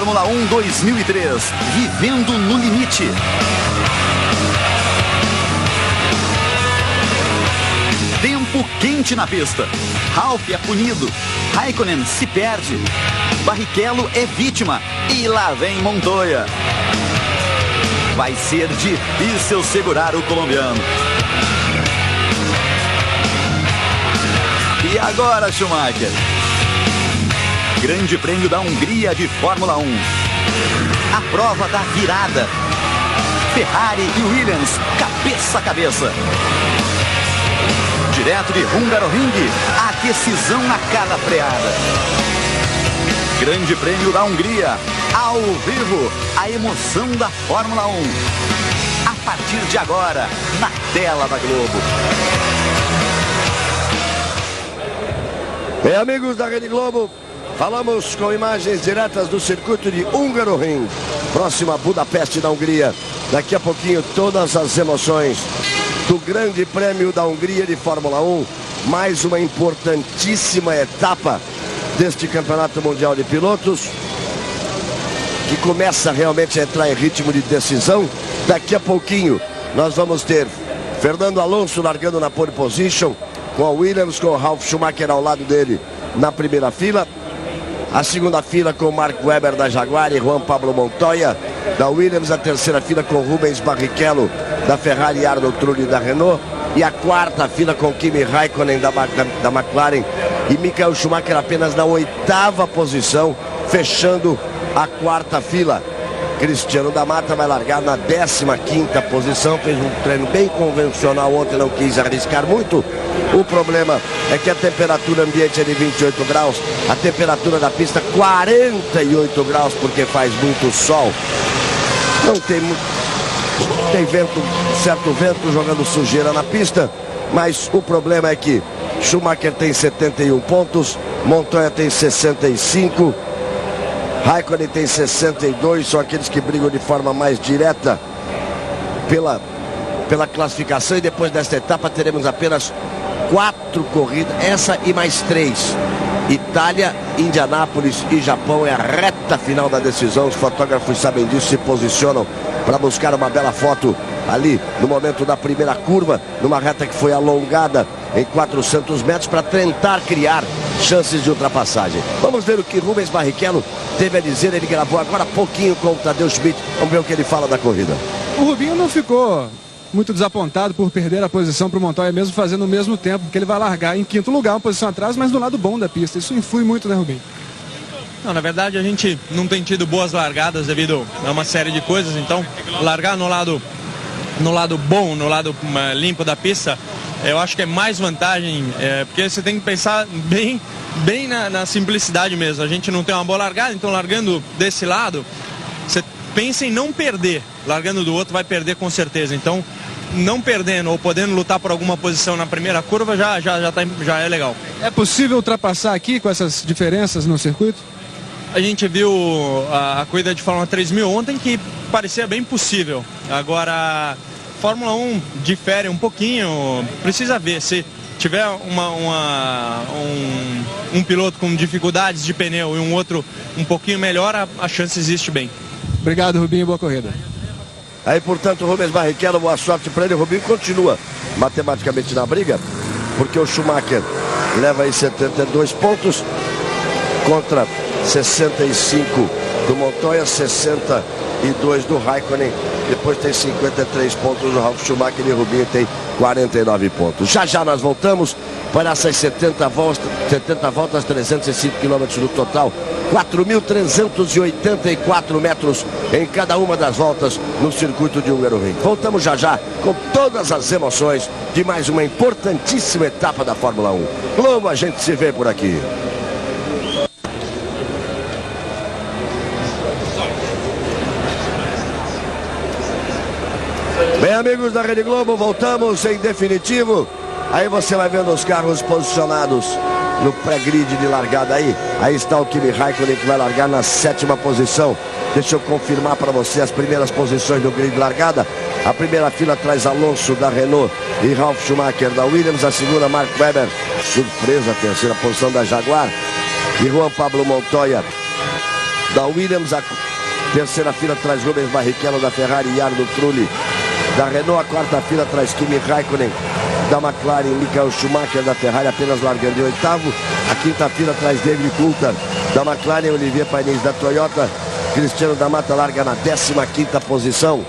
Fórmula 1 2003, vivendo no limite. Tempo quente na pista. Ralf é punido. Raikkonen se perde. Barrichello é vítima. E lá vem Montoya. Vai ser difícil segurar o colombiano. E agora, Schumacher? Grande Prêmio da Hungria de Fórmula 1. A prova da virada. Ferrari e Williams, cabeça a cabeça. Direto de Hungaroring, a decisão a cada freada. Grande Prêmio da Hungria, ao vivo, a emoção da Fórmula 1. A partir de agora, na tela da Globo. Bem, amigos da Rede Globo, falamos com imagens diretas do circuito de Hungaroring, próximo a Budapeste, da Hungria. Daqui a pouquinho, todas as emoções do Grande Prêmio da Hungria de Fórmula 1. Mais uma importantíssima etapa deste Campeonato Mundial de Pilotos, que começa realmente a entrar em ritmo de decisão. Daqui a pouquinho, nós vamos ter Fernando Alonso largando na pole position, com a Williams, com o Ralf Schumacher ao lado dele na primeira fila. A segunda fila com o Mark Webber da Jaguar e Juan Pablo Montoya da Williams. A terceira fila com Rubens Barrichello da Ferrari e Arnold Trulli da Renault. E a quarta fila com Kimi Raikkonen da McLaren e Michael Schumacher apenas na oitava posição, fechando a quarta fila. Cristiano da Mata vai largar na 15ª posição, fez um treino bem convencional ontem, não quis arriscar muito. O problema é que a temperatura ambiente é de 28 graus, a temperatura da pista 48 graus, porque faz muito sol. Não tem vento, certo vento jogando sujeira na pista, mas o problema é que Schumacher tem 71 pontos, Montoya tem 65, Raikkonen tem 62, são aqueles que brigam de forma mais direta pela classificação. E depois desta etapa teremos apenas 4 corridas, essa e mais 3. Itália, Indianápolis e Japão é a reta final da decisão. Os fotógrafos sabem disso, se posicionam para buscar uma bela foto ali no momento da primeira curva, numa reta que foi alongada em 400 metros para tentar criar chances de ultrapassagem. Vamos ver o que Rubens Barrichello teve a dizer. Ele gravou agora há pouquinho com o Tadeu Schmidt. Vamos ver o que ele fala da corrida. O Rubinho não ficou muito desapontado por perder a posição para o Montoya, mesmo fazendo o mesmo tempo, porque ele vai largar em 5º lugar, uma posição atrás, mas do lado bom da pista. Isso influi muito, né, Rubinho? Não, na verdade a gente não tem tido boas largadas devido a uma série de coisas, então largar no lado bom, no lado limpo da pista, eu acho que é mais vantagem, porque você tem que pensar bem na simplicidade mesmo. A gente não tem uma boa largada, então largando desse lado, você pensa em não perder. Largando do outro vai perder com certeza. Então, não perdendo ou podendo lutar por alguma posição na primeira curva já é legal. É possível ultrapassar aqui com essas diferenças no circuito? A gente viu a corrida de Fórmula 3000 ontem, que parecia bem possível. Agora, Fórmula 1 difere um pouquinho, precisa ver. Se tiver um piloto com dificuldades de pneu e um outro um pouquinho melhor, a chance existe bem. Obrigado, Rubinho, boa corrida. Aí, portanto, o Rubens Barrichello, boa sorte para ele. O Rubinho continua matematicamente na briga, porque o Schumacher leva aí 72 pontos contra 65 do Montoya, 62 do Raikkonen. Depois tem 53 pontos do Ralf Schumacher e o Rubinho tem 49 pontos. Já nós voltamos para essas 70 voltas, 305 quilômetros no total, 4.384 metros em cada uma das voltas no circuito de Hungaroring. Voltamos já com todas as emoções de mais uma importantíssima etapa da Fórmula 1. Globo, a gente se vê por aqui. Bem, amigos da Rede Globo, voltamos em definitivo. Aí você vai vendo os carros posicionados no pré-grid de largada aí. Aí está o Kimi Raikkonen, que vai largar na 7ª posição. Deixa eu confirmar para você as primeiras posições do grid de largada. A primeira fila traz Alonso da Renault e Ralf Schumacher da Williams. A segunda, Mark Webber, surpresa, a terceira posição da Jaguar. E Juan Pablo Montoya da Williams. A terceira fila traz Rubens Barrichello da Ferrari e Jarno Trulli da Renault. A quarta fila traz Kimi Raikkonen da McLaren, Michael Schumacher da Ferrari apenas largando em oitavo. A quinta fila traz David Coulthard da McLaren, Olivier Panis da Toyota. Cristiano da Mata larga na 15ª posição.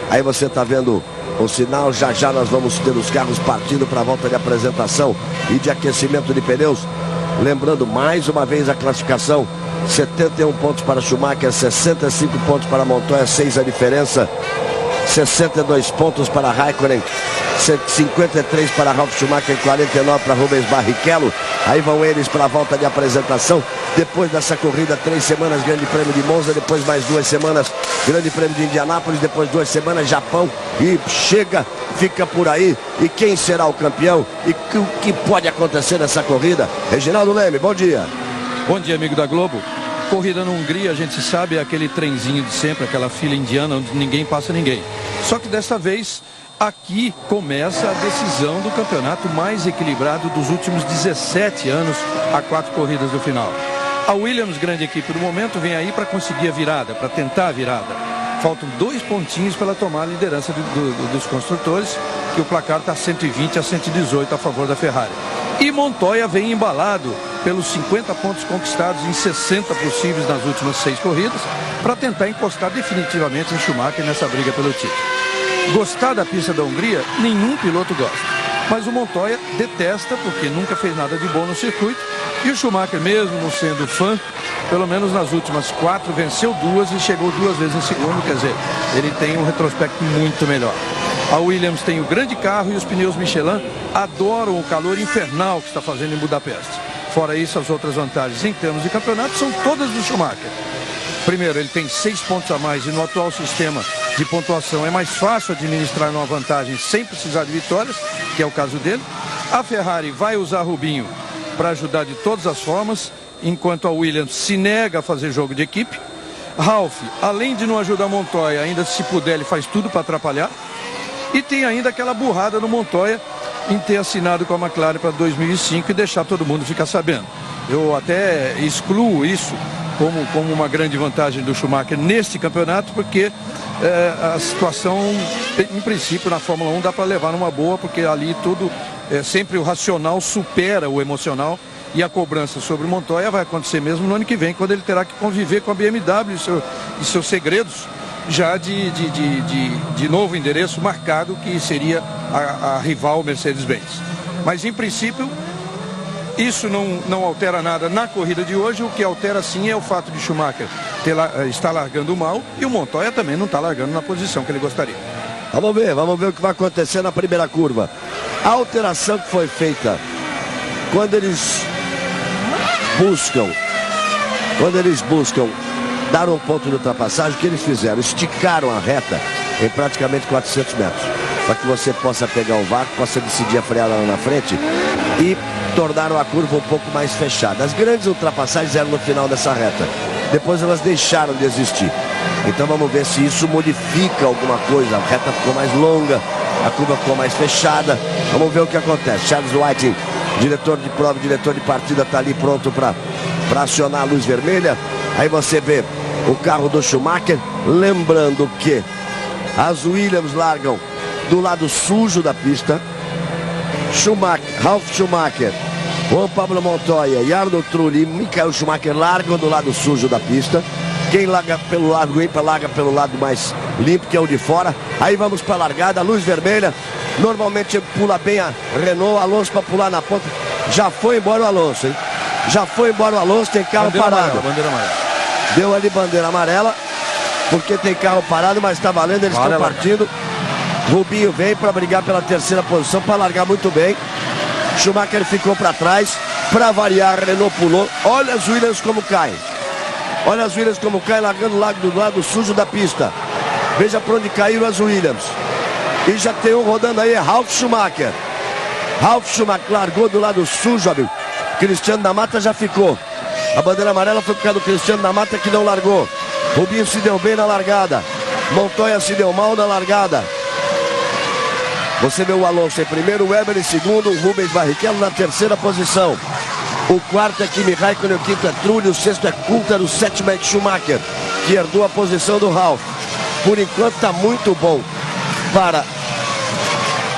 Aí você está vendo o sinal, já já nós vamos ter os carros partindo para a volta de apresentação e de aquecimento de pneus. Lembrando mais uma vez a classificação: 71 pontos para Schumacher, 65 pontos para Montoya, 6 a diferença. 62 pontos para Raikkonen, 53 para Ralf Schumacher, 49 para Rubens Barrichello. Aí vão eles para a volta de apresentação. Depois dessa corrida, 3 semanas Grande Prêmio de Monza, depois mais 2 semanas Grande Prêmio de Indianápolis, depois 2 semanas Japão, e chega, fica por aí. E quem será o campeão? E o que pode acontecer nessa corrida? Reginaldo Leme, bom dia. Bom dia, amigo da Globo. Corrida na Hungria, a gente sabe, é aquele trenzinho de sempre, aquela fila indiana onde ninguém passa ninguém. Só que dessa vez, aqui começa a decisão do campeonato mais equilibrado dos últimos 17 anos, a 4 corridas do final. A Williams, grande equipe do momento, vem aí para conseguir a virada, para tentar a virada. Faltam 2 pontinhos para ela tomar a liderança dos construtores, que o placar está 120 a 118 a favor da Ferrari. E Montoya vem embalado pelos 50 pontos conquistados em 60 possíveis nas últimas 6 corridas, para tentar encostar definitivamente em Schumacher nessa briga pelo título. Gostar da pista da Hungria, nenhum piloto gosta. Mas o Montoya detesta, porque nunca fez nada de bom no circuito. E o Schumacher, mesmo não sendo fã, pelo menos nas últimas 4, venceu 2 e chegou 2 vezes em segundo. Quer dizer, ele tem um retrospecto muito melhor. A Williams tem o grande carro e os pneus Michelin adoram o calor infernal que está fazendo em Budapeste. Fora isso, as outras vantagens em termos de campeonato são todas do Schumacher. Primeiro, ele tem 6 pontos a mais e no atual sistema de pontuação é mais fácil administrar uma vantagem sem precisar de vitórias, que é o caso dele. A Ferrari vai usar Rubinho para ajudar de todas as formas, enquanto a Williams se nega a fazer jogo de equipe. Ralf, além de não ajudar Montoya, ainda se puder ele faz tudo para atrapalhar. E tem ainda aquela burrada no Montoya em ter assinado com a McLaren para 2005 e deixar todo mundo ficar sabendo. Eu até excluo isso como uma grande vantagem do Schumacher neste campeonato, porque a situação, em princípio, na Fórmula 1 dá para levar numa boa, porque ali tudo, sempre o racional supera o emocional, e a cobrança sobre o Montoya vai acontecer mesmo no ano que vem, quando ele terá que conviver com a BMW e seus segredos, já de novo endereço marcado, que seria a rival Mercedes-Benz. Mas, em princípio, isso não altera nada na corrida de hoje. O que altera sim é o fato de Schumacher estar largando mal, e o Montoya também não está largando na posição que ele gostaria. Vamos ver o que vai acontecer na primeira curva. A alteração que foi feita quando eles buscam dar um ponto de ultrapassagem, o que eles fizeram? Esticaram a reta em praticamente 400 metros, para que você possa pegar o vácuo, possa decidir a freada lá na frente, e tornaram a curva um pouco mais fechada. As grandes ultrapassagens eram no final dessa reta, depois elas deixaram de existir. Então vamos ver se isso modifica alguma coisa. A reta ficou mais longa, a curva ficou mais fechada. Vamos ver o que acontece. Charles Whiting, diretor de prova, diretor de partida, está ali pronto para acionar a luz vermelha. Aí você vê o carro do Schumacher. Lembrando que as Williams largam do lado sujo da pista. Ralf Schumacher, Juan Pablo Montoya, Jarno Trulli e Michael Schumacher largam do lado sujo da pista. Quem larga pelo lado limpo, larga pelo lado mais limpo, que é o de fora. Aí vamos para a largada, luz vermelha. Normalmente pula bem a Renault, Alonso para pular na ponta. Já foi embora o Alonso, hein? Já foi embora o Alonso, tem carro bandeira parado. Amarela, bandeira amarela. Deu ali bandeira amarela, porque tem carro parado, mas está valendo, eles estão partindo. Rubinho vem para brigar pela terceira posição, para largar muito bem. Schumacher ficou para trás, para variar, a Renault pulou. Olha as Williams como caem. Olha as Williams como caem, largando do lado sujo da pista. Veja para onde caíram as Williams. E já tem um rodando aí, é Ralf Schumacher. Ralf Schumacher largou do lado sujo, amigo. Cristiano da Mata já ficou. A bandeira amarela foi por causa do Cristiano da Mata, que não largou. Rubinho se deu bem na largada. Montoya se deu mal na largada. Você vê o Alonso em primeiro, o Weber em segundo, o Rubens Barrichello na terceira posição. O quarto é Kimi Raikkonen, o quinto é Trulli, o sexto é Coulthard, o sétimo é Schumacher, que herdou a posição do Ralf. Por enquanto está muito bom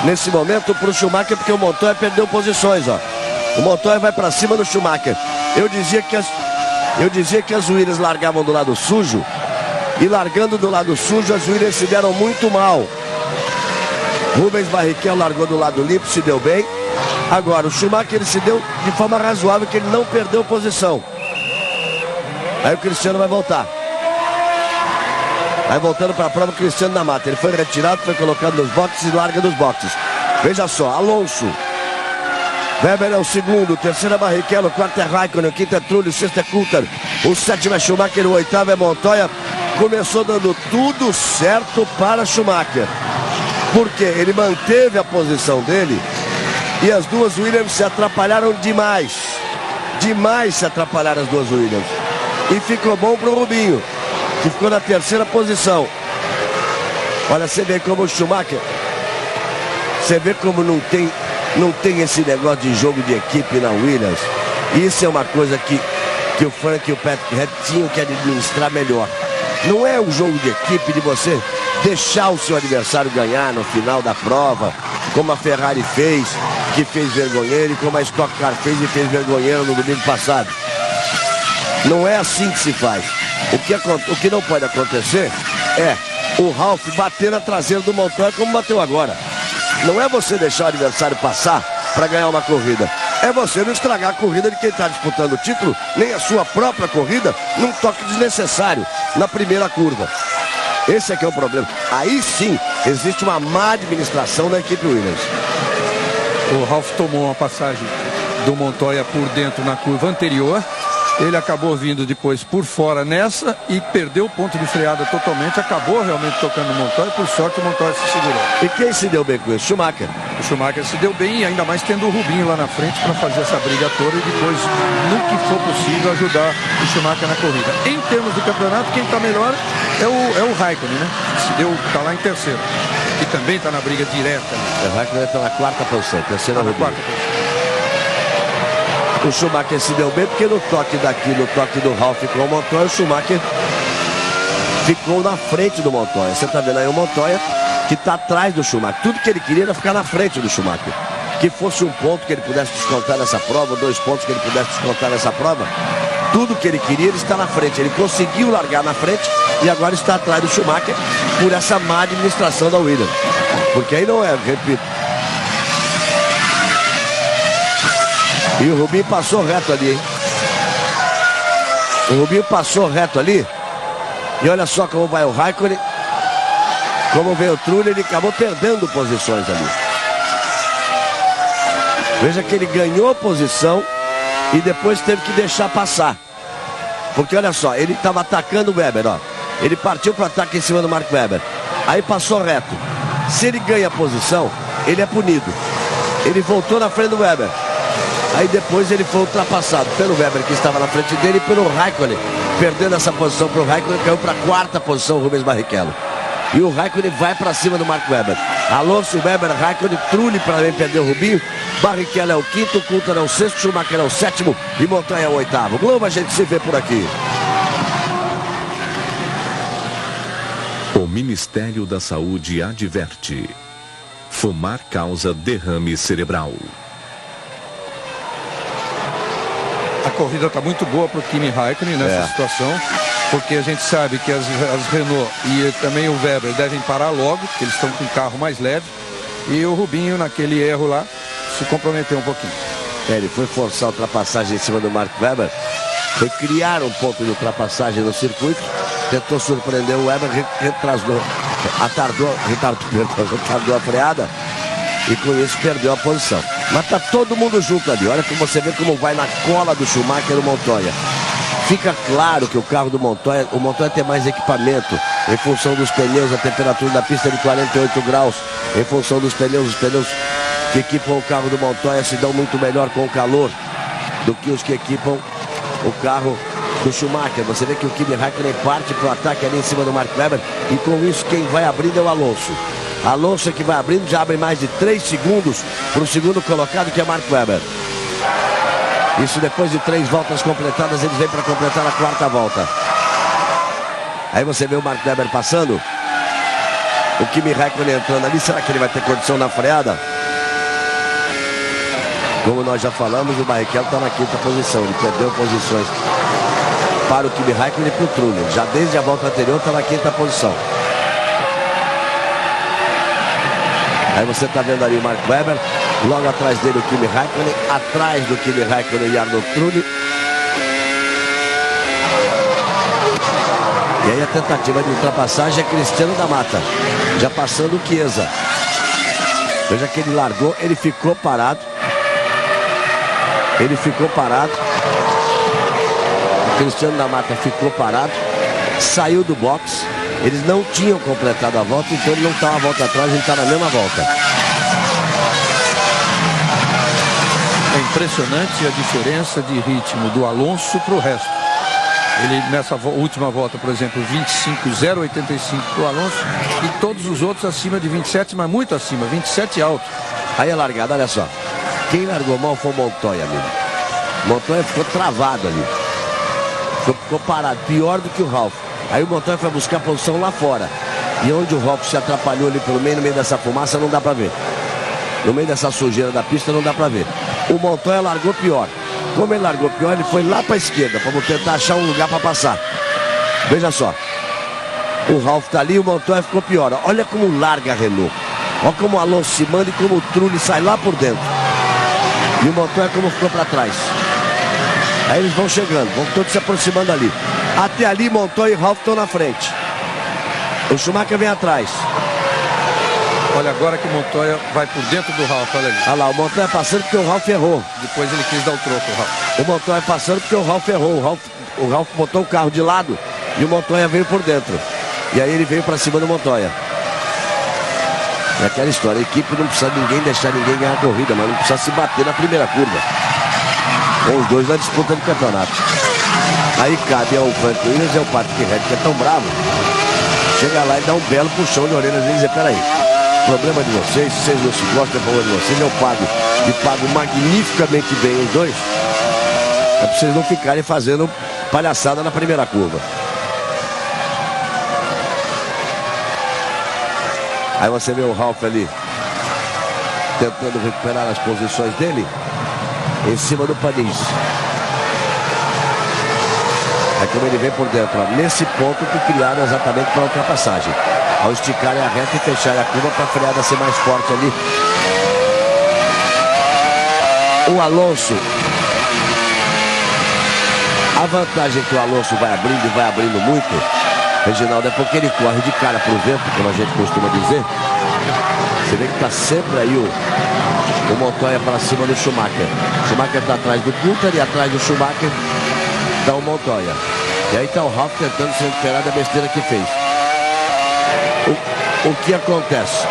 nesse momento para o Schumacher, porque o Montoya perdeu posições, ó. O Montoya vai para cima do Schumacher. Eu dizia que as Williams largavam do lado sujo, e largando do lado sujo, as Williams se deram muito mal. Rubens Barrichello largou do lado limpo, se deu bem. Agora, o Schumacher ele se deu de forma razoável, que ele não perdeu posição. Aí o Cristiano vai voltar. Vai voltando para a prova o Cristiano da Mata. Ele foi retirado, foi colocado nos boxes e larga dos boxes. Veja só, Alonso. Weber é o segundo, o terceiro é Barrichello, o quarto é Raikkonen, o quinto é Trulli, o sexto é Coulthard, o sétimo é Schumacher, o oitavo é Montoya. Começou dando tudo certo para Schumacher, porque ele manteve a posição dele e as duas Williams se atrapalharam demais. Demais se atrapalharam as duas Williams. E ficou bom para o Rubinho, que ficou na terceira posição. Olha, você vê como o Schumacher, você vê como não tem esse negócio de jogo de equipe na Williams. Isso é uma coisa que o Frank e o Patrick Head tinham que administrar melhor. Não é um jogo de equipe de você deixar o seu adversário ganhar no final da prova, como a Ferrari fez, que fez vergonheiro, e como a Stock Car fez e fez vergonheiro no domingo passado. Não é assim que se faz. O que não pode acontecer é o Ralf bater na traseira do Montoya como bateu agora. Não é você deixar o adversário passar para ganhar uma corrida. É você não estragar a corrida de quem está disputando o título, nem a sua própria corrida, num toque desnecessário na primeira curva. Esse é que é o problema. Aí sim, existe uma má administração da equipe Williams. O Ralf tomou uma passagem do Montoya por dentro na curva anterior. Ele acabou vindo depois por fora nessa e perdeu o ponto de freada totalmente. Acabou realmente tocando o Montoya. Por sorte, o Montoya se segurou. E quem se deu bem com isso? Schumacher. O Schumacher se deu bem, e ainda mais tendo o Rubinho lá na frente para fazer essa briga toda e depois, no que for possível, ajudar o Schumacher na corrida. Em termos de campeonato, quem está melhor é o Raikkonen, né? Está lá em terceiro. E também está na briga direta. O Raikkonen está na quarta posição. Terceira na quarta posição. O Schumacher se deu bem porque no toque do Ralf com o Montoya, o Schumacher ficou na frente do Montoya. Você está vendo aí o Montoya que está atrás do Schumacher. Tudo que ele queria era ficar na frente do Schumacher. Que fosse um ponto que ele pudesse descontar nessa prova, 2 pontos que ele pudesse descontar nessa prova. Tudo que ele queria, ele está na frente. Ele conseguiu largar na frente e agora está atrás do Schumacher por essa má administração da Williams. Porque aí não é, repito. E o Rubinho passou reto ali, hein? O Rubinho passou reto ali. E olha só como vai o Raikkonen. Como veio o Trulli, ele acabou perdendo posições ali. Veja que ele ganhou posição e depois teve que deixar passar. Porque olha só, ele estava atacando o Weber, ó. Ele partiu para o ataque em cima do Mark Webber. Aí passou reto. Se ele ganha posição, ele é punido. Ele voltou na frente do Weber. Aí depois ele foi ultrapassado pelo Weber, que estava na frente dele, e pelo Raikkonen. Perdendo essa posição para o Raikkonen, caiu para a quarta posição o Rubens Barrichello. E o Raikkonen vai para cima do Mark Webber. Alonso, Weber, Raikkonen, Trulli para também perder o Rubinho. Barrichello é o quinto, Coulthard é o sexto, Schumacher é o sétimo e Montoya é o oitavo. Globo, a gente se vê por aqui. O Ministério da Saúde adverte: fumar causa derrame cerebral. A corrida está muito boa para o Kimi Raikkonen nessa situação, porque a gente sabe que as Renault e também o Weber devem parar logo, porque eles estão com um carro mais leve, e o Rubinho, naquele erro lá, se comprometeu um pouquinho. Ele foi forçar a ultrapassagem em cima do Mark Webber, foi criar um ponto de ultrapassagem no circuito, tentou surpreender o Weber, retardou a freada e com isso perdeu a posição. Mas tá todo mundo junto ali. Olha que você vê como vai na cola do Schumacher o Montoya. Fica claro que o carro do Montoya, o Montoya tem mais equipamento em função dos pneus, a temperatura da pista é de 48 graus, em função dos pneus, os pneus que equipam o carro do Montoya se dão muito melhor com o calor do que os que equipam o carro do Schumacher. Você vê que o Kimi Raikkonen parte para o ataque ali em cima do Mark Webber, e com isso quem vai abrindo é o Alonso. Alonso que vai abrindo, já abre mais de 3 segundos para o segundo colocado, que é Mark Webber. Isso depois de 3 voltas completadas, eles vêm para completar a 4ª volta. Aí você vê o Mark Webber passando. O Kimi Räikkönen entrando ali. Será que ele vai ter condição na freada? Como nós já falamos, o Barrichello está na 5ª posição. Ele perdeu posições para o Kimi Räikkönen e para o Trulli. Já desde a volta anterior está na 5ª posição. Aí você está vendo ali o Mark Webber. Logo atrás dele o Kimi Räikkönen. Atrás do Kimi Räikkönen e Arno Trulli. E aí a tentativa de ultrapassagem é Cristiano da Mata. Já passando o Chiesa. Veja que ele largou, ele ficou parado. Ele ficou parado. O Cristiano da Mata ficou parado. Saiu do box. Eles não tinham completado a volta, então ele não está uma volta atrás, ele está na mesma volta. É impressionante a diferença de ritmo do Alonso para o resto. Ele nessa última volta, por exemplo, 25,085 para o Alonso e todos os outros acima de 27, mas muito acima, 27 alto. Aí a largada, olha só. Quem largou mal foi o Montoya, amigo. Montoya ficou travado ali. Ficou parado, pior do que o Ralf. Aí o Montoya foi buscar a posição lá fora. E onde o Ralf se atrapalhou ali pelo meio, no meio dessa fumaça, não dá pra ver. No meio dessa sujeira da pista, não dá pra ver. O Montoya largou pior. Como ele largou pior, ele foi lá pra esquerda, para tentar achar um lugar para passar. Veja só. O Ralf tá ali, o Montoya ficou pior. Olha como larga a Renault. Olha como o Alonso se manda e como o Trulli sai lá por dentro. E o Montoya como ficou para trás. Aí eles vão chegando, vão todos se aproximando ali. Até ali, Montoya e Ralf estão na frente. O Schumacher vem atrás. Olha agora que o Montoya vai por dentro do Ralf, olha ali. Olha lá, o Montoya passando porque o Ralf errou. Depois ele quis dar o troco, o Ralf. O Montoya passando porque o Ralf errou. O Ralf botou o carro de lado e o Montoya veio por dentro. E aí ele veio para cima do Montoya. É aquela história, a equipe não precisa ninguém deixar ninguém ganhar a corrida, mas não precisa se bater na primeira curva. Com os dois na disputa do campeonato. Aí cabe ao Frank Williams e ao Patrick Reed, que é tão bravo. Chega lá e dá um belo puxão de orelhas e diz, peraí, problema de vocês, se vocês não se gostam, é problema de vocês, eu pago. E pago magnificamente bem os dois. É pra vocês não ficarem fazendo palhaçada na primeira curva. Aí você vê o Ralf ali tentando recuperar as posições dele em cima do Panis. É como ele vem por dentro, ó, nesse ponto que criaram exatamente para a ultrapassagem. Ao esticarem a reta e fecharem a curva para a freada ser mais forte ali. O Alonso. A vantagem que o Alonso vai abrindo muito, Reginaldo, é porque ele corre de cara para o vento, como a gente costuma dizer. Você vê que está sempre aí o Montoya para cima do Schumacher. O Schumacher está atrás do Coulter e atrás do Schumacher está o Montoya. E aí está o Ralf tentando se recuperar da besteira que fez. O que acontece?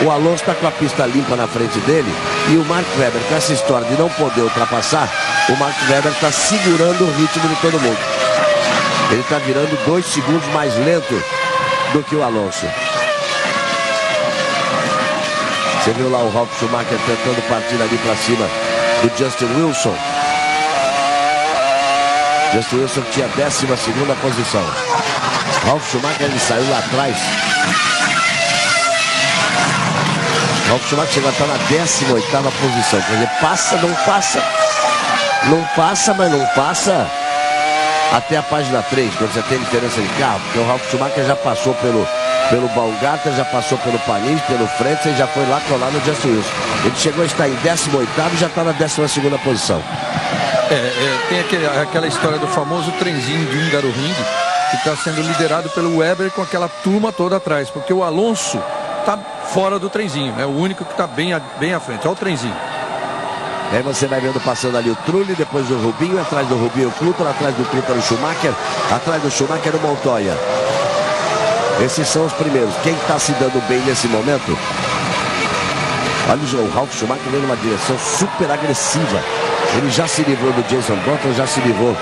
O Alonso está com a pista limpa na frente dele e o Mark Webber, com essa história de não poder ultrapassar, o Mark Webber está segurando o ritmo de todo mundo. Ele está virando 2 segundos mais lento do que o Alonso. Você viu lá o Ralf Schumacher tentando partir ali para cima do Justin Wilson. Justin Wilson tinha a 12ª posição. Ralf Schumacher, ele saiu lá atrás. Ralf Schumacher chegou a estar na 18ª posição. Quer dizer, passa, não passa. Não passa, mas não passa até a página 3, quando você tem diferença de carro. Porque o Ralf Schumacher já passou pelo Baumgartner, já passou pelo Panis, pelo Frentzen e já foi lá colar no Justin Wilson. Ele chegou a estar em 18º e já está na 12ª posição. Tem aquela história do famoso trenzinho de Húngaro Ring, que está sendo liderado pelo Webber com aquela turma toda atrás, porque o Alonso está fora do trenzinho, é o único que está bem à frente, olha o trenzinho. Aí você vai vendo passando ali o Trulli, depois o Rubinho, atrás do Rubinho o Coulter, atrás do Coulter o Schumacher, atrás do Schumacher o Montoya. Esses são os primeiros. Quem está se dando bem nesse momento? Olha o Ralf Schumacher vem numa direção super agressiva. Ele já se livrou do Jason Button, já se livrou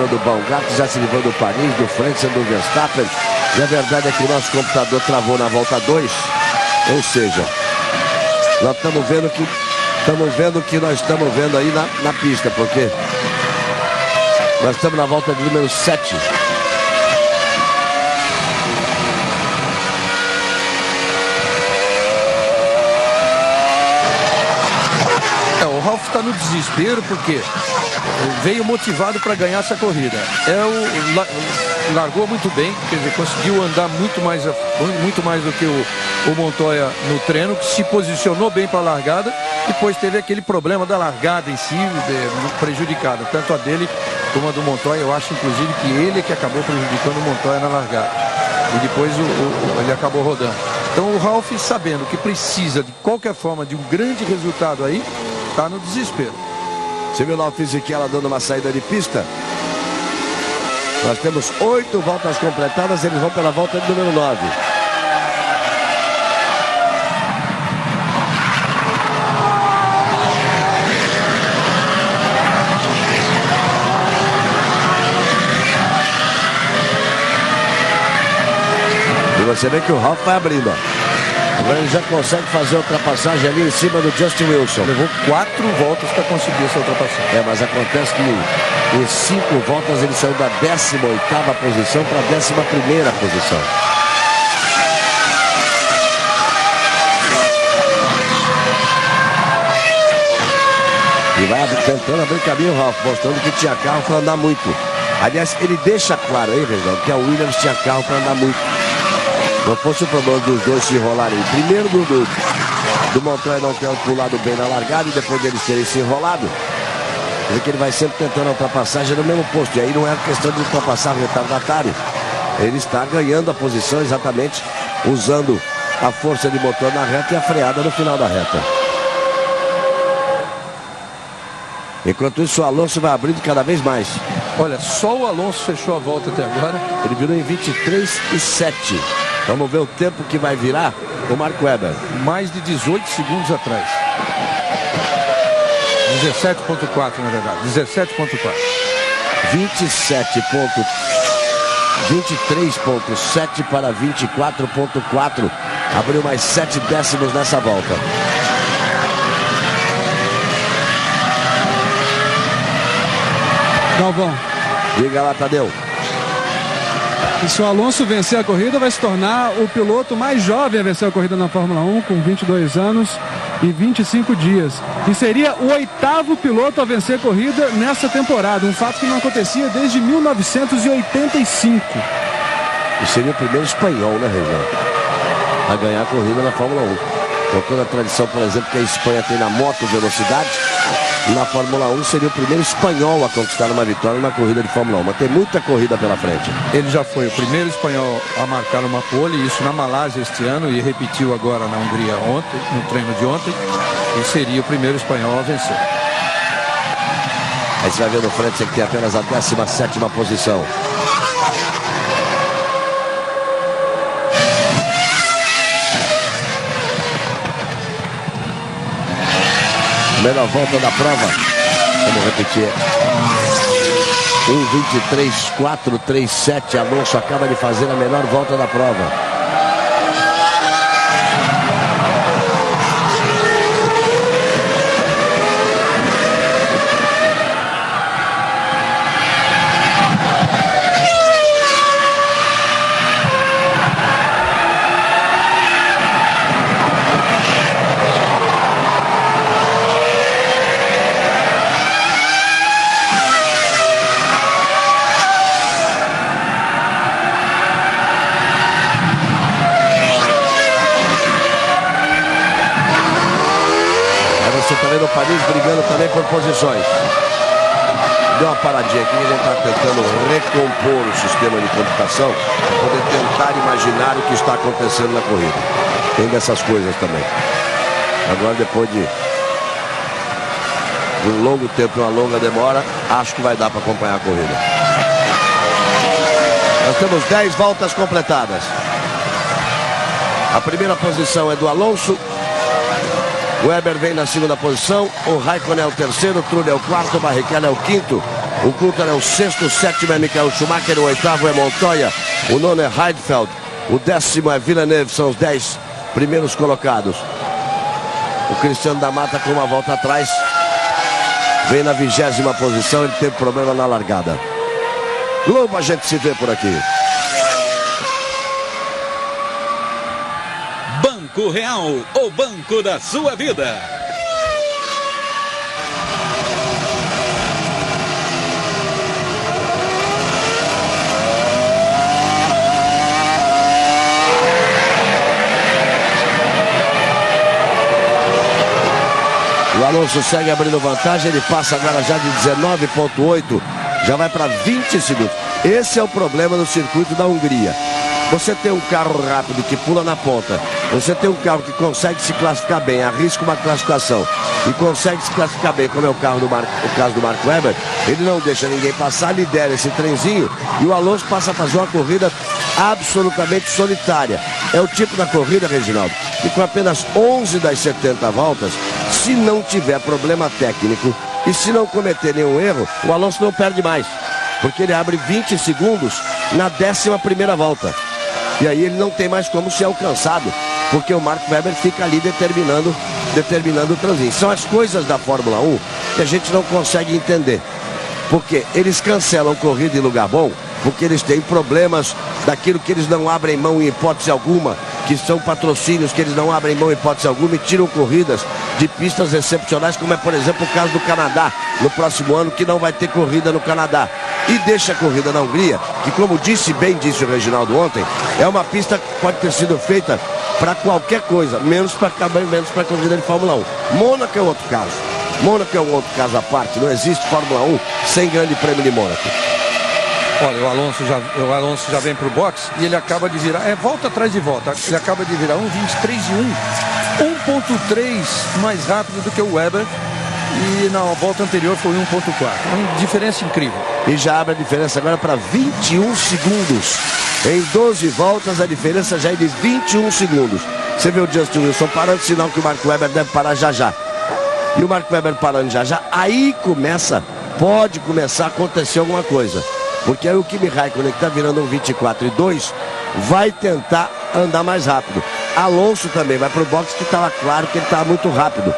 do Baumgartner, já se livrou do Paris, do Frentzen, do Verstappen. E a verdade é que o nosso computador travou na volta 2. Ou seja, nós estamos vendo que Estamos vendo o que nós estamos vendo aí na pista, porque nós estamos na volta de número 7. O Ralf está no desespero porque veio motivado para ganhar essa corrida. Largou muito bem, quer dizer, conseguiu andar muito mais do que o Montoya no treino, que se posicionou bem para a largada, depois teve aquele problema da largada em si, prejudicada, tanto a dele como a do Montoya. Eu acho inclusive que ele que acabou prejudicando o Montoya na largada, e depois ele acabou rodando. Então o Ralf, sabendo que precisa de qualquer forma de um grande resultado aí, está no desespero. Você viu lá o Fisichella dando uma saída de pista? Nós temos 8 voltas completadas, eles vão pela volta de número 9. E você vê que o Ralf vai abrindo, ó. Agora ele já consegue fazer a ultrapassagem ali em cima do Justin Wilson. Levou 4 voltas para conseguir essa ultrapassagem. Mas acontece que em 5 voltas ele saiu da 18ª posição para a 11ª posição. E vai tentando abrir caminho o Ralf, mostrando que tinha carro para andar muito. Aliás, ele deixa claro aí, Reginaldo, que a Williams tinha carro para andar muito. Não fosse o problema dos dois se enrolarem. Primeiro do Montoya não ter pulado bem na largada e depois deles terem se enrolado. Quer dizer que ele vai sempre tentando a ultrapassagem no mesmo posto. E aí não é questão de ultrapassar o retardatário. Ele está ganhando a posição exatamente usando a força de motor na reta e a freada no final da reta. Enquanto isso, o Alonso vai abrindo cada vez mais. Olha, só o Alonso fechou a volta até agora. Ele virou em 23,7. Vamos ver o tempo que vai virar o Mark Webber. Mais de 18 segundos atrás. 17,4 na verdade. 17,4. 23,7 para 24,4. Abriu mais 7 décimos nessa volta. Galvão. Diga lá, Tadeu. E se o Alonso vencer a corrida, vai se tornar o piloto mais jovem a vencer a corrida na Fórmula 1, com 22 anos e 25 dias. E seria o 8º piloto a vencer a corrida nessa temporada, um fato que não acontecia desde 1985. E seria o primeiro espanhol, né, Reginaldo, a ganhar a corrida na Fórmula 1. Com toda a tradição, por exemplo, que a Espanha tem na moto velocidade, na Fórmula 1 seria o primeiro espanhol a conquistar uma vitória numa corrida de Fórmula 1. Mas tem muita corrida pela frente. Ele já foi o primeiro espanhol a marcar uma pole, isso na Malásia este ano, e repetiu agora na Hungria ontem, no treino de ontem, e seria o primeiro espanhol a vencer. Aí você vai ver no frente que tem apenas a 17ª posição. Melhor volta da prova. Vamos repetir. 1:23,437. Alonso acaba de fazer a melhor volta da prova. No Paris brigando também por posições. Deu uma paradinha aqui, ele está tentando recompor o sistema de computação para poder tentar imaginar o que está acontecendo na corrida. Tem dessas coisas também. Agora, depois de um longo tempo e uma longa demora, acho que vai dar para acompanhar a corrida. Nós temos 10 voltas completadas. A primeira posição é do Alonso. Webber vem na segunda posição, o Raikkonen é o terceiro, o Trulli é o quarto, o Barrichello é o quinto, o Coulthard é o sexto, o sétimo é Michael Schumacher, o oitavo é Montoya, o nono é Heidfeld, o décimo é Villeneuve, são os 10 primeiros colocados. O Cristiano da Mata com uma volta atrás. Vem na 20ª posição, ele teve problema na largada. Globo, a gente se vê por aqui. Banco Real, o banco da sua vida. O Alonso segue abrindo vantagem, ele passa agora já de 19,8, já vai para 20 segundos. Esse é o problema no circuito da Hungria. Você tem um carro rápido que pula na ponta, você tem um carro que consegue se classificar bem, arrisca uma classificação e consegue se classificar bem, como é o caso do Mark Webber, ele não deixa ninguém passar, lidera esse trenzinho e o Alonso passa a fazer uma corrida absolutamente solitária. É o tipo da corrida, Reginaldo, que com apenas 11 das 70 voltas, se não tiver problema técnico e se não cometer nenhum erro, o Alonso não perde mais, porque ele abre 20 segundos na 11ª volta. E aí ele não tem mais como ser alcançado, porque o Mark Webber fica ali determinando o transinho. São as coisas da Fórmula 1 que a gente não consegue entender. Porque eles cancelam corrida em lugar bom, porque eles têm problemas daquilo que eles não abrem mão em hipótese alguma, que são patrocínios que eles não abrem mão em hipótese alguma e tiram corridas de pistas excepcionais, como é, por exemplo, o caso do Canadá, no próximo ano, que não vai ter corrida no Canadá. E deixa a corrida na Hungria, que, como bem disse o Reginaldo ontem, é uma pista que pode ter sido feita para qualquer coisa, menos para a corrida de Fórmula 1. Mônaco é outro caso. Mônaco é um outro caso à parte. Não existe Fórmula 1 sem Grande Prêmio de Mônaco. Olha, o Alonso já vem para o box e ele acaba de virar, volta atrás de volta, ele acaba de virar 1,23 e 1,3 mais rápido do que o Webber, e na volta anterior foi 1,4, uma diferença incrível. E já abre a diferença agora para 21 segundos. Em 12 voltas a diferença já é de 21 segundos. Você vê o Justin Wilson parando, sinal que o Mark Webber deve parar já já. E o Mark Webber parando já já, aí pode começar a acontecer alguma coisa. Porque aí o Kimi Raikkonen, que está virando um 24,2, vai tentar andar mais rápido. Alonso também vai para o box, que estava claro que ele estava muito rápido.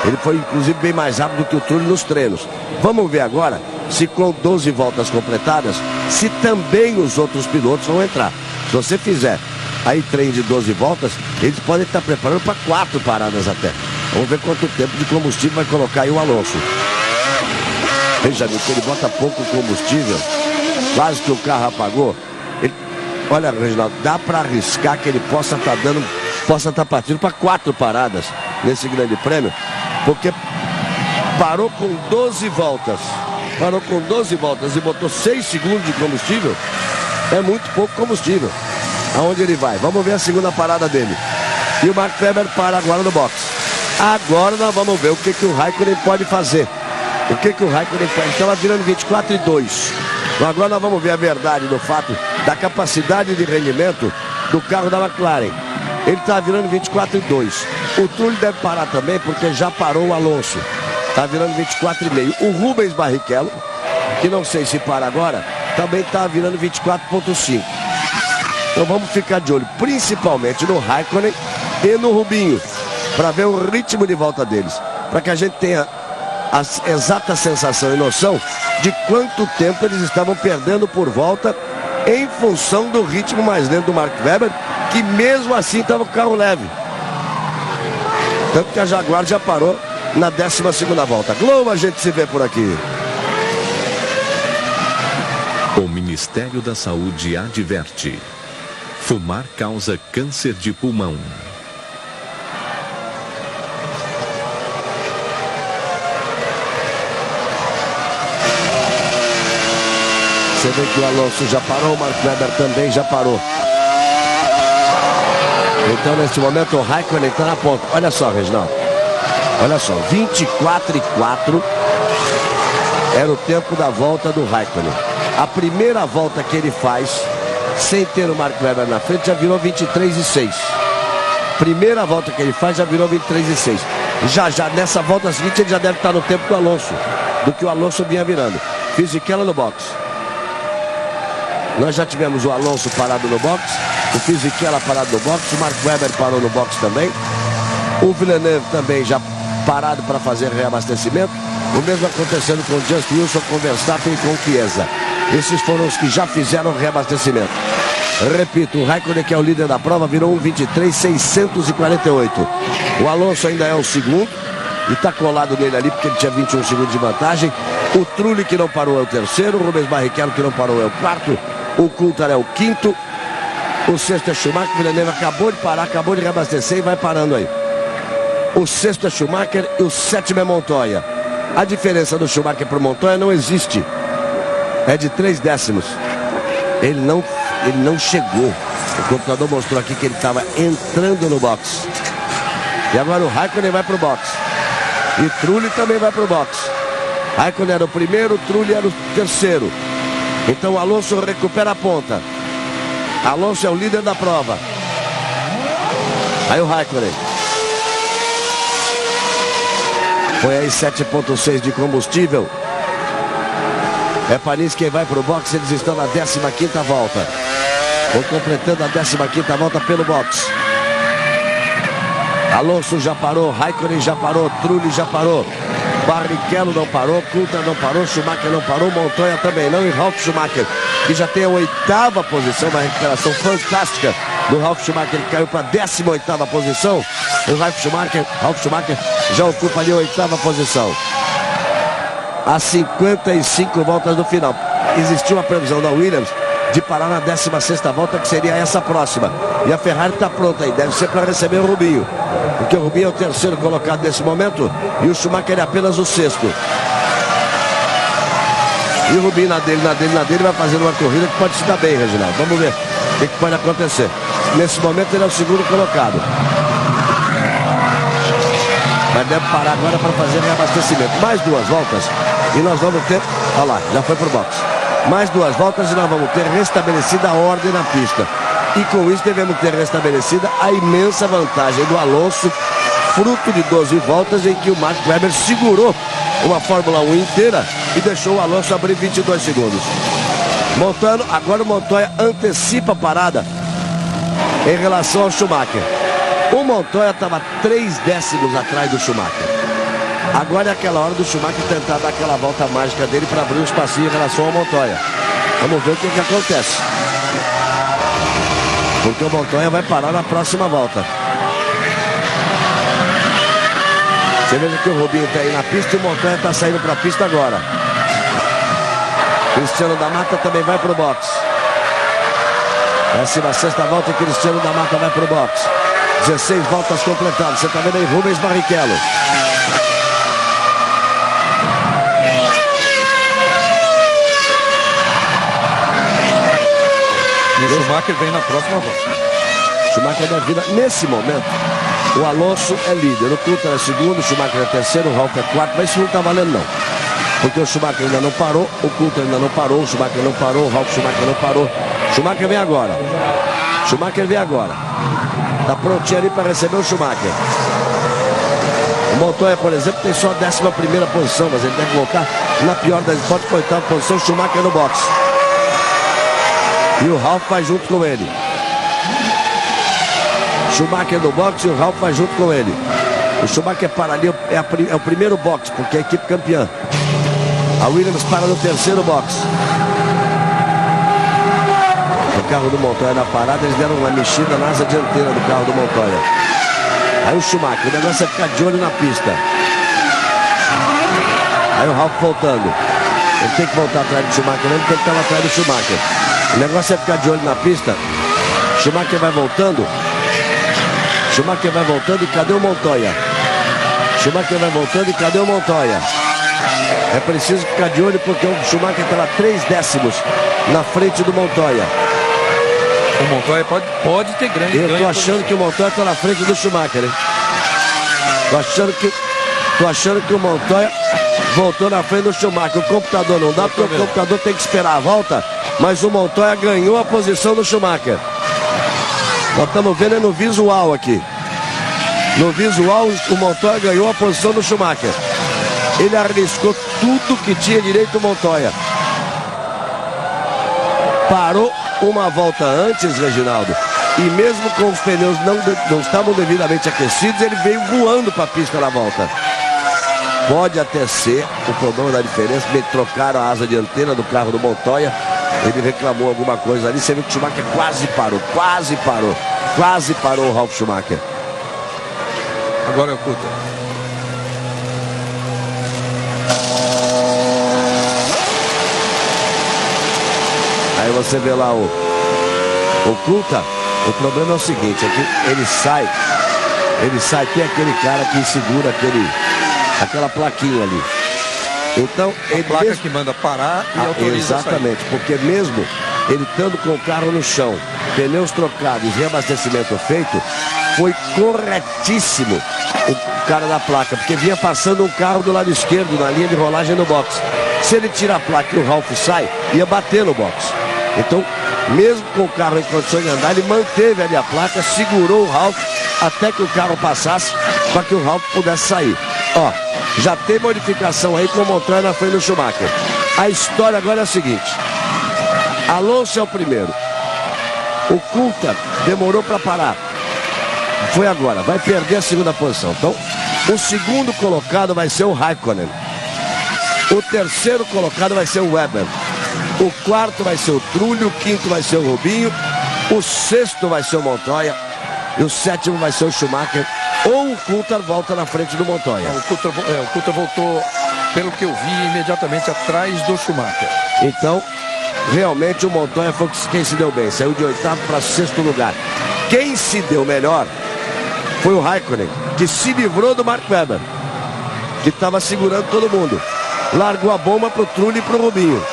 Ele foi inclusive bem mais rápido que o Trulli nos treinos. Vamos ver agora se com 12 voltas completadas, se também os outros pilotos vão entrar. Se você fizer aí trem de 12 voltas, eles podem estar preparando para 4 paradas até. Vamos ver quanto tempo de combustível vai colocar aí o Alonso. Veja, que ele bota pouco combustível, quase que o carro apagou. Olha, Reginaldo, dá para arriscar que ele possa estar partindo para 4 paradas nesse grande prêmio, porque parou com 12 voltas. Parou com 12 voltas e botou 6 segundos de combustível. É muito pouco combustível. Aonde ele vai? Vamos ver a segunda parada dele. E o Mark Webber para agora no box. Agora nós vamos ver o que o Raikkonen pode fazer. O que o Raikkonen faz? Estava virando 24,2. Agora nós vamos ver a verdade do fato da capacidade de rendimento do carro da McLaren. Ele está virando 24,2. O Trulli deve parar também, porque já parou o Alonso. Está virando 24,5. O Rubens Barrichello, que não sei se para agora, também está virando 24,5. Então vamos ficar de olho, principalmente no Raikkonen e no Rubinho, para ver o ritmo de volta deles. Para que a gente tenha a exata sensação e noção de quanto tempo eles estavam perdendo por volta em função do ritmo mais lento do Mark Webber, que mesmo assim estava com o carro leve. Tanto que a Jaguar já parou na 12ª volta. Globo, a gente se vê por aqui. O Ministério da Saúde adverte: fumar causa câncer de pulmão. Você vê que o Alonso já parou, o Mark Webber também já parou. Então, neste momento, o Raikkonen está na ponta. Olha só, Reginaldo. Olha só, 24,4 era o tempo da volta do Raikkonen. A primeira volta que ele faz, sem ter o Mark Webber na frente, já virou 23,6. Primeira volta que ele faz, já virou 23,6. Já nessa volta seguinte, ele já deve estar no tempo do Alonso, do que o Alonso vinha virando. Fisichella no box. Nós já tivemos o Alonso parado no box, o Fisichella parado no box, o Mark Webber parou no box também. O Villeneuve também já parado para fazer reabastecimento. O mesmo acontecendo com Just Wilson, com Verstappen e com Chiesa. Esses foram os que já fizeram reabastecimento. Repito, o Raikkonen, que é o líder da prova, virou 1:23.648. O Alonso ainda é o segundo e está colado nele ali porque ele tinha 21 segundos de vantagem. O Trulli, que não parou, é o terceiro. O Rubens Barrichello, que não parou, é o quarto. O Coulthard é o quinto. O sexto é Schumacher. O Villeneuve acabou de parar, acabou de reabastecer e vai parando aí. O sexto é Schumacher e o sétimo é Montoya. A diferença do Schumacher para o Montoya não existe. É de 3 décimos. Ele não chegou. O computador mostrou aqui que ele estava entrando no box. E agora o Raikkonen vai para o box. E Trulli também vai para o box. Raikkonen era o primeiro, Trulli era o terceiro. Então o Alonso recupera a ponta. Alonso é o líder da prova. Aí o Raikkonen. Põe aí 7,6 de combustível. É Paris quem vai para o box. Eles estão na 15ª volta. Vão completando a 15ª volta pelo box. Alonso já parou, Raikkonen já parou, Trulli já parou, Barrichello não parou, Coulthard não parou, Schumacher não parou, Montoya também não, e Ralf Schumacher, que já tem a 8ª posição, uma recuperação fantástica do Ralf Schumacher, ele caiu para a 18ª posição. O Ralf Schumacher já ocupa ali a 8ª posição. A 55 voltas do final. Existiu uma previsão da Williams de parar na 16ª volta, que seria essa próxima. E a Ferrari está pronta aí, deve ser para receber o Rubinho. Porque o Rubinho é o terceiro colocado nesse momento e o Schumacher é apenas o sexto. E o Rubinho na dele, vai fazendo uma corrida que pode se dar bem, Reginaldo. Vamos ver o que pode acontecer. Nesse momento ele é o segundo colocado. Mas deve parar agora para fazer reabastecimento. Mais 2 voltas e nós vamos ter... Olha lá, já foi pro box. Mais 2 voltas e nós vamos ter restabelecida a ordem na pista. E com isso devemos ter restabelecida a imensa vantagem do Alonso, fruto de 12 voltas em que o Max Weber segurou uma Fórmula 1 inteira e deixou o Alonso abrir 22 segundos. Montando, agora o Montoya antecipa a parada em relação ao Schumacher. O Montoya estava 3 décimos atrás do Schumacher. Agora é aquela hora do Schumacher tentar dar aquela volta mágica dele para abrir um espacinho em relação ao Montoya. Vamos ver o que acontece. Porque o Montoya vai parar na próxima volta. Você veja que o Rubinho está aí na pista e o Montoya está saindo para a pista agora. Cristiano da Mata também vai para o box. 16ª volta e Cristiano da Mata vai para o box. 16 voltas completadas. Você está vendo aí Rubens Barrichello. E o Schumacher vem na próxima volta. Schumacher da vida. Nesse momento, o Alonso é líder. O Coulthard é segundo, o Schumacher é terceiro, o Ralf é quarto. Mas isso não está valendo não. Porque o Schumacher ainda não parou, o Coulthard ainda não parou, o Schumacher não parou, o Ralf Schumacher não parou. Schumacher vem agora. Schumacher vem agora. Está prontinho ali para receber o Schumacher. O Montoya, por exemplo, tem só a 11ª posição, mas ele deve voltar na pior das hipóteses para a 8ª posição. Schumacher no box. E o Ralf vai junto com ele. Schumacher no box e o Ralf vai junto com ele. O Schumacher para ali, é o primeiro box, porque é a equipe campeã. A Williams para no terceiro box. O carro do Montoya na parada, eles deram uma mexida na asa dianteira do carro do Montoya. Aí o Schumacher, o negócio é ficar de olho na pista. Aí o Ralf voltando. Ele tem que voltar atrás do Schumacher, não porque ele estava atrás do Schumacher. O negócio é ficar de olho na pista. Schumacher vai voltando. Schumacher vai voltando e cadê o Montoya? Schumacher vai voltando e cadê o Montoya? É preciso ficar de olho porque o Schumacher estava 3 décimos na frente do Montoya. O Montoya pode ter grande ganho. Eu tô achando que o Montoya está na frente do Schumacher, hein? Tô achando que o Montoya voltou na frente do Schumacher. O computador não dá porque o computador tem que esperar a volta. Mas o Montoya ganhou a posição do Schumacher. Nós estamos vendo no visual aqui. No visual, o Montoya ganhou a posição do Schumacher. Ele arriscou tudo que tinha direito o Montoya. Parou uma volta antes, Reginaldo, E mesmo com os pneus não estavam devidamente aquecidos, ele veio voando para a pista na volta. Pode até ser o problema da diferença, que trocaram a asa dianteira do carro do Montoya. Ele reclamou alguma coisa ali. Você viu que o Schumacher quase parou o Ralf Schumacher. Agora é o Coulthard. Aí você vê lá o Coulthard. O problema é o seguinte, é que ele sai, tem aquele cara que segura aquela plaquinha ali. Então, a placa que manda parar e autoriza exatamente, a sair. Porque mesmo ele estando com o carro no chão, pneus trocados, reabastecimento feito, foi corretíssimo o cara da placa, porque vinha passando um carro do lado esquerdo na linha de rolagem no box. Se ele tira a placa e o Ralf sai, ia bater no box. Então, mesmo com o carro em condições de andar, ele manteve ali a placa, segurou o Ralf até que o carro passasse para que o Ralf pudesse sair. Ó, já tem modificação aí com o Montoya na frente do Schumacher. A história agora é a seguinte: Alonso é o primeiro. O Coulthard demorou para parar. Foi agora, vai perder a segunda posição. Então, o segundo colocado vai ser o Raikkonen. O terceiro colocado vai ser o Webber. O quarto vai ser o Trulli, o quinto vai ser o Rubinho, o sexto vai ser o Montoya e o sétimo vai ser o Schumacher. Ou o Coulthard volta na frente do Montoya. O Coulthard voltou, pelo que eu vi, imediatamente atrás do Schumacher. Então, realmente o Montoya foi quem se deu bem. Saiu de oitavo para sexto lugar. Quem se deu melhor foi o Raikkonen, que se livrou do Mark Webber, que estava segurando todo mundo. Largou a bomba para o Trulli e para o Rubinho.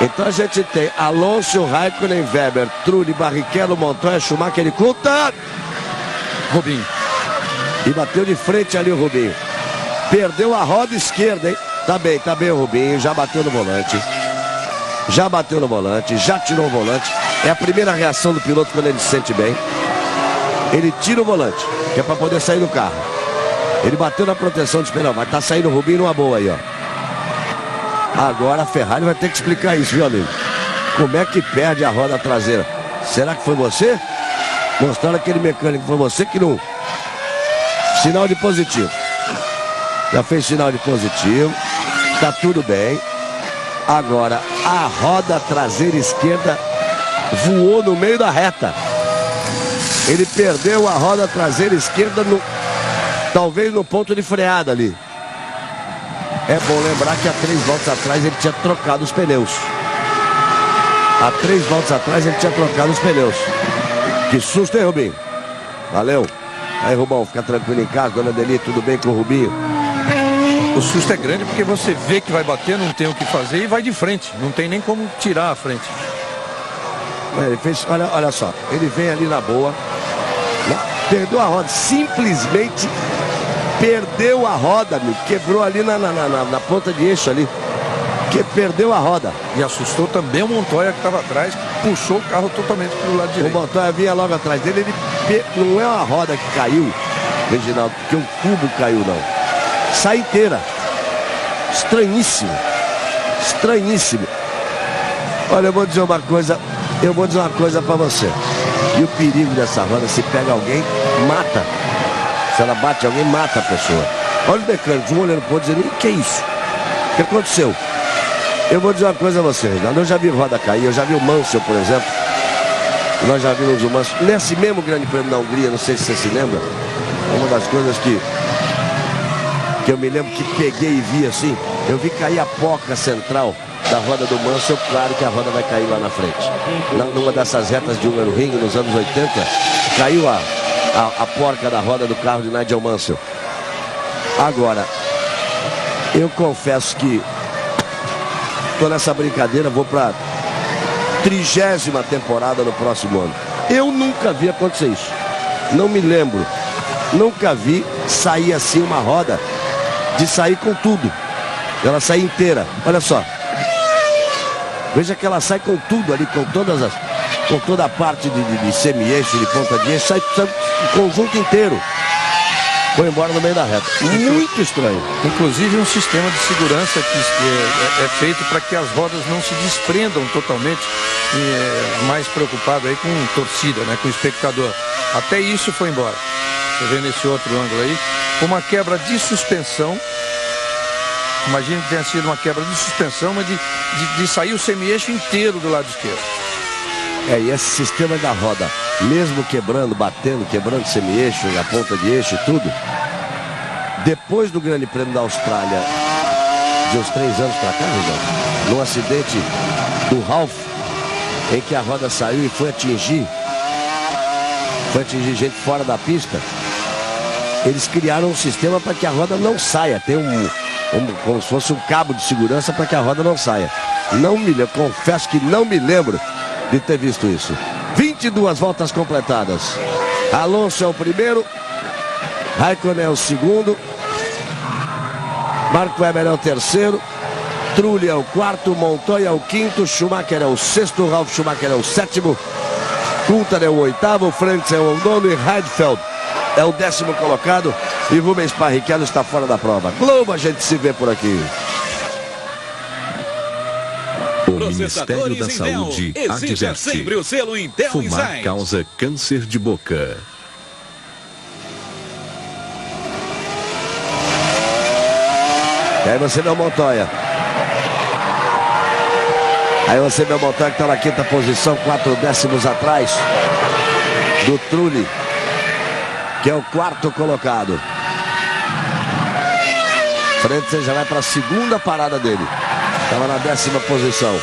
Então a gente tem Alonso, Raikkonen, Webber, Trulli, Barrichello, Montoya, Schumacher e Coulthard. Rubinho. E bateu de frente ali o Rubinho. Perdeu a roda esquerda, hein? Tá bem o Rubinho, já bateu no volante. Já tirou o volante. É a primeira reação do piloto quando ele se sente bem. Ele tira o volante, que é para poder sair do carro. Ele bateu na proteção dos pneus, mas tá saindo o Rubinho numa boa aí, ó. Agora a Ferrari vai ter que explicar isso, viu, amigo? Como é que perde a roda traseira? Será que foi você? Mostraram aquele mecânico, foi você que não... Sinal de positivo. Já fez sinal de positivo. Tá tudo bem. Agora, a roda traseira esquerda voou no meio da reta. Ele perdeu a roda traseira esquerda talvez no ponto de freada ali. É bom lembrar que há 3 voltas atrás ele tinha trocado os pneus. Que susto, hein, Rubinho? Valeu. Aí, Rubão, fica tranquilo em casa. Dona Deli, tudo bem com o Rubinho? O susto é grande porque você vê que vai bater, não tem o que fazer e vai de frente. Não tem nem como tirar a frente. Ele fez, olha só, ele vem ali na boa. Perdeu a roda, simplesmente perdeu a roda, meu. Quebrou ali na ponta de eixo ali. Que perdeu a roda. E assustou também o Montoya que estava atrás, puxou o carro totalmente para o lado direito. O Montoya vinha logo atrás dele, não é uma roda que caiu, Reginaldo, porque um cubo caiu, não. Sai inteira. Estranhíssimo. Olha, eu vou dizer uma coisa para você. E o perigo dessa roda, se pega alguém, mata. Se ela bate alguém, mata a pessoa. Olha o mecânico, um olhando pro outro, dizendo: o que é isso? O que aconteceu? Eu vou dizer uma coisa a você, Reginaldo. Eu já vi roda cair, eu já vi o Mansell, por exemplo. Nós já vimos o Mansell. Nesse mesmo grande prêmio da Hungria, não sei se você se lembra, uma das coisas que eu me lembro que peguei e vi assim, eu vi cair a porca central da roda do Mansell. Claro que a roda vai cair lá na frente. Numa dessas retas de Hungaroring, nos anos 80, caiu a porca da roda do carro de Nigel Mansell. Agora, eu confesso que tô nessa brincadeira, vou pra 30ª temporada no próximo ano. Eu nunca vi acontecer isso. Não me lembro. Nunca vi sair assim uma roda, de sair com tudo. Ela sai inteira. Olha só. Veja que ela sai com tudo ali, com toda a parte de semi-eixo, de ponta de eixo, sai o conjunto inteiro. foi embora no meio da reta. Muito estranho. Inclusive um sistema de segurança que é feito para que as rodas não se desprendam totalmente, e mais preocupado aí com torcida, né, com espectador. Até isso foi embora. Você vê nesse outro ângulo aí, uma quebra de suspensão. Imagina que tenha sido uma quebra de suspensão, mas de sair o semi-eixo inteiro do lado esquerdo. E esse sistema da roda, mesmo quebrando, batendo, quebrando semi-eixo, a ponta de eixo e tudo, depois do Grande Prêmio da Austrália, de uns 3 anos para cá, no acidente do Ralph, em que a roda saiu e foi atingir gente fora da pista, eles criaram um sistema para que a roda não saia. Tem como se fosse um cabo de segurança para que a roda não saia. Confesso que não me lembro de ter visto isso. 22 voltas completadas. Alonso é o primeiro, Raikkonen é o segundo, Mark Webber é o terceiro, Trulli é o quarto, Montoya é o quinto, Schumacher é o sexto, Ralf Schumacher é o sétimo, Coulthard é o oitavo, Franks é o nono e Heidfeld é o 10º colocado. E Rubens Barrichello está fora da prova. Globo, a gente se vê por aqui. O Ministério da Saúde adverte: sempre o selo Intel fumar Insight. causa câncer de boca. E aí você vê o Montoya. Aí você vê o Montoya que está na 5ª posição, 4 décimos atrás do Trulli, que é o 4º colocado. Frentzen já vai para a 2ª parada dele. Estava na 10ª posição.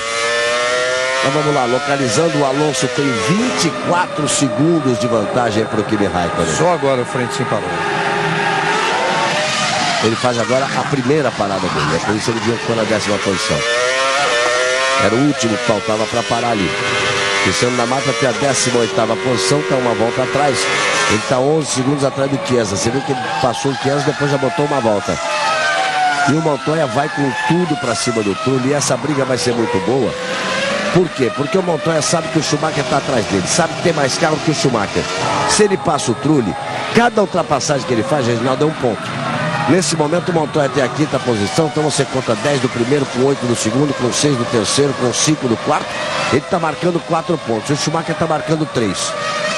Então vamos lá, localizando o Alonso, tem 24 segundos de vantagem para o Kimi Raikkonen. Só agora o Frentzen parou. Ele faz agora a primeira parada dele, é por isso ele viu que ficou na 10ª posição. Era o último que faltava para parar ali. Cristiano da Mata tem a 18ª posição, está uma volta atrás. Ele está 11 segundos atrás do Chiesa. Você viu que ele passou o Chiesa, depois já botou uma volta. E o Montoya vai com tudo para cima do Trulli. E essa briga vai ser muito boa. Por quê? Porque o Montoya sabe que o Schumacher está atrás dele. Sabe que tem mais carro que o Schumacher. Se ele passa o Trulli, cada ultrapassagem que ele faz, Reginaldo, é um ponto. Nesse momento o Montoya tem a 5ª posição. Então você conta 10 do primeiro, com 8 do segundo, com 6 do terceiro, com 5 do quarto. Ele está marcando 4 pontos. O Schumacher está marcando 3.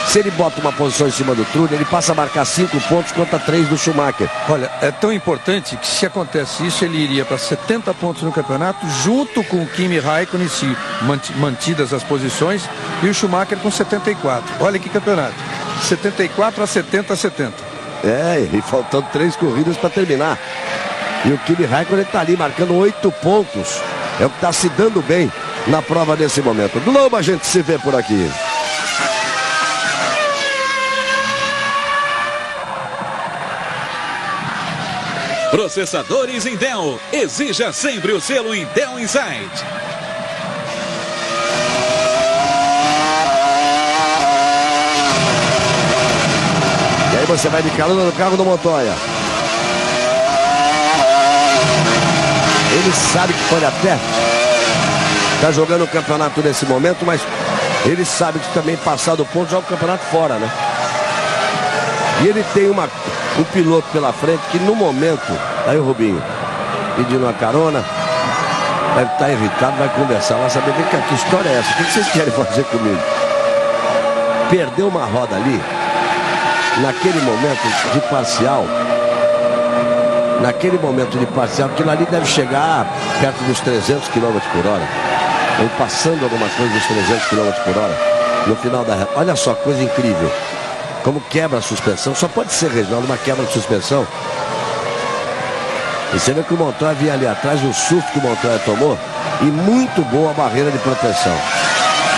Se ele bota uma posição em cima do Trulli, ele passa a marcar 5 pontos contra 3 do Schumacher. Olha, é tão importante que se acontece isso, ele iria para 70 pontos no campeonato, junto com o Kimi Raikkonen, se mantidas as posições, e o Schumacher com 74. Olha que campeonato. 74 a 70 a 70. E faltando 3 corridas para terminar. E o Kimi Raikkonen está ali marcando 8 pontos. É o que está se dando bem na prova nesse momento. Globo, a gente se vê por aqui. Processadores Intel. Exija sempre o selo Intel Insight. E aí você vai de carona no carro do Montoya. Ele sabe que pode até tá jogando o campeonato nesse momento, mas ele sabe que também passar do ponto joga o campeonato fora, né? E ele tem um piloto pela frente que no momento, aí o Rubinho pedindo uma carona, deve estar irritado, vai conversar, vai saber bem que história é essa, o que vocês querem fazer comigo? Perdeu uma roda ali, naquele momento de parcial, aquilo ali deve chegar perto dos 300 km por hora, ou passando alguma coisa dos 300 km por hora, no final da reta. Olha só, coisa incrível. Como quebra a suspensão, só pode ser, Reginaldo, uma quebra de suspensão. E você vê que o Montoya vinha ali atrás, o susto que o Montoya tomou, e muito boa a barreira de proteção.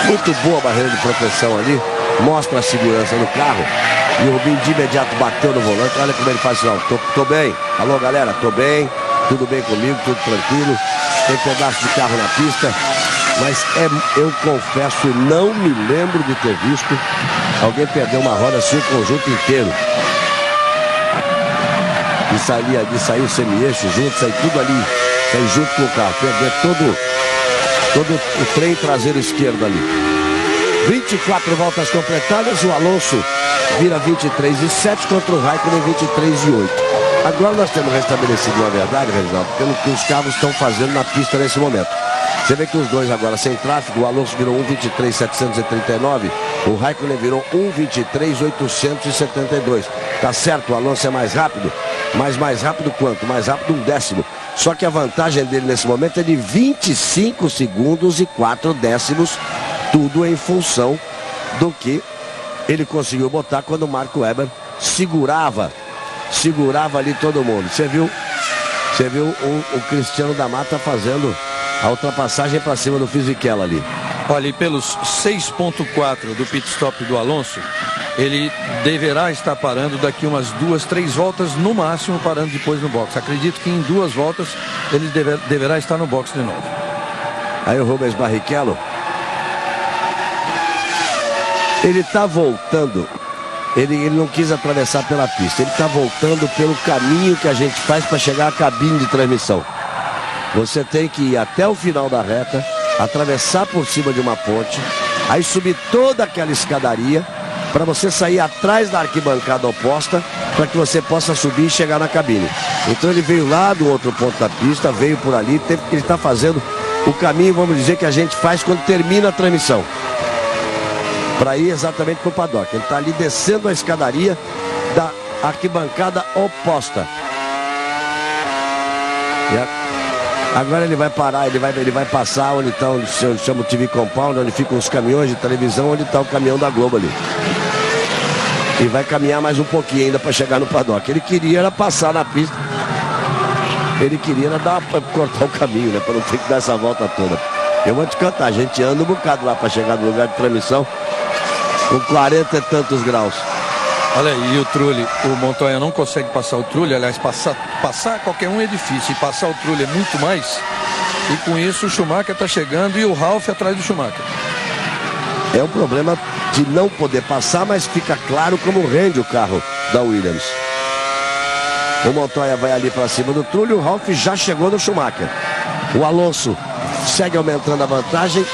Muito boa a barreira de proteção ali, mostra a segurança no carro. E o Rubinho de imediato bateu no volante, olha como ele faz assim, ó, tô bem. Alô, galera, tô bem, tudo bem comigo, tudo tranquilo. Tem pedaço de carro na pista. Mas eu confesso, não me lembro de ter visto alguém perder uma roda assim, o conjunto inteiro. De sair o semi-eixo junto, sair tudo ali, sair junto com o carro, perder todo o trem traseiro esquerdo ali. 24 voltas completadas, o Alonso vira 23-7 contra o Raikkonen 23-8. Agora nós temos restabelecido uma verdade, Reginaldo, pelo que os carros estão fazendo na pista nesse momento. Você vê que os dois agora sem tráfego, o Alonso virou 1:23.739, o Raikkonen virou 1:23.872. Tá certo, o Alonso é mais rápido, mas mais rápido quanto? Mais rápido 1/10. Só que a vantagem dele nesse momento é de 25 segundos e 4 décimos, tudo em função do que ele conseguiu botar quando o Marco Webber segurava ali todo mundo. Você viu o Cristiano da Mata fazendo a ultrapassagem para cima do Fisichella ali. Olha, e pelos 6.4 do pit stop do Alonso, ele deverá estar parando daqui umas 2, 3 voltas no máximo, parando depois no box. Acredito que em 2 voltas ele deverá estar no box de novo. Aí o Rubens Barrichello, ele está voltando, ele não quis atravessar pela pista, ele está voltando pelo caminho que a gente faz para chegar à cabine de transmissão. Você tem que ir até o final da reta, atravessar por cima de uma ponte, aí subir toda aquela escadaria para você sair atrás da arquibancada oposta, para que você possa subir e chegar na cabine. Então ele veio lá do outro ponto da pista, veio por ali, ele está fazendo o caminho, vamos dizer, que a gente faz quando termina a transmissão, para ir exatamente para o paddock. Ele está ali descendo a escadaria da arquibancada oposta. Agora ele vai parar, ele vai passar onde está, onde chama o TV Compound, onde ficam os caminhões de televisão, onde está o caminhão da Globo ali. E vai caminhar mais um pouquinho ainda para chegar no paddock. Ele queria era passar na pista. Ele queria era cortar o caminho, né? Para não ter que dar essa volta toda. Eu vou te cantar, a gente anda um bocado lá para chegar no lugar de transmissão com 40 e tantos graus. Olha aí, e o Trulli, o Montoya não consegue passar o Trulli, aliás, passar qualquer um é difícil, e passar o Trulli é muito mais, e com isso o Schumacher está chegando e o Ralf atrás do Schumacher. É um problema de não poder passar, mas fica claro como rende o carro da Williams. O Montoya vai ali para cima do Trulli, o Ralf já chegou no Schumacher. O Alonso segue aumentando a vantagem,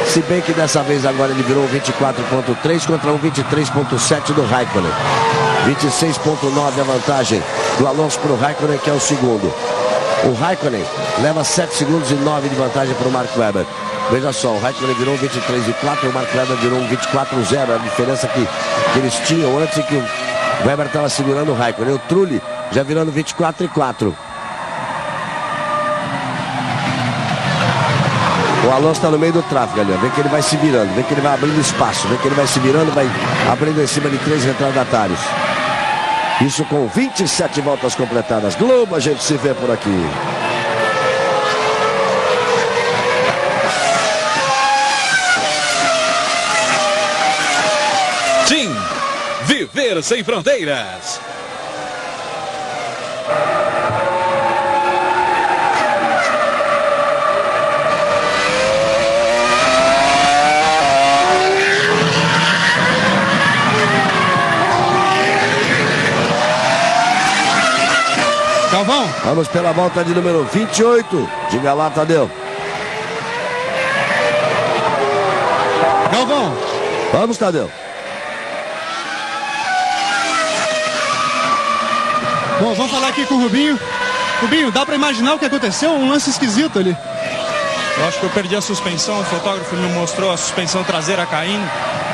se bem que dessa vez agora ele virou um 24.3 contra um 23.7 do Raikkonen. 26.9 a vantagem do Alonso para o Raikkonen, que é o segundo. O Raikkonen leva 7 segundos e 9 de vantagem para o Marco Webber. Veja só, o Raikkonen virou um 23.4 e o Marco Webber virou um 24.0. A diferença que eles tinham antes, que o Webber estava segurando o Raikkonen. O Trulli já virando 24.4. O Alonso está no meio do tráfego ali, ó. Vê que ele vai se virando, vê que ele vai abrindo espaço, vê que ele vai se virando, vai abrindo em cima de 3 retardatários. Isso com 27 voltas completadas. Globo, a gente se vê por aqui. TIM, viver sem fronteiras. Galvão. Vamos pela volta de número 28. Diga lá, Tadeu. Galvão. Vamos, Tadeu. Bom, vamos falar aqui com o Rubinho. Rubinho, dá pra imaginar o que aconteceu? Um lance esquisito ali. Eu acho que eu perdi a suspensão, o fotógrafo me mostrou a suspensão traseira caindo.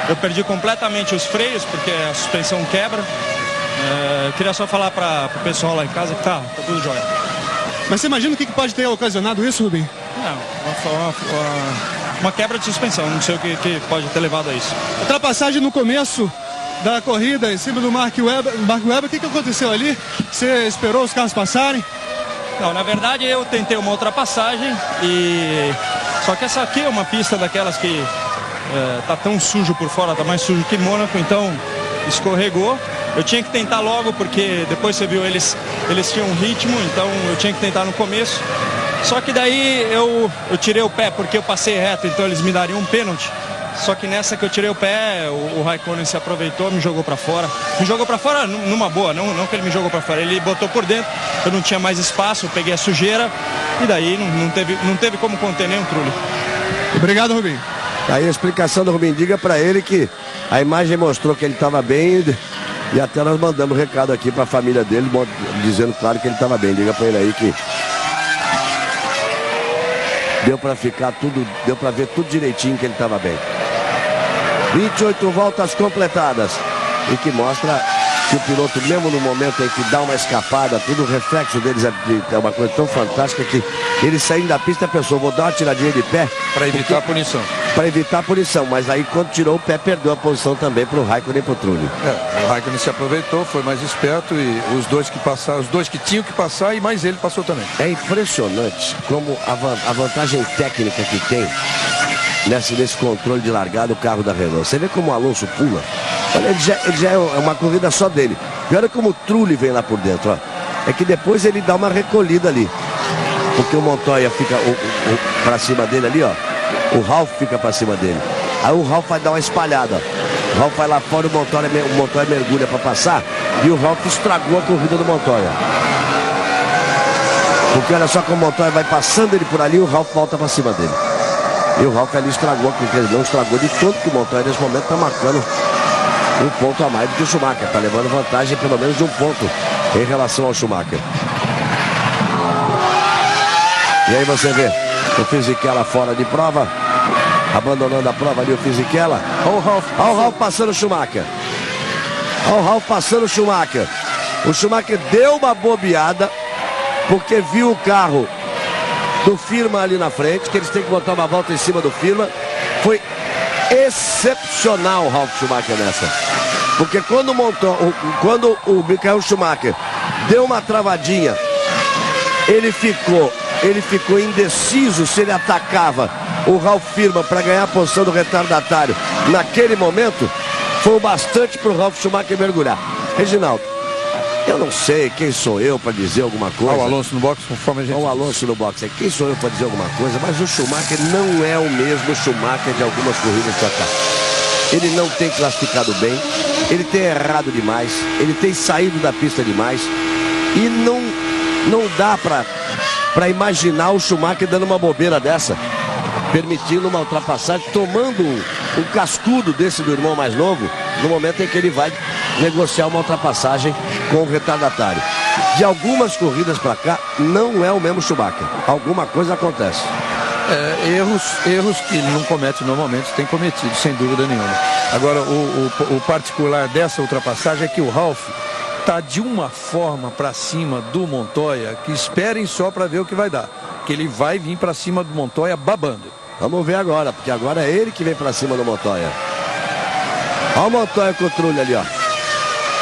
Eu perdi completamente os freios, porque a suspensão quebra. Eu queria só falar para o pessoal lá em casa que tá tudo jóia. Mas você imagina o que pode ter ocasionado isso, Rubinho? Não, uma quebra de suspensão, não sei o que pode ter levado a isso. Ultrapassagem no começo da corrida em cima do Mark Webber, o que aconteceu ali? Você esperou os carros passarem? Não, na verdade eu tentei uma ultrapassagem só que essa aqui é uma pista daquelas que tá tão sujo por fora, tá mais sujo que Mônaco, então escorregou. Eu tinha que tentar logo, porque depois você viu, eles tinham um ritmo, então eu tinha que tentar no começo. Só que daí eu tirei o pé, porque eu passei reto, então eles me dariam um pênalti. Só que nessa que eu tirei o pé, o Raikkonen se aproveitou, me jogou pra fora. Me jogou pra fora numa boa, não que ele me jogou pra fora, ele botou por dentro, eu não tinha mais espaço, eu peguei a sujeira, e daí não teve como conter nem o Trulli. Obrigado, Rubinho. Aí a explicação do Rubem, diga pra ele que a imagem mostrou que ele estava bem e até nós mandamos recado aqui pra família dele, dizendo claro que ele estava bem. Diga pra ele aí que deu pra ficar tudo, deu pra ver tudo direitinho que ele estava bem. 28 voltas completadas e que mostra que o piloto, mesmo no momento em que dá uma escapada, tudo o reflexo deles é uma coisa tão fantástica que ele saindo da pista pensou, vou dar uma tiradinha de pé para evitar a punição. Para evitar a punição, mas aí quando tirou o pé, perdeu a posição também para o Raikkonen e para o Trulli. O Raikkonen se aproveitou, foi mais esperto e os dois que passaram, os dois que tinham que passar e mais ele passou também. É impressionante como a vantagem técnica que tem nesse controle de largada o carro da Renault. Você vê como o Alonso pula. Olha, ele já é uma corrida só dele. E olha como o Trulli vem lá por dentro. Ó. É que depois ele dá uma recolhida ali. Porque o Montoya fica para cima dele ali, ó. O Ralf fica para cima dele. Aí o Ralf vai dar uma espalhada. Ó. O Ralf vai lá fora, o Montoya mergulha para passar. E o Ralf estragou a corrida do Montoya. Porque olha só como o Montoya vai passando ele por ali e o Ralf volta para cima dele. E o Ralf ali estragou, porque ele não estragou de todo, que o Montoya nesse momento está marcando um ponto a mais do que o Schumacher. Está levando vantagem pelo menos de um ponto em relação ao Schumacher. E aí você vê o Fisichella fora de prova, abandonando a prova ali o Fisichella. Olha o Ralf passando o Schumacher. Olha o Ralf passando o Schumacher. O Schumacher deu uma bobeada, porque viu o carro do Firma ali na frente, que eles têm que botar uma volta em cima do Firma. Foi excepcional o Ralf Schumacher nessa. Porque quando o Michael Schumacher deu uma travadinha, ele ficou indeciso se ele atacava o Ralf Firma para ganhar a posição do retardatário. Naquele momento, foi o bastante para o Ralf Schumacher mergulhar. Reginaldo, eu não sei quem sou eu para dizer alguma coisa. Olha o Alonso no box, conforme a gente... Olha o Alonso no box. Quem sou eu para dizer alguma coisa? Mas o Schumacher não é o mesmo Schumacher de algumas corridas para cá. Ele não tem classificado bem, ele tem errado demais, ele tem saído da pista demais e não dá para imaginar o Schumacher dando uma bobeira dessa, permitindo uma ultrapassagem, tomando um cascudo desse do irmão mais novo, no momento em que ele vai negociar uma ultrapassagem com o retardatário. De algumas corridas para cá, não é o mesmo Schumacher. Alguma coisa acontece. Erros que ele não comete normalmente, tem cometido, sem dúvida nenhuma. Agora, o particular dessa ultrapassagem é que o Ralf está de uma forma para cima do Montoya, que esperem só para ver o que vai dar. Que ele vai vir para cima do Montoya babando. Vamos ver agora, porque agora é ele que vem para cima do Montoya. Olha o Montoya com o Trulli ali, ó.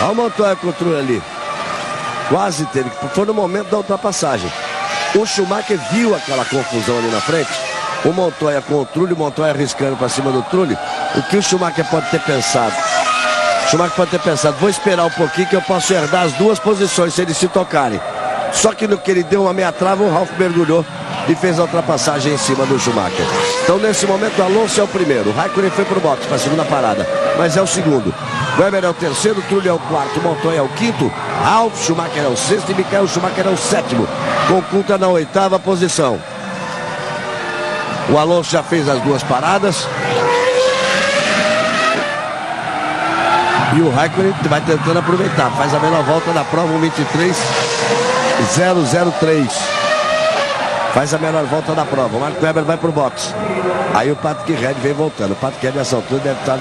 Olha o Montoya com o Trulli ali. Quase teve, foi no momento da ultrapassagem. O Schumacher viu aquela confusão ali na frente. O Montoya com o Trulli, o Montoya arriscando para cima do Trulli. O que o Schumacher pode ter pensado? O Schumacher pode ter pensado, vou esperar um pouquinho que eu posso herdar as duas posições se eles se tocarem. Só que no que ele deu uma meia trava, o Ralf mergulhou e fez a ultrapassagem em cima do Schumacher. Então nesse momento o Alonso é o primeiro. O Raikkonen foi para o box, para a segunda parada, mas é o segundo. Weber é o terceiro, Trulli é o quarto, Montoya é o quinto, Ralf Schumacher é o sexto e Michael Schumacher é o sétimo, com Coulthard na oitava posição. O Alonso já fez as duas paradas. E o Raikkonen vai tentando aproveitar. Faz a menor volta da prova, 1:23.003. Faz a menor volta da prova. O Marco Weber vai pro box. Aí o Patrick Reed vem voltando. O Patrick Reed nessa altura deve estar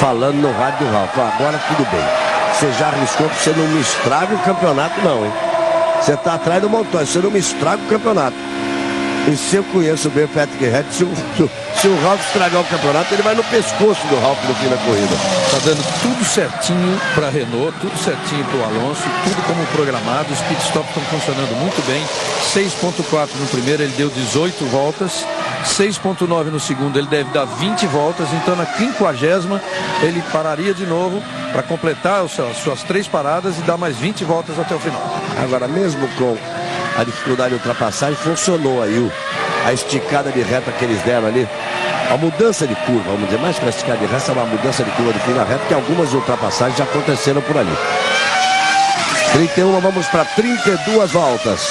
falando no rádio do Ralf. Agora tudo bem. Você já arriscou que você não me estraga o campeonato, não, hein? Você tá atrás do Montoya, você não me estraga o campeonato. E se eu conheço bem o Patrick Reed, se o Ralf estragar o campeonato, ele vai no pescoço do Ralf no fim da corrida. Tá dando tudo certinho para a Renault, tudo certinho para o Alonso, tudo como programado. Os pitstops estão funcionando muito bem. 6.4 no primeiro, ele deu 18 voltas. 6.9 no segundo, ele deve dar 20 voltas. Então na 50ª ele pararia de novo para completar as suas 3 paradas e dar mais 20 voltas até o final. Agora, mesmo com a dificuldade de ultrapassagem, funcionou aí a esticada de reta que eles deram ali. A mudança de curva, vamos dizer, mais que a esticada de reta, é uma mudança de curva do fim da reta, que algumas ultrapassagens já aconteceram por ali. 31, vamos para 32 voltas.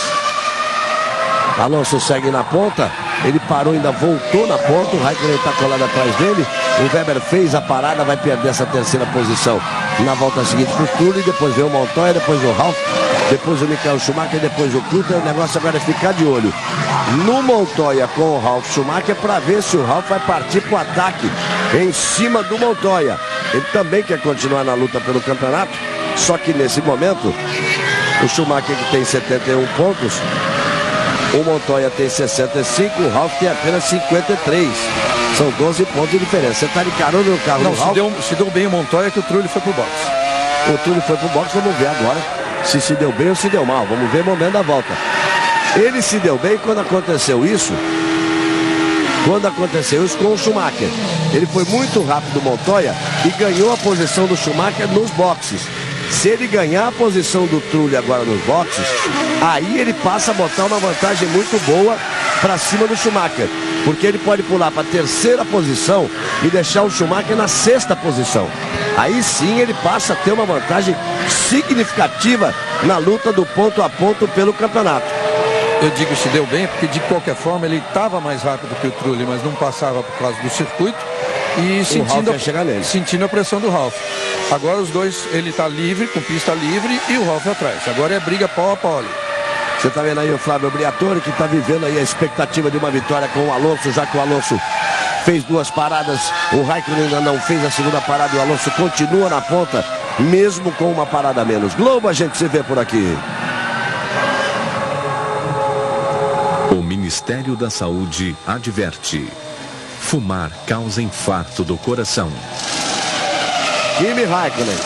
Alonso segue na ponta. Ele parou, ainda voltou na ponta. O Raikkonen está colado atrás dele. O Weber fez a parada, vai perder essa terceira posição na volta seguinte para o Trulli. Depois veio o Montoya, depois o Ralf, depois o Michael Schumacher, depois o Kluter. O negócio agora é ficar de olho no Montoya com o Ralf Schumacher para ver se o Ralf vai partir para o ataque em cima do Montoya. Ele também quer continuar na luta pelo campeonato, só que nesse momento o Schumacher, que tem 71 pontos, o Montoya tem 65, o Ralf tem apenas 53. São 12 pontos de diferença. Você está de carona no carro do Ralf? Se deu bem o Montoya, que o Trulli foi pro boxe. O Trulli foi pro boxe, vamos ver agora se deu bem ou se deu mal. Vamos ver o momento da volta. Ele se deu bem quando aconteceu isso com o Schumacher. Ele foi muito rápido, o Montoya, e ganhou a posição do Schumacher nos boxes. Se ele ganhar a posição do Trulli agora nos boxes, aí ele passa a botar uma vantagem muito boa para cima do Schumacher, porque ele pode pular para a terceira posição e deixar o Schumacher na sexta posição. Aí sim ele passa a ter uma vantagem significativa na luta do ponto a ponto pelo campeonato. Eu digo se deu bem, porque de qualquer forma ele estava mais rápido que o Trulli, mas não passava por causa do circuito e sentindo a pressão do Ralf. Agora os dois, ele está livre, com pista livre, e o Ralf atrás. Agora é briga pau a pau ali. Você está vendo aí o Flávio Briatore, que está vivendo aí a expectativa de uma vitória com o Alonso, já que o Alonso fez 2 paradas, o Raikkonen ainda não fez a segunda parada e o Alonso continua na ponta, mesmo com uma parada a menos. Globo, a gente se vê por aqui. O Ministério da Saúde adverte: fumar causa infarto do coração. Kimi Raikkonen,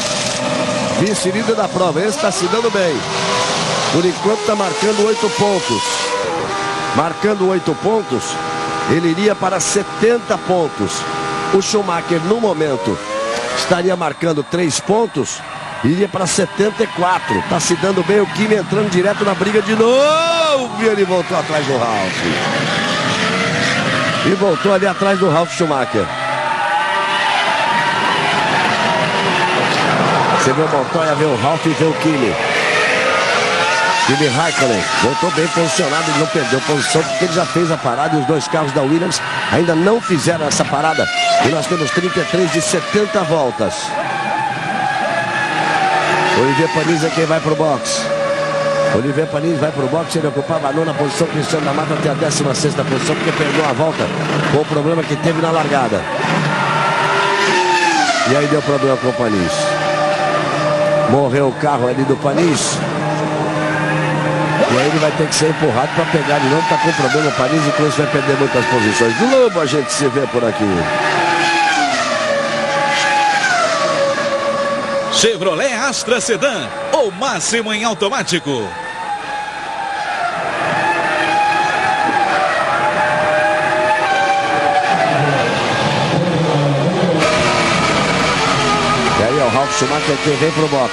vice-líder da prova, esse está se dando bem. Por enquanto está marcando 8 pontos. Marcando 8 pontos, ele iria para 70 pontos. O Schumacher, no momento, estaria marcando 3 pontos, iria para 74. Está se dando bem o Kimi, entrando direto na briga de novo. E ele voltou atrás do Ralf. E voltou ali atrás do Ralf Schumacher. Você vê o Montoya, vê o Ralf e vê o Kimi. Kimi Raikkonen voltou bem posicionado, ele não perdeu posição porque ele já fez a parada e os 2 carros da Williams ainda não fizeram essa parada. E nós temos 33 de 70 voltas. Olivier Panis é quem vai pro box. Olivier Panis vai pro box, ele ocupava a 9ª posição, Cristiano da Mata até a 16ª posição, porque perdeu a volta com o problema que teve na largada. E aí deu problema com o Panis. Morreu o carro ali do Panis. E aí ele vai ter que ser empurrado para pegar de novo, tá com problema o Panis e com isso vai perder muitas posições. Globo, a gente se vê por aqui. Chevrolet Astra Sedan, o máximo em automático. E aí, o Ralf Schumacher quem vem pro box.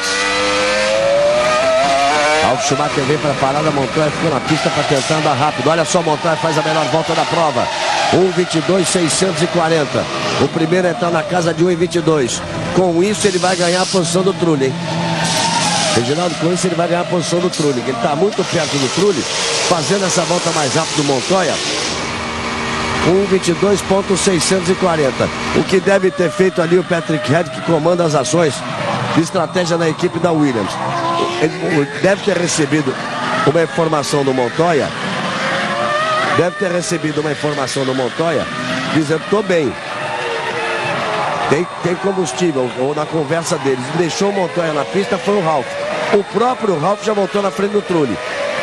Ralf Schumacher vem para a parada, Montoya ficou na pista para tentar andar rápido. Olha só, Montoya faz a melhor volta da prova. 1:22.640. O primeiro está na casa de 1:22. Com isso ele vai ganhar a posição do Trulli, hein? Reginaldo, com isso ele vai ganhar a posição do Trulli. Ele está muito perto do Trulli, fazendo essa volta mais rápido do Montoya. 1:22.640. O que deve ter feito ali o Patrick Head, que comanda as ações de estratégia na equipe da Williams. Ele deve ter recebido uma informação do Montoya. Dizendo: tô bem, tem combustível. Ou na conversa deles, deixou o Montoya na pista foi o Ralf. O próprio Ralf já voltou na frente do Trulli.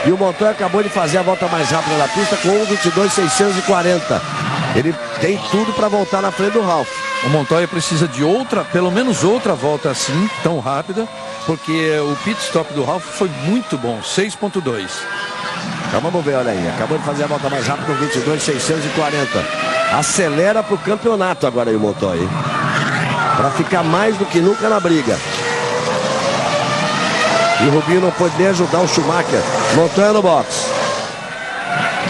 E o Montoya acabou de fazer a volta mais rápida da pista com 1:22.640. Ele tem tudo para voltar na frente do Ralf. O Montoya precisa de pelo menos outra volta assim, tão rápida, porque o pit stop do Ralf foi muito bom, 6.2. Então vamos ver, olha aí, acabou de fazer a volta mais rápida, 22.640. Acelera pro campeonato agora aí o Montoya, para ficar mais do que nunca na briga. E o Rubinho não pode nem ajudar o Schumacher. Montoya no box.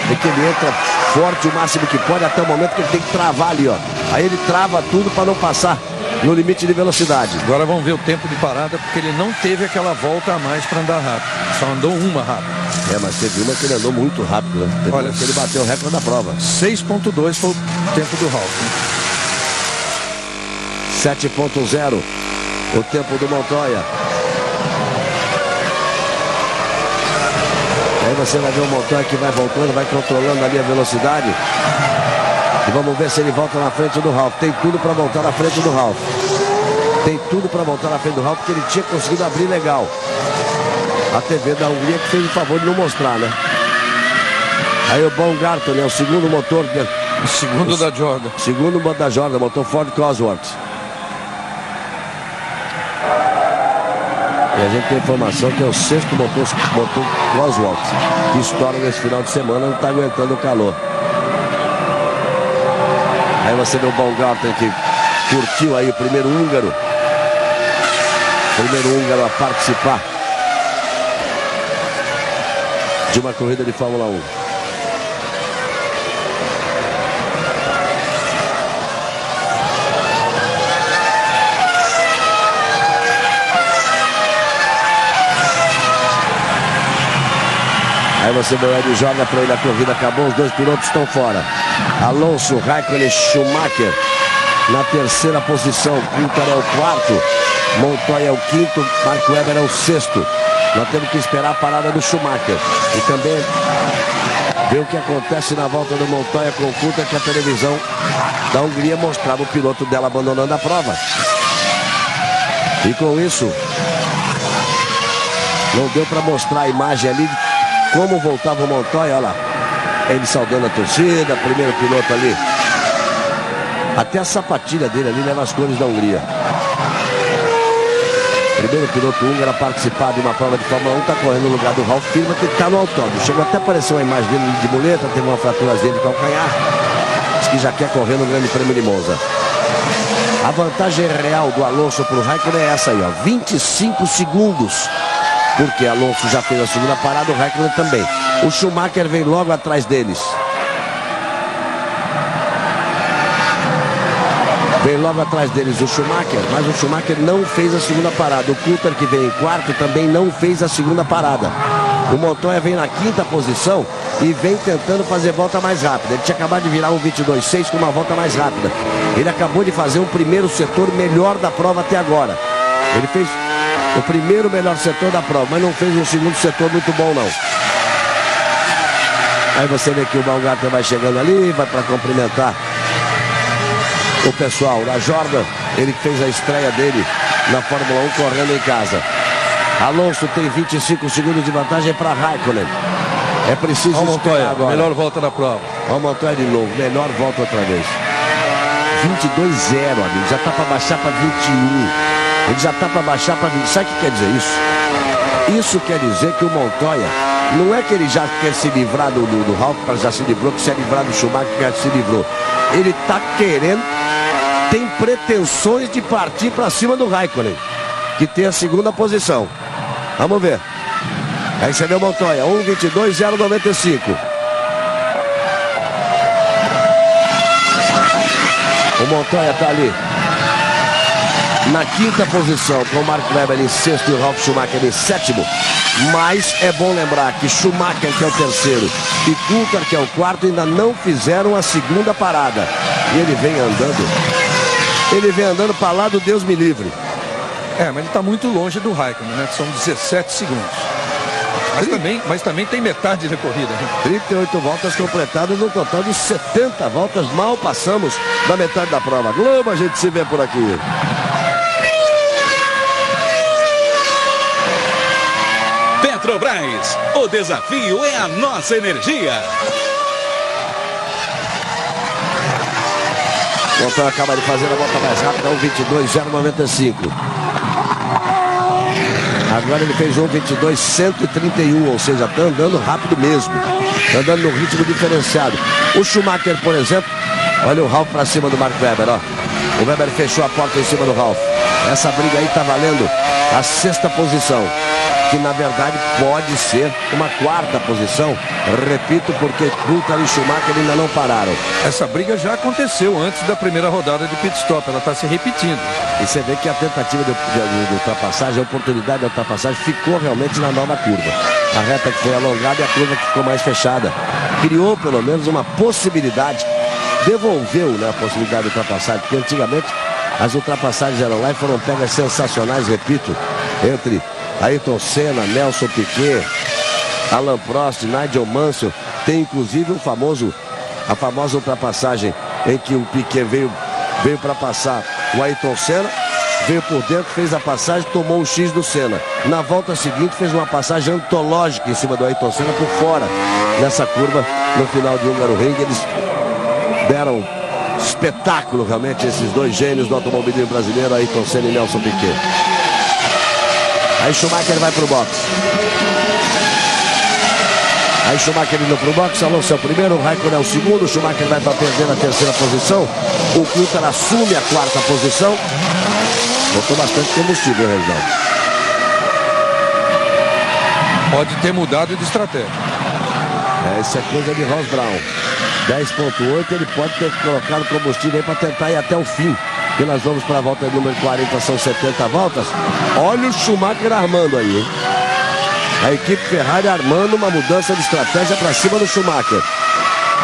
Tem que ele entra forte o máximo que pode até o momento que ele tem que travar ali, ó. Aí ele trava tudo para não passar no limite de velocidade. Agora vamos ver o tempo de parada, porque ele não teve aquela volta a mais para andar rápido. Só andou uma rápido. Mas teve uma que ele andou muito rápido, né? Olha, ele bateu o recorde da prova. 6.2 foi o tempo do Ralf. 7.0 o tempo do Montoya. Aí você vai ver o Montoya que vai voltando, vai controlando ali a velocidade. E vamos ver se ele volta na frente do Ralf. Tem tudo para voltar na frente do Ralf. Tem tudo para voltar na frente do Ralf, porque ele tinha conseguido abrir legal. A TV da Hungria que fez o favor de não mostrar, né? Aí o Baumgartner, né? O segundo motor. O segundo da Jordan. Segundo da Jordan, motor Ford Cosworth. E a gente tem informação que é o sexto motor Cosworth que estoura nesse final de semana, não está aguentando o calor. Aí você vê o Baumgartner que curtiu aí o primeiro húngaro. Primeiro húngaro a participar de uma corrida de Fórmula 1. Aí você vê o Ed joga para ele, a corrida acabou, os dois pilotos estão fora. Alonso, Raikkonen, Schumacher na terceira posição, Coulthard é o quarto, Montoya é o quinto, Mark Webber é o sexto. Nós temos que esperar a parada do Schumacher e também ver o que acontece na volta do Montoya com o Coulthard, que a televisão da Hungria mostrava o piloto dela abandonando a prova. E com isso não deu para mostrar a imagem ali de como voltava o Montoya. Olha lá, ele saudando a torcida, primeiro piloto ali. Até a sapatilha dele ali leva as cores da Hungria. Primeiro piloto húngaro a participar de uma prova de Fórmula 1, está correndo no lugar do Ralf Firma, que está no autódromo. Chegou até a aparecer uma imagem dele de muleta, teve uma fratura dele de calcanhar. Diz que já quer correr no Grande Prêmio de Monza. A vantagem real do Alonso para o Raikkonen é essa aí, ó, 25 segundos. Porque Alonso já fez a segunda parada, o Raikkonen também. O Schumacher vem logo atrás deles. Vem logo atrás deles o Schumacher, mas o Schumacher não fez a segunda parada. O Coulthard, que vem em quarto, também não fez a segunda parada. O Montoya vem na quinta posição e vem tentando fazer volta mais rápida. Ele tinha acabado de virar um 22.6 com uma volta mais rápida. Ele acabou de fazer um primeiro setor melhor da prova até agora. Ele fez o primeiro melhor setor da prova, mas não fez um segundo setor muito bom, não. Aí você vê que o Baumgartner vai chegando ali, vai para cumprimentar o pessoal da Jordan. Ele que fez a estreia dele na Fórmula 1 correndo em casa. Alonso tem 25 segundos de vantagem para Raikkonen. É preciso Montoya agora. Melhor volta da prova. Olha o Montoya de novo, melhor volta outra vez. 22-0, amigo, já está para baixar para 21. Ele já está para baixar para 20. Sabe o que quer dizer isso? Isso quer dizer que o Montoya, não é que ele já quer se livrar do Ralf, já se livrou, que se é livrar do Schumacher, que já se livrou. Ele está querendo, tem pretensões de partir para cima do Raikkonen, que tem a segunda posição. Vamos ver. Aí você vê o Montoya, 1:22.095. O Montoya está ali na quinta posição, com o Mark Webber em sexto e o Ralf Schumacher em sétimo. Mas é bom lembrar que Schumacher, que é o terceiro, e Coulthard, que é o quarto, ainda não fizeram a segunda parada. E ele vem andando para lá do Deus me livre. Mas ele está muito longe do Raikkonen, né? São 17 segundos. Mas também tem metade de corrida. Né? 38 voltas completadas no total de 70 voltas. Mal passamos da metade da prova. Globo, a gente se vê por aqui. Petrobras, o desafio é a nossa energia. O Montoya acaba de fazer a volta mais rápida, 1:22.095. Agora ele fez 1:22.131, ou seja, está andando rápido mesmo. Está andando no ritmo diferenciado. O Schumacher, por exemplo, olha o Ralf para cima do Mark Webber, ó. O Weber fechou a porta em cima do Ralf. Essa briga aí tá valendo a 6ª posição, que na verdade pode ser uma 4ª posição, repito, porque Coulthard e Schumacher ainda não pararam. Essa briga já aconteceu antes da primeira rodada de pit stop, ela está se repetindo. E você vê que a tentativa de ultrapassagem, a oportunidade de ultrapassagem ficou realmente na nova curva. A reta que foi alongada e a curva que ficou mais fechada. Criou pelo menos uma possibilidade, devolveu, né, a possibilidade de ultrapassagem, porque antigamente as ultrapassagens eram lá e foram pegas sensacionais, repito, entre Ayrton Senna, Nelson Piquet, Alain Prost, Nigel Mansell. Tem inclusive a famosa ultrapassagem em que o Piquet veio para passar o Ayrton Senna, veio por dentro, fez a passagem, tomou o X do Senna. Na volta seguinte fez uma passagem antológica em cima do Ayrton Senna por fora, nessa curva no final de Hungaroring. Eles deram espetáculo realmente, esses dois gênios do automobilismo brasileiro, Ayrton Senna e Nelson Piquet. Aí Schumacher vai pro box. Aí Schumacher indo pro box, Alonso é o primeiro, Raikkonen é o segundo, Schumacher vai para perder na 3ª posição. O Coulthard assume a 4ª posição. Botou bastante combustível, Reginaldo. Pode ter mudado de estratégia. Essa é coisa de Ross Brown. 10.8, ele pode ter colocado combustível aí para tentar ir até o fim. E nós vamos para a volta número 40, são 70 voltas. Olha o Schumacher armando aí, hein? A equipe Ferrari armando uma mudança de estratégia para cima do Schumacher.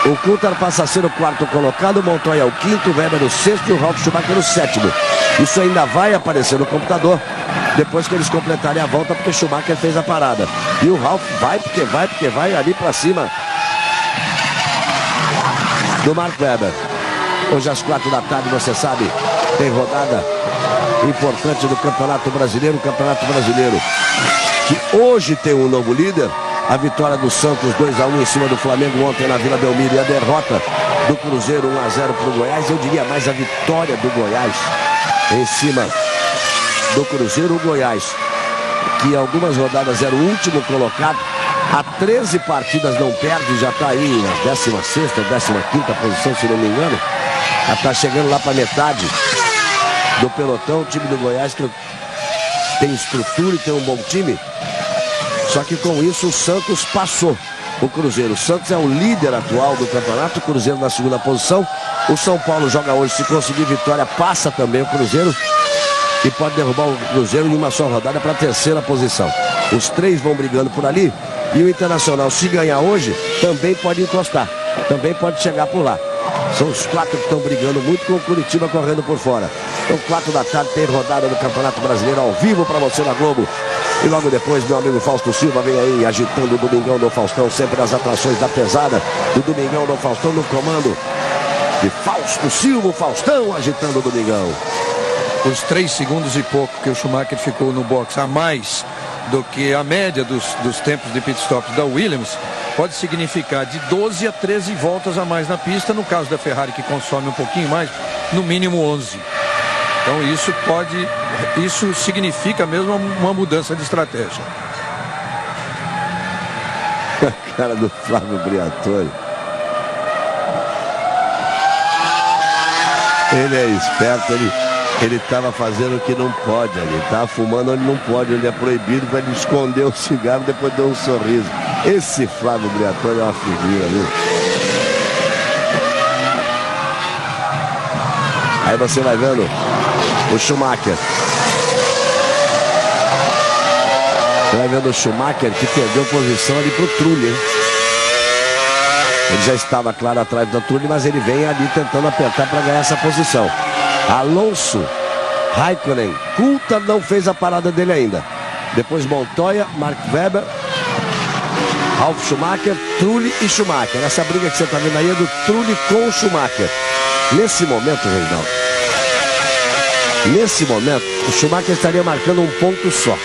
O Coulthard passa a ser o 4º colocado, o Montoya o 5º, o Weber o 6º e o Ralf Schumacher o 7º. Isso ainda vai aparecer no computador depois que eles completarem a volta, porque o Schumacher fez a parada. E o Ralf vai porque vai ali para cima do Mark Webber. Hoje às 4 da tarde, você sabe, tem rodada importante do Campeonato Brasileiro. O Campeonato Brasileiro que hoje tem um novo líder. A vitória do Santos 2-1 em cima do Flamengo ontem na Vila Belmiro, e a derrota do Cruzeiro 1-0 para o Goiás. Eu diria mais a vitória do Goiás em cima do Cruzeiro. O Goiás, que em algumas rodadas era o último colocado, há 13 partidas não perde, já está aí na 16ª, 15ª posição, se não me engano. Já está chegando lá para metade do pelotão. O time do Goiás que tem estrutura e tem um bom time. Só que com isso o Santos passou o Cruzeiro. O Santos é o líder atual do campeonato, o Cruzeiro na 2ª posição. O São Paulo joga hoje, se conseguir vitória, passa também o Cruzeiro e pode derrubar o Cruzeiro em uma só rodada para a 3ª posição. Os 3 vão brigando por ali e o Internacional, se ganhar hoje, também pode encostar, também pode chegar por lá. São os 4 que estão brigando muito, com o Curitiba correndo por fora. Então 4 da tarde tem rodada do Campeonato Brasileiro ao vivo para você na Globo. E logo depois, meu amigo Fausto Silva vem aí agitando o Domingão do Faustão, sempre nas atrações da pesada do Domingão do Faustão, no comando de Fausto Silva, o Faustão agitando o Domingão. Os 3 segundos e pouco que o Schumacher ficou no box a mais do que a média dos tempos de pit stops da Williams, pode significar de 12 a 13 voltas a mais na pista. No caso da Ferrari, que consome um pouquinho mais, no mínimo 11. Então isso significa mesmo uma mudança de estratégia. A cara do Flávio Briatore. Ele é esperto, ele estava fazendo o que não pode ali. Estava fumando onde não pode, onde é proibido, para ele esconder o cigarro, depois deu um sorriso. Esse Flávio Briatore é uma figura, viu? Aí você vai vendo o Schumacher. Você vai vendo o Schumacher que perdeu posição ali pro Trulli, hein? Ele já estava, claro, atrás do Trulli, mas ele vem ali tentando apertar para ganhar essa posição. Alonso, Raikkonen, Coulthard não fez a parada dele ainda. Depois Montoya, Mark Webber, Ralf Schumacher, Trulli e Schumacher. Essa briga que você está vendo aí é do Trulli com o Schumacher. Nesse momento, Reinaldo, nesse momento, o Schumacher estaria marcando um ponto só.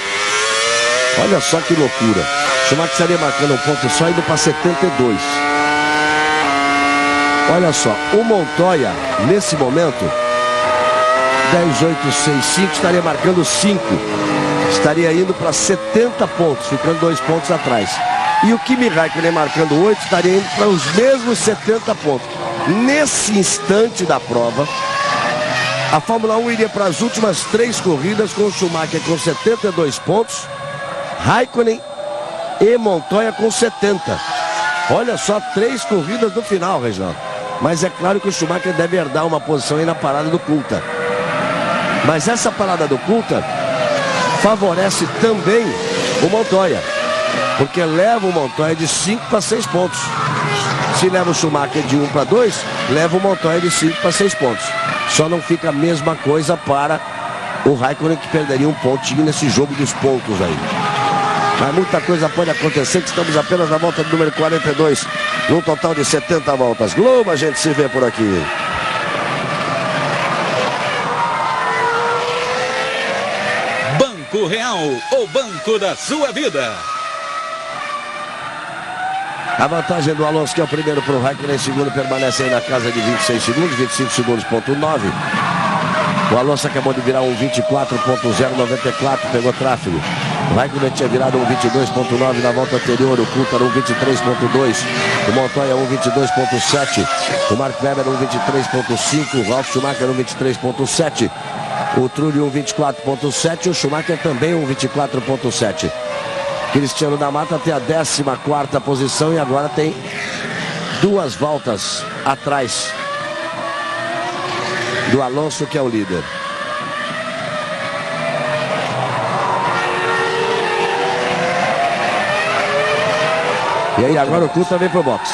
Olha só que loucura. O Schumacher estaria marcando um ponto só, indo para 72. Olha só, o Montoya, nesse momento, 10.865, estaria marcando 5. Estaria indo para 70 pontos, ficando 2 pontos atrás. E o Kimi Raikkonen marcando 8, estaria indo para os mesmos 70 pontos. Nesse instante da prova, A Fórmula 1 iria para as últimas 3 corridas com o Schumacher com 72 pontos, Raikkonen e Montoya com 70. Olha só, 3 corridas no final, Reginaldo. Mas é claro que o Schumacher deve herdar uma posição aí na parada do Coulthard. Mas essa parada do Coulthard favorece também o Montoya, porque leva o Montoya de 5 para 6 pontos. Se leva o Schumacher de 1 para 2, leva o Montoya de 5 para 6 pontos. Só não fica a mesma coisa para o Raikkonen, que perderia um pontinho nesse jogo dos pontos aí. Mas muita coisa pode acontecer, que estamos apenas na volta do número 42, num total de 70 voltas. Globo, a gente se vê por aqui. Banco Real, o banco da sua vida. A vantagem do Alonso, que é o primeiro para o Raikkonen, segundo permanece aí na casa de 26 segundos, 25 segundos, ponto 9. O Alonso acabou de virar um 24.094, pegou tráfego. O Raikkonen tinha virado um 22.9 na volta anterior, o Coulthard um 23.2, o Montoya um 22.7, o Mark Webber um 23.5, o Ralf Schumacher um 23.7, o Trulli um 24.7, o Schumacher também um 24.7. Cristiano da Mata tem a 14ª posição e agora tem 2 voltas atrás do Alonso, que é o líder. E aí agora o Coulthard vem pro box.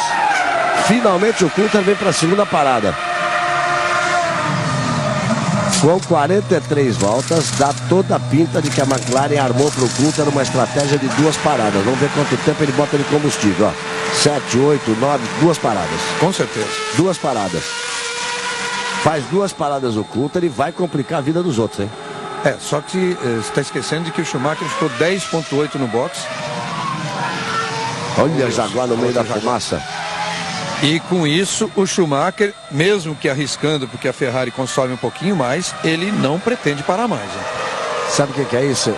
Finalmente o Coulthard vem para a segunda parada. Com 43 voltas, dá toda a pinta de que a McLaren armou para o Coulthard uma estratégia de 2 paradas. Vamos ver quanto tempo ele bota de combustível. Ó. 7, 8, 9, 2 paradas. Com certeza. 2 paradas. Faz 2 paradas o Coulthard e vai complicar a vida dos outros, hein? Só que você está esquecendo de que o Schumacher ficou 10.8 no box. Olha a Jaguar no meio da fumaça. E com isso, o Schumacher, mesmo que arriscando, porque a Ferrari consome um pouquinho mais, ele não pretende parar mais. Hein? Sabe o que é isso?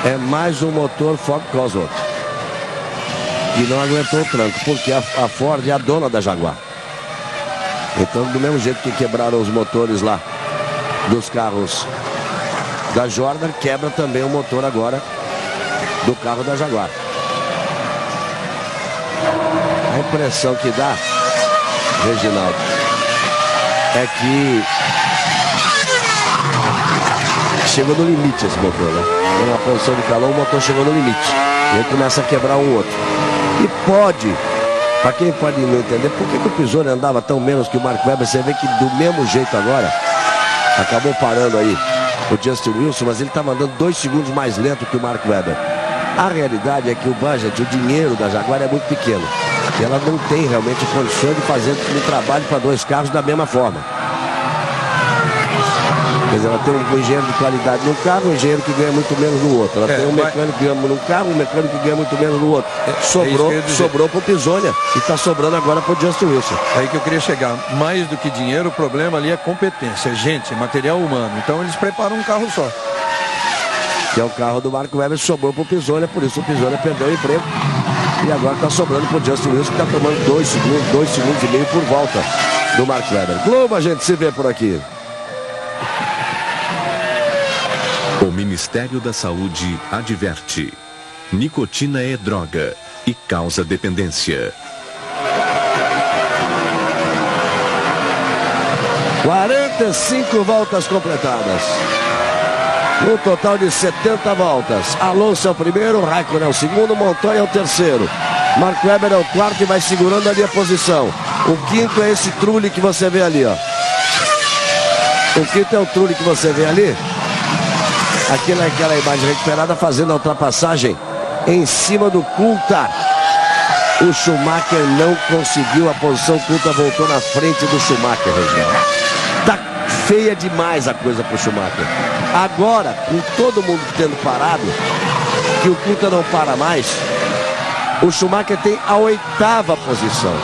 É mais um motor Ford Cosworth, que não aguentou o tranco, porque a Ford é a dona da Jaguar. Então, do mesmo jeito que quebraram os motores lá dos carros da Jordan, quebra também o motor agora do carro da Jaguar. A impressão que dá, Reginaldo, é que chegou no limite esse motor, né? Numa posição de calor, o motor chegou no limite. E aí começa a quebrar um outro. E pode, para quem pode não entender, por que o Pisoni andava tão menos que o Mark Webber? Você vê que do mesmo jeito agora, acabou parando aí o Justin Wilson, mas ele estava andando 2 segundos mais lento que o Mark Webber. A realidade é que o budget, o dinheiro da Jaguar é muito pequeno. E ela não tem realmente condições de fazer um trabalho para 2 carros da mesma forma. Quer dizer, ela tem um engenheiro de qualidade num carro, um engenheiro que ganha muito menos no outro. Ela tem um mecânico que ganha num carro, um mecânico que ganha muito menos no outro. Sobrou para o Pisoni e está sobrando agora para o Justin Wilson. É aí que eu queria chegar. Mais do que dinheiro, o problema ali é competência, é gente, é material humano. Então eles preparam um carro só. Que é o carro do Mark Webber, sobrou para o Pisoni, por isso o Pisoni perdeu o emprego. E agora está sobrando para o Justin Wilson, que está tomando 2 segundos e meio por volta do Mark Webber. Globo, a gente se vê por aqui. O Ministério da Saúde adverte: nicotina é droga e causa dependência. 45 voltas completadas. Um total de 70 voltas. Alonso é o primeiro, Raikkonen é o segundo, Montoya é o terceiro. Mark Webber é o quarto e vai segurando ali a posição. O quinto é esse Trulli que você vê ali, ó. O quinto é o Trulli que você vê ali. Aquela imagem recuperada fazendo a ultrapassagem em cima do Coulthard. O Schumacher não conseguiu a posição, o Coulthard voltou na frente do Schumacher, Reginaldo. Tá feia demais a coisa pro Schumacher. Agora, com todo mundo tendo parado, que o Coulthard não para mais, o Schumacher tem a 8ª posição.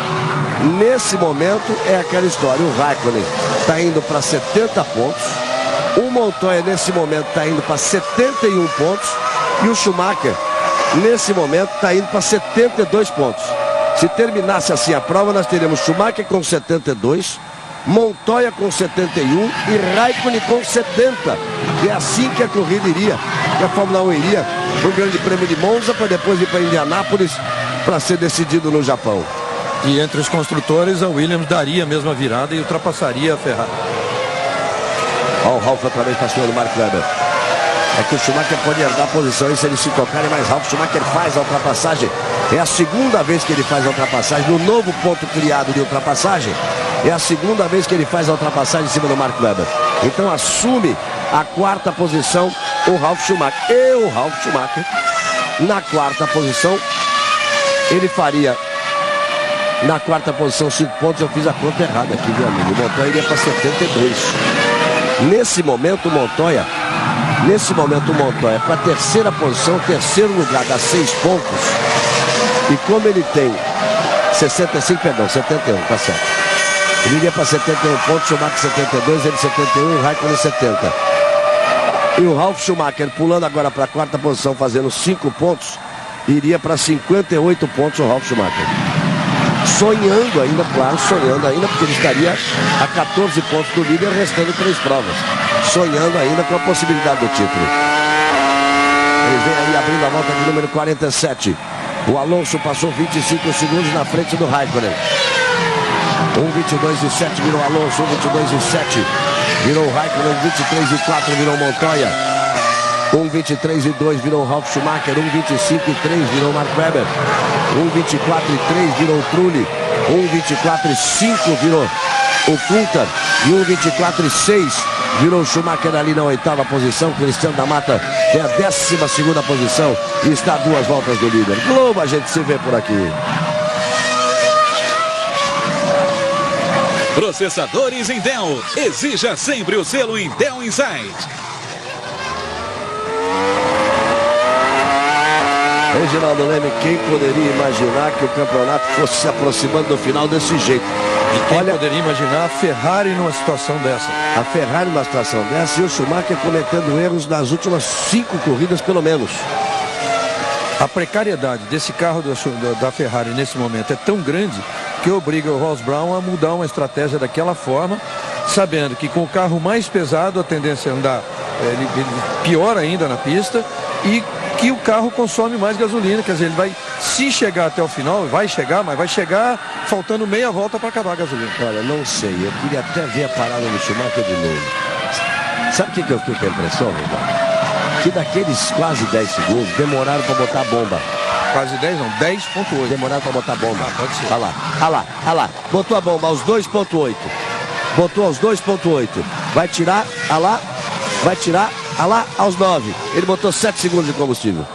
Nesse momento é aquela história, o Raikkonen está indo para 70 pontos, o Montoya nesse momento está indo para 71 pontos e o Schumacher nesse momento está indo para 72 pontos. Se terminasse assim a prova, nós teríamos Schumacher com 72, Montoya com 71 e Raikkonen com 70. É assim que a corrida iria, que a Fórmula 1 iria para o Grande Prêmio de Monza, para depois ir para Indianápolis para ser decidido no Japão. E entre os construtores, a Williams daria a mesma virada e ultrapassaria a Ferrari. Olha o Ralf outra vez para cima do Mark Webber. É que o Schumacher pode herdar a posição aí se eles se tocarem, mas Ralf Schumacher faz a ultrapassagem. É a segunda vez que ele faz a ultrapassagem no novo ponto criado de ultrapassagem. É a segunda vez que ele faz a ultrapassagem em cima do Mark Webber. Então assume a quarta posição o Ralf Schumacher. E o Ralf Schumacher, na quarta posição, ele faria na quarta posição 5 pontos. Eu fiz a conta errada aqui, meu amigo. O Montoya iria para 72. Nesse momento o Montoya para a terceira posição, terceiro lugar, dá 6 pontos. E como ele tem 71, tá certo. Ele iria para 71 pontos, Schumacher 72, ele 71, Raikkonen 70. E o Ralf Schumacher pulando agora para a quarta posição, fazendo 5 pontos, iria para 58 pontos o Ralf Schumacher. Sonhando ainda, claro, porque ele estaria a 14 pontos do líder, restando 3 provas. Sonhando ainda com a possibilidade do título. Ele vem aí abrindo a volta de número 47. O Alonso passou 25 segundos na frente do Raikkonen. 1:22:7 virou Alonso, 1:22:7 virou Raikkonen, 23:4 virou Montoya. 1:23:2 virou Ralf Schumacher, 1:25:3 virou Mark Webber. 1:24:3 virou Trulli. 1:24:5 virou o Coulthard. E 1:24:6 virou o Schumacher ali na oitava posição. Cristiano da Mata tem a 12ª posição e está a 2 voltas do líder. Globo, a gente se vê por aqui. Processadores Intel. Exija sempre o selo Intel Inside. Reginaldo Leme, quem poderia imaginar que o campeonato fosse se aproximando do final desse jeito? E quem poderia imaginar a Ferrari numa situação dessa? A Ferrari numa situação dessa e o Schumacher cometendo erros nas últimas 5 corridas pelo menos. A precariedade desse carro da Ferrari nesse momento é tão grande que obriga o Ross Brown a mudar uma estratégia daquela forma, sabendo que com o carro mais pesado a tendência é andar ele pior ainda na pista e que o carro consome mais gasolina, quer dizer, ele vai, se chegar até o final, vai chegar, mas vai chegar faltando meia volta para acabar a gasolina. Olha, não sei, eu queria até ver a parada do Schumacher de novo. Sabe o que eu fiquei com a impressão, Rogério? Que daqueles quase 10 segundos demoraram para botar a bomba. Quase 10 não, 10.8. Demoraram para botar a bomba. Pode ser. Olha lá. Botou a bomba aos 2.8. Botou aos 2.8. Vai tirar, aos 9. Ele botou 7 segundos de combustível.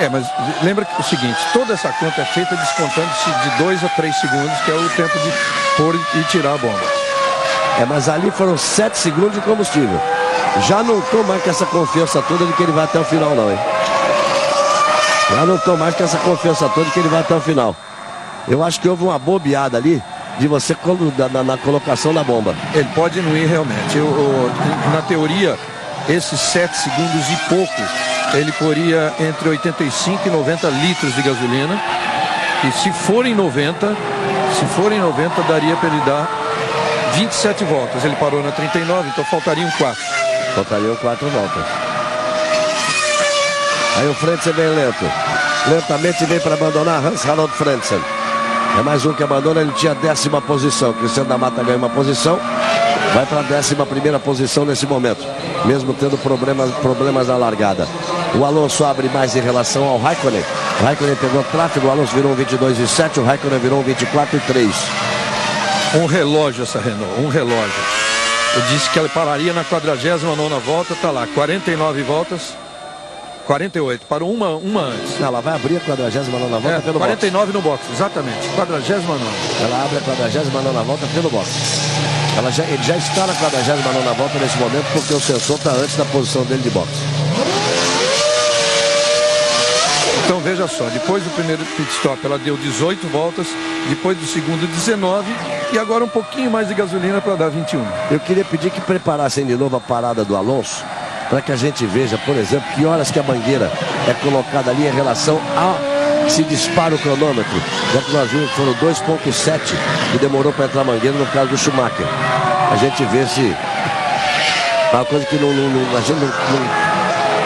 Mas lembra que o seguinte, toda essa conta é feita descontando-se de 2 a 3 segundos, que é o tempo de pôr e tirar a bomba. Mas ali foram 7 segundos de combustível. Já não estou mais com essa confiança toda de que ele vai até o final, não, hein? Já não estou mais com essa confiança toda de que ele vai até o final. Eu acho que houve uma bobeada ali de você na colocação da bomba. Ele pode não ir realmente. Na teoria, esses 7 segundos e pouco, ele poria entre 85 e 90 litros de gasolina. E se forem 90, daria para ele dar 27 voltas. Ele parou na 39, então faltariam 4. Faltariam 4 voltas. Aí o Frentzen vem lento. Lentamente vem para abandonar Hans-Harald Frentzen. É mais um que abandona, ele tinha a 10ª posição. Cristiano da Mata ganha uma posição. Vai para a 11ª posição nesse momento. Mesmo tendo problemas na largada. O Alonso abre mais em relação ao Raikkonen. O Raikkonen pegou tráfego, o Alonso virou um 22:7, o Raikkonen virou um 24:3. Um relógio essa Renault, um relógio. Eu disse que ela pararia na 49ª volta, tá lá, 49 voltas, 48, parou uma antes. Ela vai abrir a 49ª volta pelo 49 box. No box, exatamente, 49ª. Ela abre a 49ª volta pelo box. Ele já está na 49ª volta nesse momento, porque o sensor está antes da posição dele de box. Então veja só, depois do primeiro pit stop ela deu 18 voltas, depois do segundo 19 e agora um pouquinho mais de gasolina para dar 21. Eu queria pedir que preparassem de novo a parada do Alonso, para que a gente veja, por exemplo, que horas que a mangueira é colocada ali em relação a se dispara o cronômetro. Já que nós vimos que foram 2.7 que demorou para entrar a mangueira no caso do Schumacher. a gente vê se... É uma coisa que a gente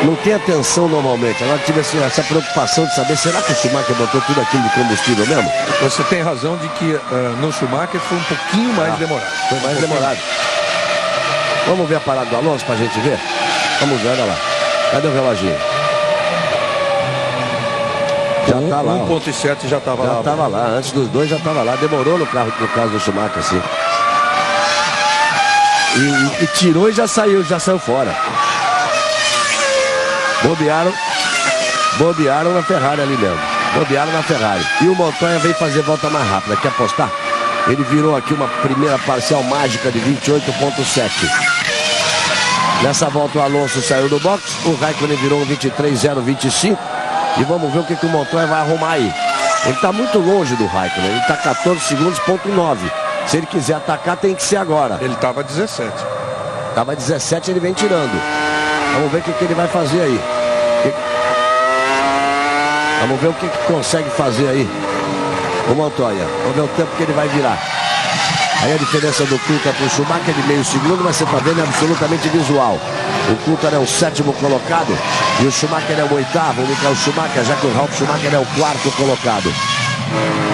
não tem atenção normalmente. Agora tive essa preocupação de saber, será que o Schumacher botou tudo aquilo de combustível mesmo? Você tem razão de que no Schumacher foi um pouquinho mais demorado. Foi mais demorado. Vamos ver a parada do Alonso pra gente ver? Vamos ver, olha lá. Cadê o reloginho? Já tá lá. 1.7 já estava lá. Já estava lá, antes dos dois já estava lá. Demorou no caso do Schumacher, assim. E tirou e já saiu fora. Bobearam na Ferrari ali mesmo. Bobearam na Ferrari. E o Montoya veio fazer volta mais rápida. Quer apostar? Ele virou aqui uma primeira parcial mágica de 28.7. Nessa volta o Alonso saiu do box. O Raikkonen virou um 23.025. E vamos ver o que o Montoya vai arrumar aí. Ele está muito longe do Raikkonen. Ele está 14 segundos, ponto 9. Se ele quiser atacar, tem que ser agora. Ele estava 17. Estava 17, ele vem tirando. Vamos ver o que ele vai fazer aí. Vamos ver o que consegue fazer aí o Montoya. Vamos ver o tempo que ele vai virar. Aí a diferença do Coulthard para o Schumacher de meio segundo, mas você está vendo, é absolutamente visual. O Coulthard é o 7º colocado e o Schumacher é o 8º. O Michael Schumacher, já que o Ralf Schumacher é o 4º colocado.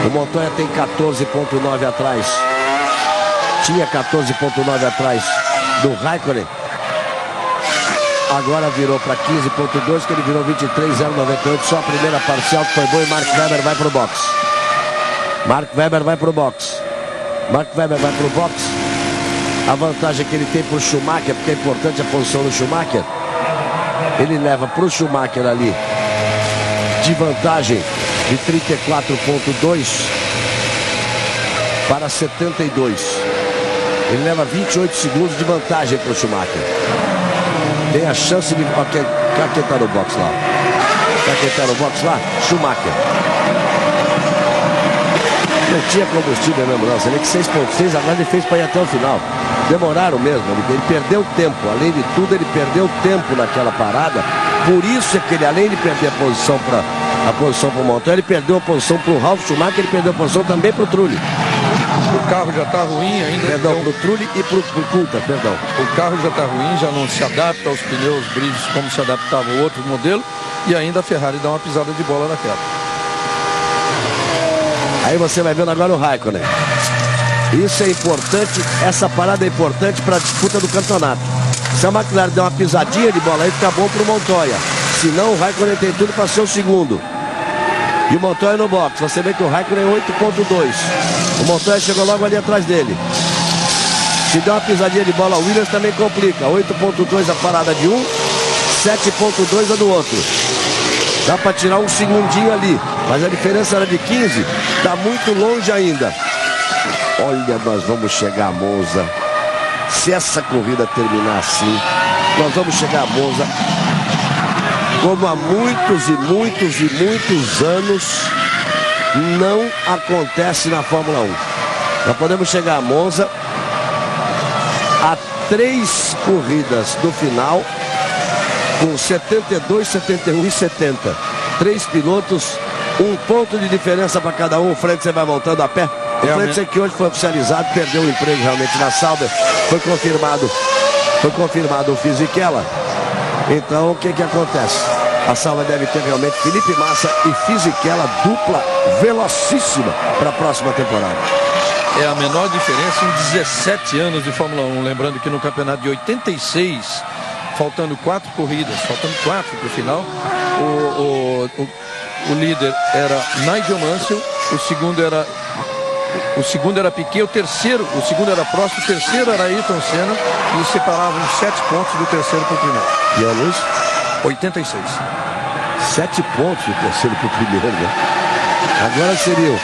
O Montoya tem 14.9 atrás. Tinha 14.9 atrás do Raikkonen. Agora virou para 15.2, que ele virou 23.098. Só a primeira parcial que foi boa e Mark Webber vai para o box. Mark Webber vai para o box. Mark Webber vai para o box. A vantagem que ele tem para o Schumacher, porque é importante a posição do Schumacher. Ele leva para o Schumacher ali de vantagem de 34.2 para 72. Ele leva 28 segundos de vantagem para o Schumacher. Tem a chance de... Quem está no box lá? Quem está no box lá? Schumacher. Não tinha combustível mesmo, não. Você vê que 6.6 agora ele fez para ir até o final. Demoraram mesmo. Ele perdeu tempo. Além de tudo, ele perdeu tempo naquela parada. Por isso é que ele, além de perder a posição para o Montoya, ele perdeu a posição para o Ralf Schumacher, ele perdeu a posição também para o Trulli. O carro já está ruim ainda. Perdão, para o Trulli e para o Coulthard, perdão. O carro já está ruim, já não se adapta aos pneus bridges como se adaptava o outro modelo. E ainda a Ferrari dá uma pisada de bola naquela. Aí você vai vendo agora o Raikkonen. Isso é importante, essa parada é importante para a disputa do campeonato. Se a McLaren der uma pisadinha de bola aí, fica bom para o Montoya. Senão o Raikkonen tem tudo para ser o segundo. E o Montoya no box. Você vê que o Raikkonen é 8.2. O Montoya chegou logo ali atrás dele. Se der uma pisadinha de bola, o Williams também complica. 8.2 a parada de um, 7.2 a do outro. Dá para tirar um segundinho ali. Mas a diferença era de 15. Está muito longe ainda. Olha, nós vamos chegar a Monza. Se essa corrida terminar assim, nós vamos chegar a Monza como há muitos e muitos e muitos anos não acontece na Fórmula 1. Nós podemos chegar a Monza a 3 corridas do final com 72, 71 e 70. 3 pilotos, 1 ponto de diferença para cada um. O Frentzen vai voltando a pé. O Frentzen, que hoje foi oficializado, perdeu o emprego realmente na Sauber. Foi confirmado o Fisichella. Então o que acontece? A Sauber deve ter realmente Felipe Massa e Fisichella, dupla velocíssima para a próxima temporada. É a menor diferença em 17 anos de Fórmula 1. Lembrando que no campeonato de 86, faltando 4 corridas, faltando 4 para o final, o líder era Nigel Mansell, o segundo era Piquet, o segundo era Prost, o terceiro era Ayrton Senna, e separavam 7 pontos do terceiro para o primeiro. E a Luz? 86. 7 pontos do terceiro para o primeiro, né? Agora seriam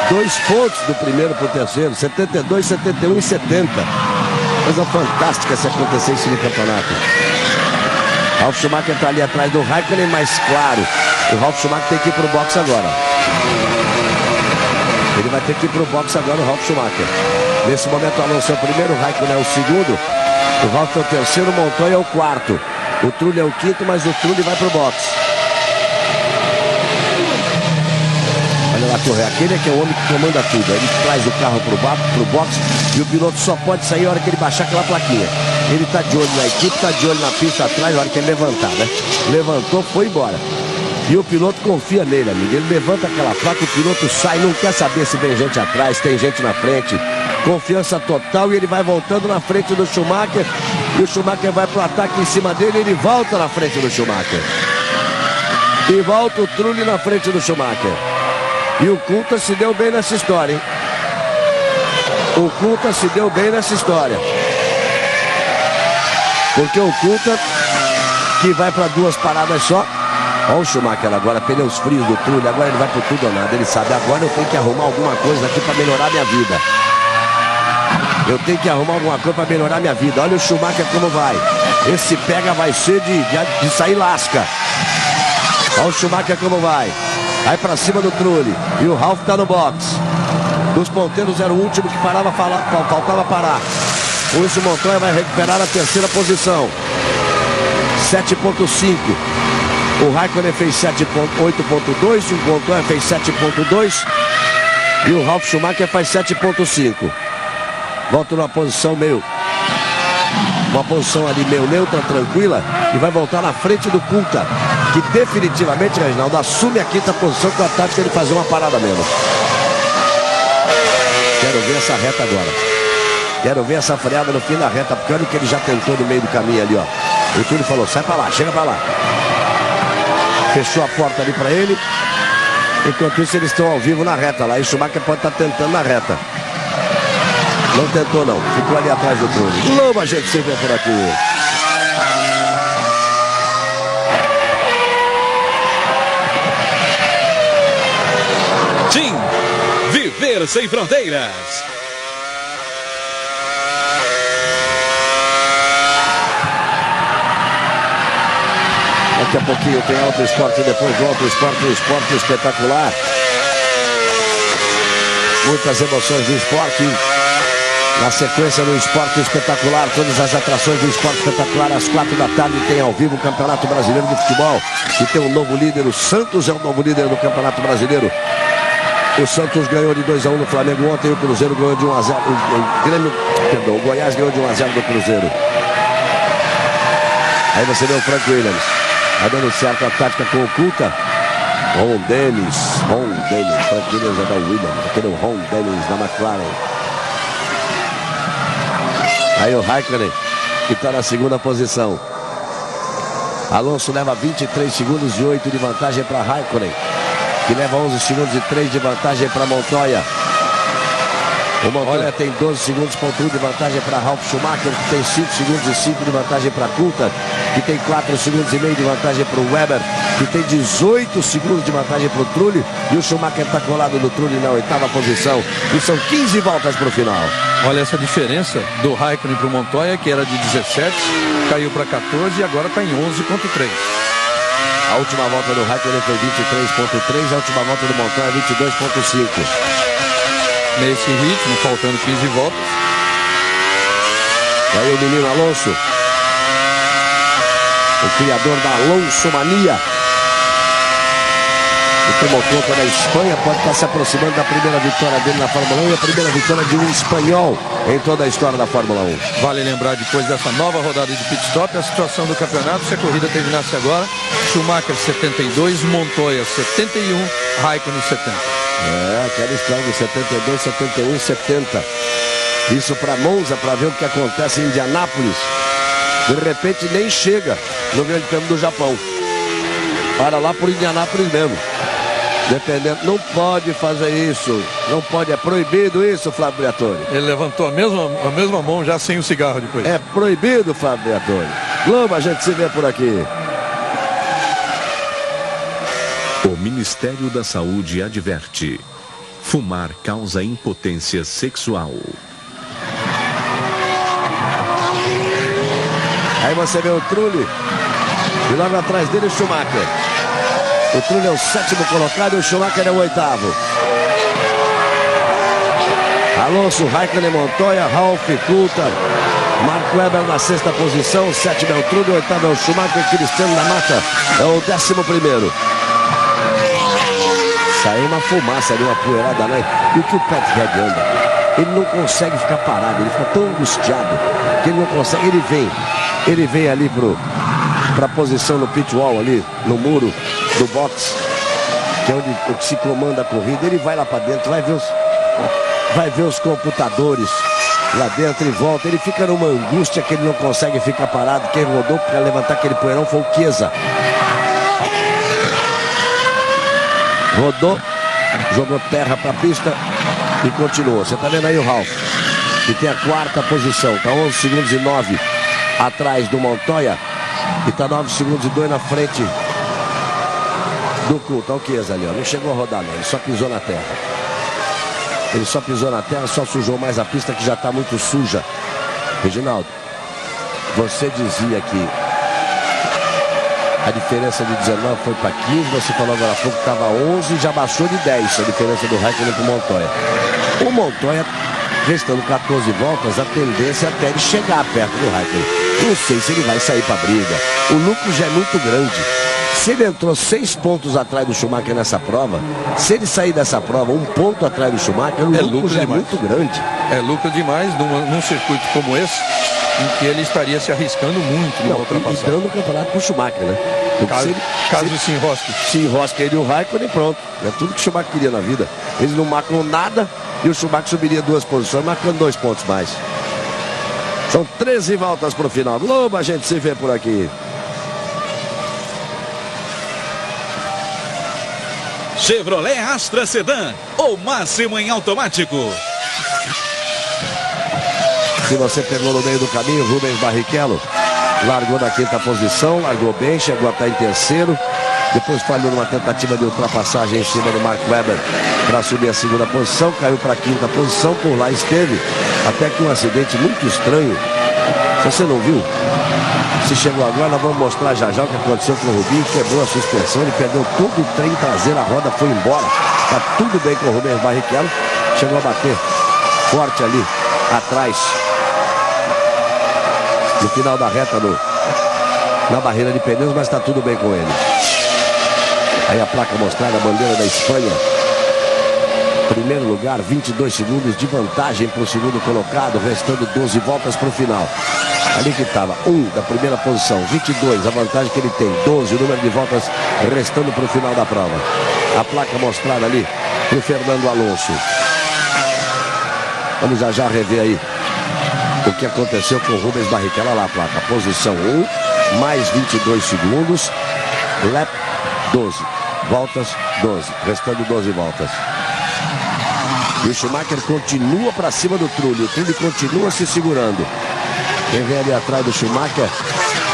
2 pontos do primeiro para o terceiro, 72, 71 e 70. Coisa fantástica se acontecesse no campeonato. Ralf Schumacher está ali atrás do Raikkonen, mas claro, o Ralf Schumacher tem que ir para o box agora. Ele vai ter que ir para o box agora, o Ralf Schumacher. Nesse momento o Alonso é o primeiro, o Raikkonen é o segundo, o Ralf é o terceiro, o Montoya é o quarto. O Trulli é o quinto, mas o Trulli vai para o box. Olha lá correr. Aquele é que é o homem que comanda tudo. Ele traz o carro pro box e o piloto só pode sair a hora que ele baixar aquela plaquinha. Ele tá de olho na equipe, tá de olho na pista atrás, a hora que ele levantar, né? Levantou, foi embora. E o piloto confia nele, amigo. Ele levanta aquela placa, o piloto sai, não quer saber se vem gente atrás, tem gente na frente. Confiança total e ele vai voltando na frente do Schumacher. E o Schumacher vai pro ataque em cima dele e ele volta na frente do Schumacher. E volta o Trulli na frente do Schumacher. E o Coulthard se deu bem nessa história, hein? O Coulthard se deu bem nessa história. Porque o Coulthard, que vai para 2 paradas só. Olha o Schumacher agora, pneus frios do Trulli. Agora ele vai por tudo ou nada. Ele sabe, agora eu tenho que arrumar alguma coisa aqui para melhorar minha vida. Eu tenho que arrumar alguma coisa para melhorar minha vida. Olha o Schumacher como vai. Esse pega vai ser de sair lasca. Olha o Schumacher como vai. Vai para cima do Trulli. E o Ralf tá no box. Dos ponteiros era o último que faltava parar. O Wilson Montoya vai recuperar a 3ª posição. 7.5. O Raikkonen fez 8.2. O Montoya fez 7.2. E o Ralf Schumacher faz 7.5. Volta numa posição uma posição ali meio neutra, tranquila, e vai voltar na frente do Coulthard, que definitivamente, Reginaldo, assume a 5ª posição com a tática de fazer uma parada menos. Quero ver essa reta agora. Quero ver essa freada no fim da reta, porque olha o que ele já tentou no meio do caminho ali, ó. O Trulli falou, sai pra lá, chega pra lá. Fechou a porta ali pra ele. Enquanto isso, eles estão ao vivo na reta lá, e o Schumacher pode estar tentando na reta. Não tentou não, ficou ali atrás do Trulli. Lobo, a gente se vê por aqui. TIM, viver sem fronteiras. Daqui a pouquinho tem Auto Esporte, depois do Auto Esporte, um esporte espetacular. Muitas emoções do esporte. Na sequência do esporte espetacular, todas as atrações do esporte espetacular, às 4 da tarde tem ao vivo o Campeonato Brasileiro de Futebol, que tem um novo líder, o Santos é o novo líder do Campeonato Brasileiro. O Santos ganhou de 2-1 no Flamengo ontem, o Cruzeiro ganhou de 1-0, o Goiás ganhou de 1-0 do Cruzeiro. Aí você vê o Frank Williams, vai dando certo a tática com o Coulthard. Ron Dennis, Frank Williams é da Williams, aquele Ron Dennis da McLaren. Aí o Raikkonen, que está na 2ª posição. Alonso leva 23 segundos e 8 de vantagem para Raikkonen, que leva 11 segundos e 3 de vantagem para Montoya. O Montoya tem 12 segundos e 1 de vantagem para Ralf Schumacher, que tem 5 segundos e 5 de vantagem para Coulthard, que tem 4 segundos e meio de vantagem para o Weber, que tem 18 segundos de vantagem para o Trulli, e o Schumacher está colado no Trulli na 8ª posição, e são 15 voltas para o final. Olha essa diferença do Raikkonen para o Montoya, que era de 17, caiu para 14 e agora está em 11.3. A última volta do Raikkonen foi 23.3, a última volta do Montoya é 22.5. Nesse ritmo, faltando 15 voltas. E aí o menino Alonso, o criador da Alonso Mania, que tomou conta da Espanha, pode estar se aproximando da primeira vitória dele na Fórmula 1 e a primeira vitória de um espanhol em toda a história da Fórmula 1. Vale lembrar, depois dessa nova rodada de pit stop, a situação do campeonato, se a corrida terminasse agora, Schumacher 72, Montoya 71, Raikkonen 70. É, aquela história de 72, 71 e 70. Isso para Monza, para ver o que acontece em Indianápolis. De repente nem chega no Grande Prêmio do Japão. Para lá por Indianápolis mesmo. Dependendo, não pode fazer isso. Não pode, é proibido isso, Flávio Briatore. Ele levantou a mesma mão já sem o cigarro depois. É proibido, Flávio Briatore. Globo, a gente se vê por aqui. O Ministério da Saúde adverte: fumar causa impotência sexual. Aí você vê o Trulli e logo atrás dele o Schumacher. O Trulli é o 7º colocado e o Schumacher é o 8º. Alonso, Raikkonen, Montoya, Ralf, Coulthard, Mark Webber na 6ª posição, o 7º é o Trulli, o 8º é o Schumacher, Cristiano da Mata é o 11º. Saiu uma fumaça ali, uma poeirada lá. E o que o Pat Head anda? Ele não consegue ficar parado, ele fica tão angustiado que ele não consegue. Ele vem ali para a posição no pit wall ali, no muro do box, que é onde se comanda a corrida. Ele vai lá para dentro, vai ver os computadores lá dentro e volta. Ele fica numa angústia que ele não consegue ficar parado. Quem rodou para levantar aquele poeirão foi o Chiesa. Rodou, jogou terra para a pista e continuou. Você está vendo aí o Ralf, que tem a quarta posição. Está 11 segundos e 9 atrás do Montoya. E está 9 segundos e 2 na frente do Coulthard. Olha o Chiesa ali, ó. Não chegou a rodar, não. Ele só pisou na terra. Ele só pisou na terra, só sujou mais a pista, que já está muito suja. Reginaldo, você dizia que a diferença de 19 foi para 15, você falou agora há pouco que estava 11 e já baixou de 10 a diferença do Raikkonen para o Montoya. O Montoya, restando 14 voltas, a tendência é até ele chegar perto do Raikkonen. Não sei se ele vai sair para a briga. O lucro já é muito grande. Se ele entrou 6 pontos atrás do Schumacher nessa prova, se ele sair dessa prova 1 ponto atrás do Schumacher, o lucro já é muito grande. É lucro demais num circuito como esse, em que ele estaria se arriscando muito numa ultrapassagem. E dando o campeonato para o Schumacher, né? Caso se enrosque. Se enrosca ele e o Raikkonen, pronto. É tudo que o Schumacher queria na vida. Eles não marcam nada e o Schumacher subiria 2 posições, marcando 2 pontos mais. São 13 voltas para o final. Globo, a gente se vê por aqui. Chevrolet Astra Sedan, o máximo em automático. Se você pegou no meio do caminho, Rubens Barrichello largou na 5ª posição, largou bem, chegou a estar em 3º. Depois falhou numa tentativa de ultrapassagem em cima do Mark Webber para subir a 2ª posição, caiu para a 5ª posição, por lá esteve, até que um acidente muito estranho. Se você não viu, se chegou agora, nós vamos mostrar já o que aconteceu com o Rubinho. Quebrou a suspensão, ele perdeu todo o trem traseiro, a roda foi embora. Está tudo bem com o Rubens Barrichello, chegou a bater forte ali atrás, no final da reta, na barreira de pneus, mas está tudo bem com ele. Aí a placa mostrada, a bandeira da Espanha. Primeiro lugar, 22 segundos de vantagem para o segundo colocado, restando 12 voltas para o final. Ali que estava, 1 da primeira posição, 22, a vantagem que ele tem, 12, o número de voltas restando para o final da prova. A placa mostrada ali para o Fernando Alonso. Vamos já rever aí o que aconteceu com o Rubens Barrichello. Olha lá a placa, posição 1, mais 22 segundos, lap 12, voltas 12, restando 12 voltas. E o Schumacher continua para cima do Trulli, o Trulli continua se segurando. Quem vem ali atrás do Schumacher,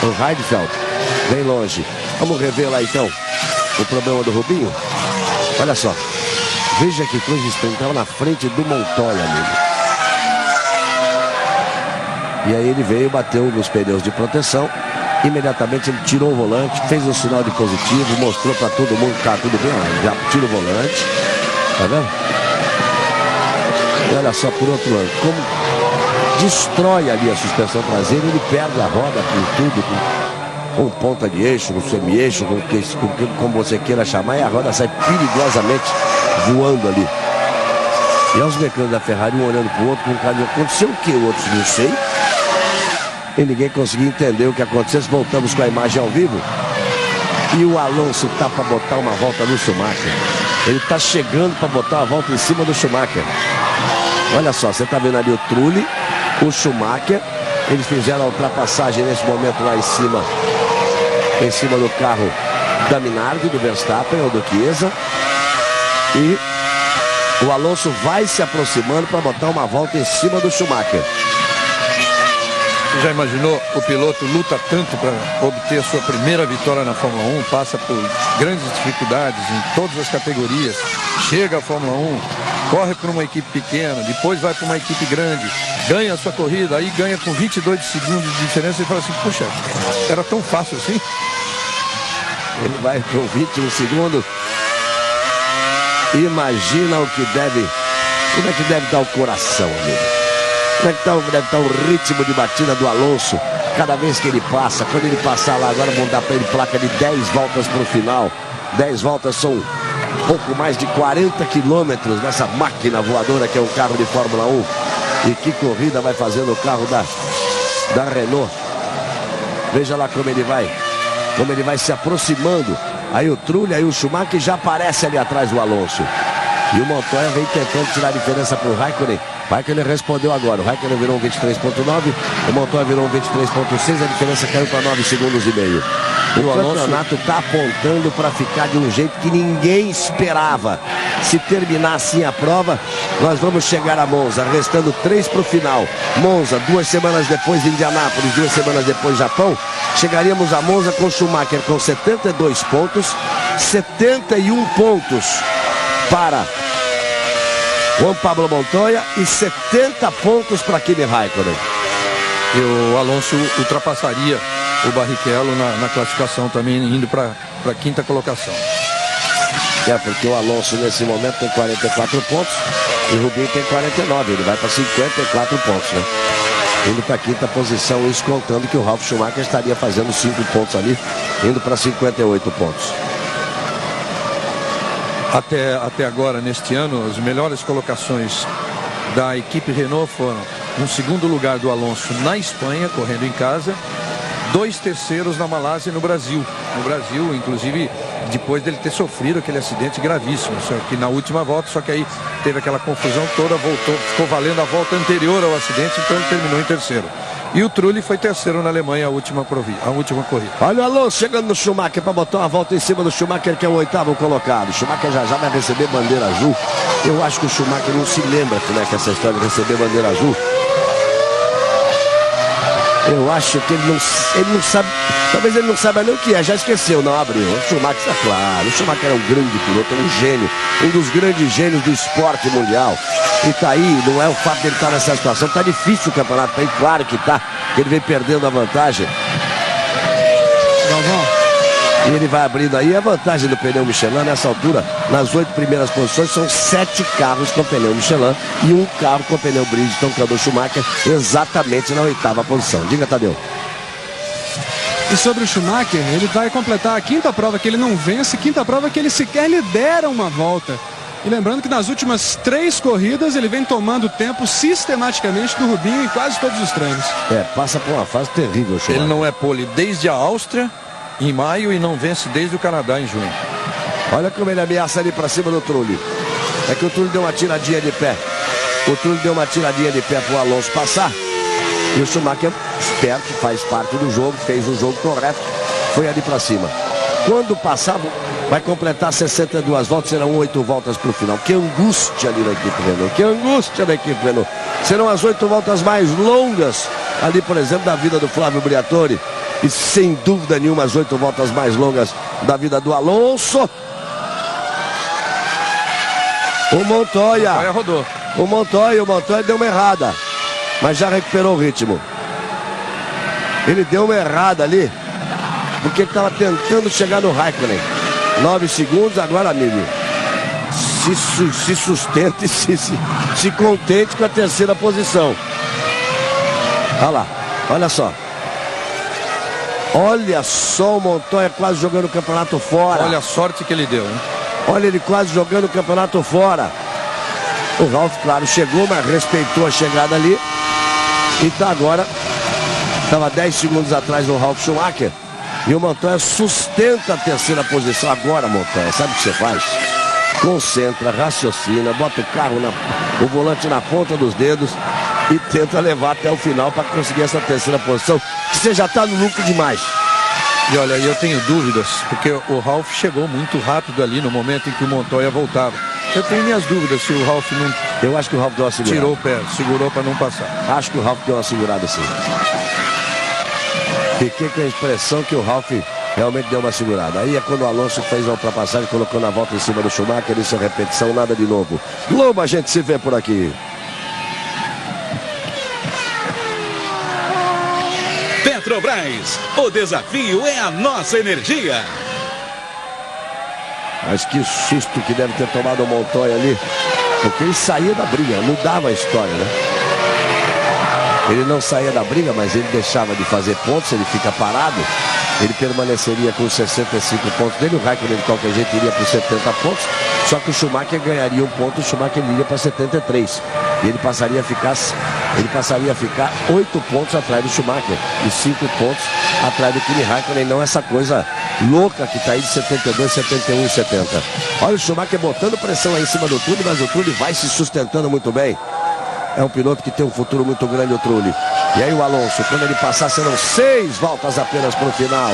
o Heidfeld, bem longe. Vamos rever lá então o problema do Rubinho. Olha só, veja que coisa estranha, estava na frente do Montoya, amigo. E aí ele veio, bateu nos pneus de proteção. Imediatamente ele tirou o volante, fez um sinal de positivo, mostrou para todo mundo que tá tudo bem. Já tira o volante, tá vendo? E olha só por outro lado, como destrói ali a suspensão traseira, ele perde a roda com tudo, com ponta de eixo, com semi-eixo, como você queira chamar, e a roda sai perigosamente voando ali. E aos mecânicos da Ferrari, um olhando para o outro, com cara de aconteceu o que? O outro não sei. E ninguém conseguiu entender o que aconteceu. Voltamos com a imagem ao vivo. E o Alonso tá para botar uma volta no Schumacher. Ele tá chegando para botar uma volta em cima do Schumacher. Olha só, você tá vendo ali o Trulli, o Schumacher. Eles fizeram a ultrapassagem nesse momento lá em cima do carro da Minardi, do Verstappen ou do Chiesa. E o Alonso vai se aproximando para botar uma volta em cima do Schumacher. Você já imaginou? O piloto luta tanto para obter a sua primeira vitória na Fórmula 1, passa por grandes dificuldades em todas as categorias, chega à Fórmula 1, corre para uma equipe pequena, depois vai para uma equipe grande, ganha a sua corrida, aí ganha com 22 segundos de diferença e fala assim, puxa, era tão fácil assim? Ele vai com 21 segundos. Imagina o que deve, como é que deve dar o coração, amigo. Como é que deve estar o ritmo de batida do Alonso cada vez que ele passa. Quando ele passar lá agora, vão dar para ele placa de 10 voltas para o final. 10 voltas são pouco mais de 40 quilômetros nessa máquina voadora que é um carro de Fórmula 1. E que corrida vai fazer no carro da Renault. Veja lá como ele vai se aproximando. Aí o Trulli, aí o Schumacher já aparece ali atrás do Alonso. E o Montoya vem tentando tirar a diferença para o Raikkonen. Raikkonen respondeu agora. O Raikkonen virou um 23.9, o Montoya virou um 23.6. A diferença caiu para 9 segundos e meio. O campeonato está apontando para ficar de um jeito que ninguém esperava. Se terminar assim a prova, nós vamos chegar a Monza, restando 3 para o final. Monza, 2 semanas depois Indianápolis, 2 semanas depois Japão. Chegaríamos a Monza com Schumacher com 72 pontos, 71 pontos para Juan Pablo Montoya e 70 pontos para Kimi Raikkonen. E o Alonso ultrapassaria o Barrichello na classificação também, indo para a 5ª colocação. Porque o Alonso nesse momento tem 44 pontos e o Rubinho tem 49, ele vai para 54 pontos, né? Indo para a 5ª posição, isso contando que o Ralf Schumacher estaria fazendo 5 pontos ali, indo para 58 pontos. Até agora, neste ano, as melhores colocações da equipe Renault foram um 2º lugar do Alonso na Espanha, correndo em casa, 2 terceiros na Malásia e no Brasil. No Brasil, inclusive, depois dele ter sofrido aquele acidente gravíssimo, só que na última volta, só que aí teve aquela confusão toda, voltou, ficou valendo a volta anterior ao acidente, então ele terminou em terceiro. E o Trulli foi terceiro na Alemanha a última corrida. Olha o Alonso chegando no Schumacher para botar uma volta em cima do Schumacher, que é o 8º colocado. O Schumacher já vai receber bandeira azul. Eu acho que o Schumacher não se lembra, né, que essa história de receber bandeira azul. Eu acho que ele não sabe, talvez ele não saiba nem o que é, já esqueceu, não abriu. O Schumacher, está claro, o Schumacher é um grande piloto, é um gênio, um dos grandes gênios do esporte mundial. E tá aí, não é o fato dele estar nessa situação, tá difícil o campeonato, tá aí, claro que tá, que ele vem perdendo a vantagem. E ele vai abrindo aí a vantagem do pneu Michelin nessa altura. Nas 8 primeiras posições são 7 carros com pneu Michelin e 1 carro com pneu Bridgestone, que é o do Schumacher, exatamente na 8ª posição. Diga, Tadeu. E sobre o Schumacher, ele vai completar a 5ª prova que ele não vence, 5ª prova que ele sequer lidera uma volta. E lembrando que nas últimas 3 corridas ele vem tomando tempo sistematicamente do Rubinho em quase todos os treinos. Passa por uma fase terrível, Schumacher. Ele não é pole desde a Áustria em maio e não vence desde o Canadá em junho. Olha como ele ameaça ali para cima do Trulli. É que o Trulli deu uma tiradinha de pé. O Trulli deu uma tiradinha de pé para o Alonso passar. E o Schumacher, esperto, faz parte do jogo, fez o jogo correto, foi ali para cima. Quando passar, vai completar 62 voltas, serão 8 voltas para o final. Que angústia ali na equipe Renault, que angústia da equipe Renault. Serão as 8 voltas mais longas ali, por exemplo, da vida do Flávio Briatore. E sem dúvida nenhuma as 8 voltas mais longas da vida do Alonso. O Montoya rodou. O Montoya deu uma errada, mas já recuperou o ritmo. Ele deu uma errada ali, porque ele estava tentando chegar no Raikkonen. 9 segundos, agora, amigo, se sustente, se contente com a 3ª posição. Olha lá, olha só. Olha só o Montoya quase jogando o campeonato fora. Olha a sorte que ele deu, hein? Olha ele quase jogando o campeonato fora. O Ralf, claro, chegou, mas respeitou a chegada ali. E tá agora, estava 10 segundos atrás do Ralf Schumacher. E o Montoya sustenta a 3ª posição. Agora, Montoya, sabe o que você faz? Concentra, raciocina, bota o carro, o volante na ponta dos dedos e tenta levar até o final para conseguir essa 3ª posição. Você já está no lucro demais. E olha, eu tenho dúvidas, porque o Ralf chegou muito rápido ali no momento em que o Montoya voltava. Eu tenho minhas dúvidas se o Ralf não... Eu acho que o Ralf deu uma segurada. Tirou o pé, segurou para não passar. Acho que o Ralf deu uma segurada sim. Fiquei com a impressão que o Ralf realmente deu uma segurada. Aí é quando o Alonso fez a ultrapassagem, colocou na volta em cima do Schumacher. Isso é repetição, nada de novo. Globo, a gente se vê por aqui. Petrobras, o desafio é a nossa energia. Mas que susto que deve ter tomado o Montoya ali, porque ele saía da briga, mudava a história, né? Ele não saía da briga, mas ele deixava de fazer pontos, ele fica parado. ele permaneceria com 65 pontos dele. O Raikkonen de qualquer jeito iria para os 70 pontos, só que o Schumacher ganharia um ponto, o Schumacher iria para 73. E ele passaria a ficar 8 pontos atrás do Schumacher e 5 pontos atrás do Kimi Raikkonen. Não essa coisa louca que está aí de 72, 71 e 70. Olha o Schumacher botando pressão aí em cima do Trulli, mas o Trulli vai se sustentando muito bem. É um piloto que tem um futuro muito grande, o Trulli. E aí o Alonso, quando ele passar, serão 6 voltas apenas para o final,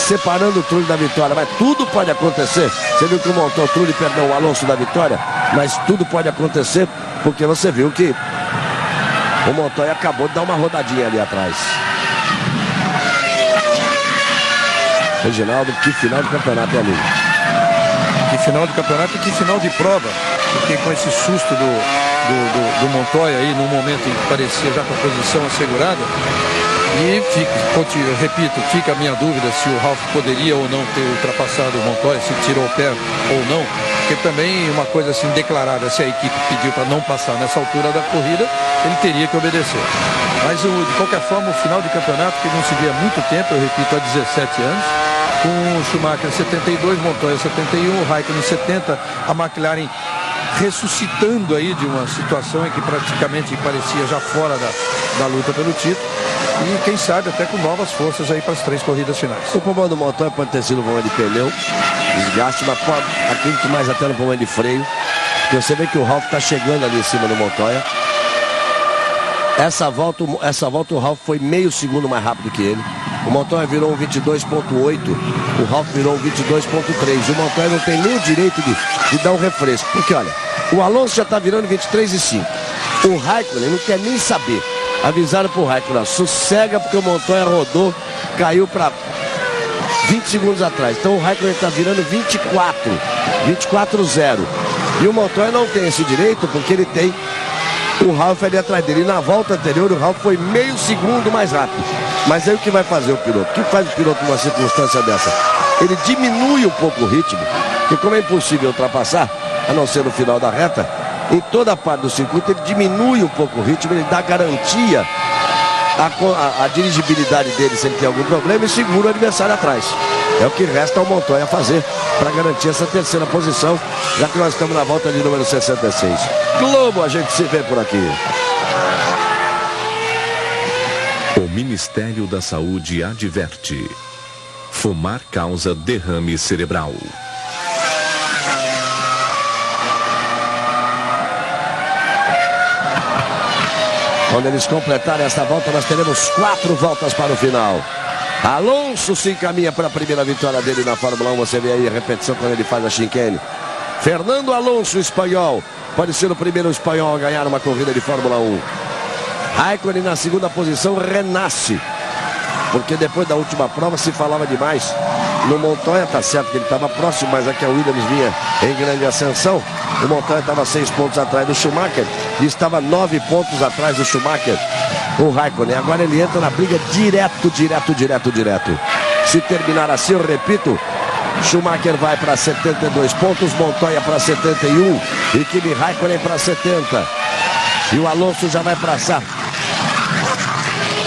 separando o Trulli da vitória. Mas tudo pode acontecer. Você viu que o Trulli perdeu o Alonso da vitória, mas tudo pode acontecer, porque você viu que o Montoya acabou de dar uma rodadinha ali atrás. Reginaldo, que final de campeonato é ali? Que final de campeonato e que final de prova. Porque com esse susto do Montoya aí, num momento em que parecia já com a posição assegurada. E eu repito, fica a minha dúvida se o Ralf poderia ou não ter ultrapassado o Montoya, se tirou o pé ou não. Porque também uma coisa assim declarada, se a equipe pediu para não passar nessa altura da corrida, ele teria que obedecer. Mas de qualquer forma, o final de campeonato, que não se via há muito tempo, eu repito, há 17 anos, com o Schumacher 72, Montoya 71, Raikkonen 70, a McLaren ressuscitando aí de uma situação em que praticamente parecia já fora da luta pelo título. E quem sabe até com novas forças aí para as 3 corridas finais. O problema do Montoya pode ter sido um problema de pneu, desgaste, mas pode, acredito mais até no problema de freio. Porque você vê que o Ralf está chegando ali em cima do Montoya. Essa volta o Ralf foi meio segundo mais rápido que ele. O Montoya virou um 22.8, o Ralf virou um 22.3. O Montoya não tem nem o direito de dar um refresco. Porque olha, o Alonso já está virando 23.5. O Raikkonen não quer nem saber. Avisaram pro Raikkonen, sossega porque o Montoya rodou, caiu para 20 segundos atrás. Então o Raikkonen está virando 24.0. E o Montoya não tem esse direito porque ele tem o Ralf ali atrás dele. E na volta anterior o Ralf foi meio segundo mais rápido. Mas aí o que vai fazer o piloto? O que faz o piloto numa circunstância dessa? Ele diminui um pouco o ritmo, porque como é impossível ultrapassar, a não ser no final da reta, em toda a parte do circuito ele diminui um pouco o ritmo, ele dá garantia à dirigibilidade dele se ele tem algum problema e segura o adversário atrás. É o que resta ao Montoya fazer para garantir essa terceira posição, já que nós estamos na volta de número 66. Globo, a gente se vê por aqui. O Ministério da Saúde adverte: fumar causa derrame cerebral. Quando eles completarem esta volta, nós teremos 4 voltas para o final. Alonso se encaminha para a primeira vitória dele na Fórmula 1. Você vê aí a repetição quando ele faz a chicane. Fernando Alonso, espanhol, pode ser o primeiro espanhol a ganhar uma corrida de Fórmula 1. Raikkonen na segunda posição renasce, porque depois da última prova se falava demais no Montoya. Tá certo que ele estava próximo, mas aqui a Williams vinha em grande ascensão. O Montoya estava 6 pontos atrás do Schumacher e estava 9 pontos atrás do Schumacher, o Raikkonen. Agora ele entra na briga direto. Se terminar assim, eu repito, Schumacher vai para 72 pontos, Montoya para 71 e Kimi Raikkonen para 70. E o Alonso já vai passar.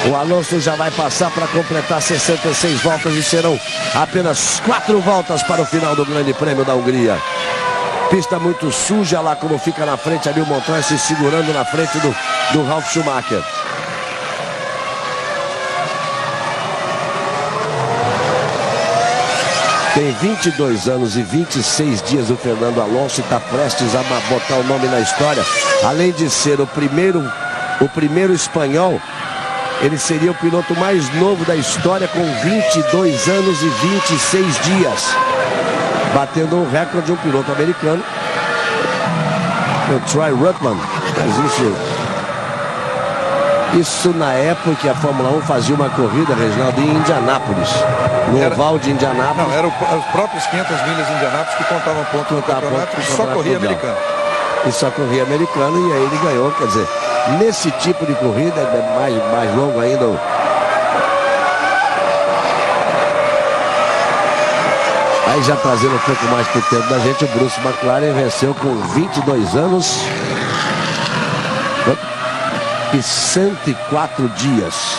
O Alonso já vai passar para completar 66 voltas e serão apenas 4 voltas para o final do Grande Prêmio da Hungria. Pista muito suja lá, como fica na frente ali o Montoya se segurando na frente do Ralf Schumacher. Tem 22 anos e 26 dias o Fernando Alonso e está prestes a botar o nome na história. Além de ser o primeiro espanhol, ele seria o piloto mais novo da história com 22 anos e 26 dias. Batendo um recorde de um piloto americano, o Troy Ruttman. Isso na época que a Fórmula 1 fazia uma corrida, Reginaldo, em Indianápolis, no oval de Indianápolis. Não, eram os próprios 500 milhas de Indianápolis que contavam ponto no campeonato e só corria americano. E só corria americano, e aí ele ganhou. Quer dizer, nesse tipo de corrida, é mais longo ainda. Aí já trazendo um pouco mais pro tempo da gente, o Bruce McLaren venceu com 22 anos e 104 dias.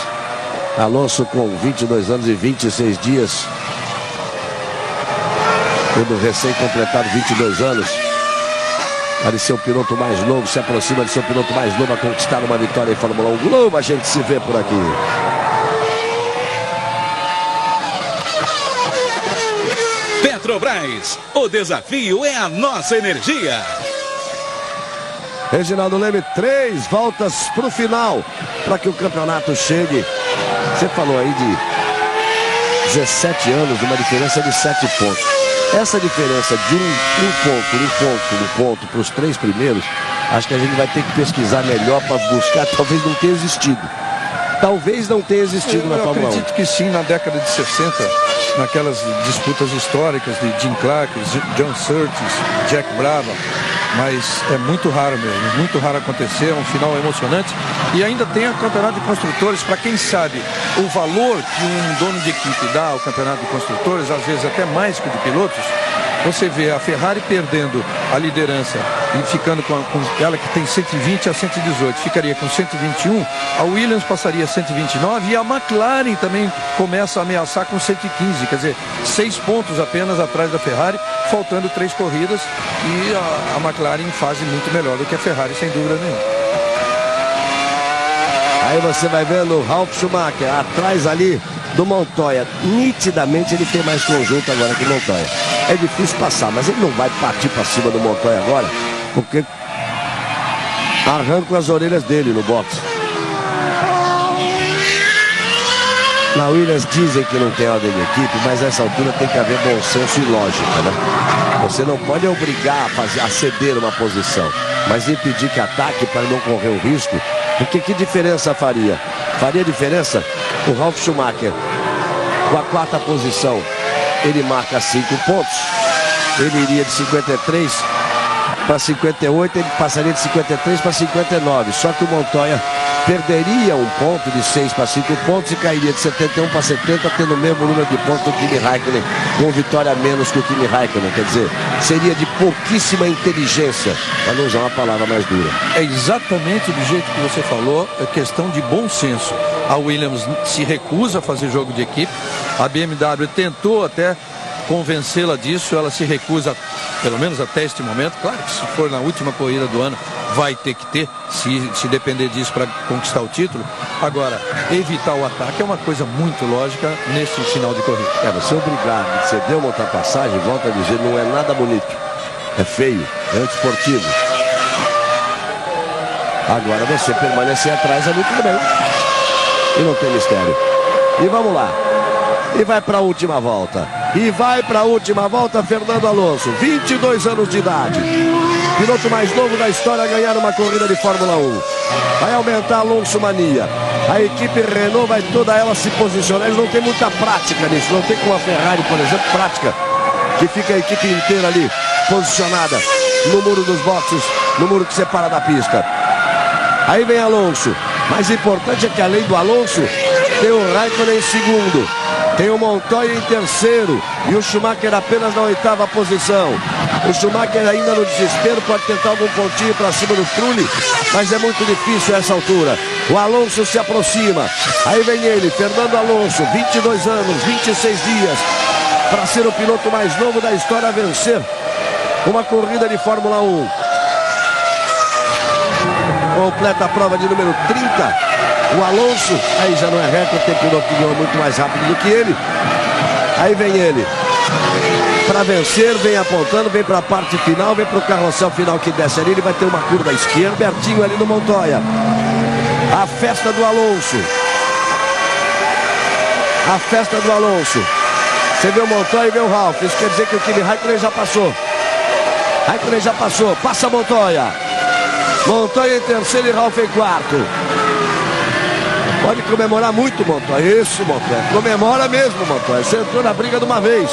Alonso com 22 anos e 26 dias. Quando recém-completado 22 anos. Pareceu o piloto mais novo, se aproxima de seu piloto mais novo a conquistar uma vitória em Fórmula 1 Globo. A gente se vê por aqui. Petrobras, o desafio é a nossa energia. Reginaldo Leme, 3 voltas para o final, para que o campeonato chegue. Você falou aí de 17 anos, uma diferença de 7 pontos. Essa diferença de um ponto para os 3 primeiros, acho que a gente vai ter que pesquisar melhor para buscar. Talvez não tenha existido. Talvez não tenha existido na Fórmula 1. Eu acredito que sim, na década de 60, naquelas disputas históricas de Jim Clark, John Surtees, Jack Brabham. Mas é muito raro mesmo, muito raro acontecer, é um final emocionante. E ainda tem o campeonato de construtores, para quem sabe o valor que um dono de equipe dá ao campeonato de construtores, às vezes até mais que o de pilotos. Você vê a Ferrari perdendo a liderança e ficando com ela que tem 120 a 118, ficaria com 121, a Williams passaria a 129 e a McLaren também começa a ameaçar com 115, quer dizer, 6 pontos apenas atrás da Ferrari, faltando 3 corridas, e a McLaren em fase muito melhor do que a Ferrari, sem dúvida nenhuma. Aí você vai vendo o Ralf Schumacher atrás ali do Montoya. Nitidamente ele tem mais conjunto agora que o Montoya. É difícil passar, mas ele não vai partir para cima do Montoya agora, porque arrancam as orelhas dele no boxe. Na Williams dizem que não tem ordem de equipe, mas nessa altura tem que haver bom senso e lógica, né? Você não pode obrigar a ceder uma posição, mas impedir que ataque para não correr o risco. Porque que diferença faria? Faria diferença o Ralf Schumacher com a 4ª posição. Ele marca 5 pontos. Ele iria de 53 para 58, ele passaria de 53 para 59. Só que o Montoya perderia um ponto de 6 para 5 pontos e cairia de 71 para 70, tendo o mesmo número de pontos do Kimi Raikkonen, com vitória a menos que o Kimi Raikkonen. Quer dizer, seria de pouquíssima inteligência, para não usar uma palavra mais dura. É exatamente do jeito que você falou, é questão de bom senso. A Williams se recusa a fazer jogo de equipe, a BMW tentou até convencê-la disso, ela se recusa, pelo menos até este momento. Claro que se for na última corrida do ano, vai ter que ter, se depender disso para conquistar o título. Agora, evitar o ataque é uma coisa muito lógica nesse final de corrida. Você obrigado a ceder uma ultrapassagem, volta a dizer, não é nada bonito. É feio, é antiesportivo. Agora você permanecer atrás ali, tudo bem. E não tem mistério. E vamos lá. E vai para a última volta. E vai para a última volta Fernando Alonso, 22 anos de idade. Piloto mais novo da história a ganhar uma corrida de Fórmula 1. Vai aumentar a Alonso mania. A equipe Renault vai toda ela se posicionar. Eles não tem muita prática nisso. Não tem como a Ferrari, por exemplo, prática. Que fica a equipe inteira ali posicionada no muro dos boxes, no muro que separa da pista. Aí vem Alonso. Mais importante é que além do Alonso, tem o Raikkonen em segundo. Tem o Montoya em terceiro e o Schumacher apenas na 8ª posição. O Schumacher ainda no desespero pode tentar algum pontinho para cima do Trulli, mas é muito difícil a essa altura. O Alonso se aproxima. Aí vem ele, Fernando Alonso, 22 anos, 26 dias, para ser o piloto mais novo da história a vencer uma corrida de Fórmula 1. Completa a prova de número 30. O Alonso, aí já não é recorde, tem piloto que ganhou muito mais rápido do que ele. Aí vem ele para vencer, vem apontando, vem para a parte final, vem para o carrossel final que desce ali. Ele vai ter uma curva à esquerda, Bertinho ali no Montoya. A festa do Alonso. A festa do Alonso. Você vê o Montoya e vê o Ralf. Isso quer dizer que o Kimi Raikkonen já passou. Raikkonen já passou, passa Montoya. Montoya em terceiro e Ralf em quarto. Pode comemorar muito, Montoya. Isso, Montoya. Comemora mesmo, Montoya. Você entrou na briga de uma vez.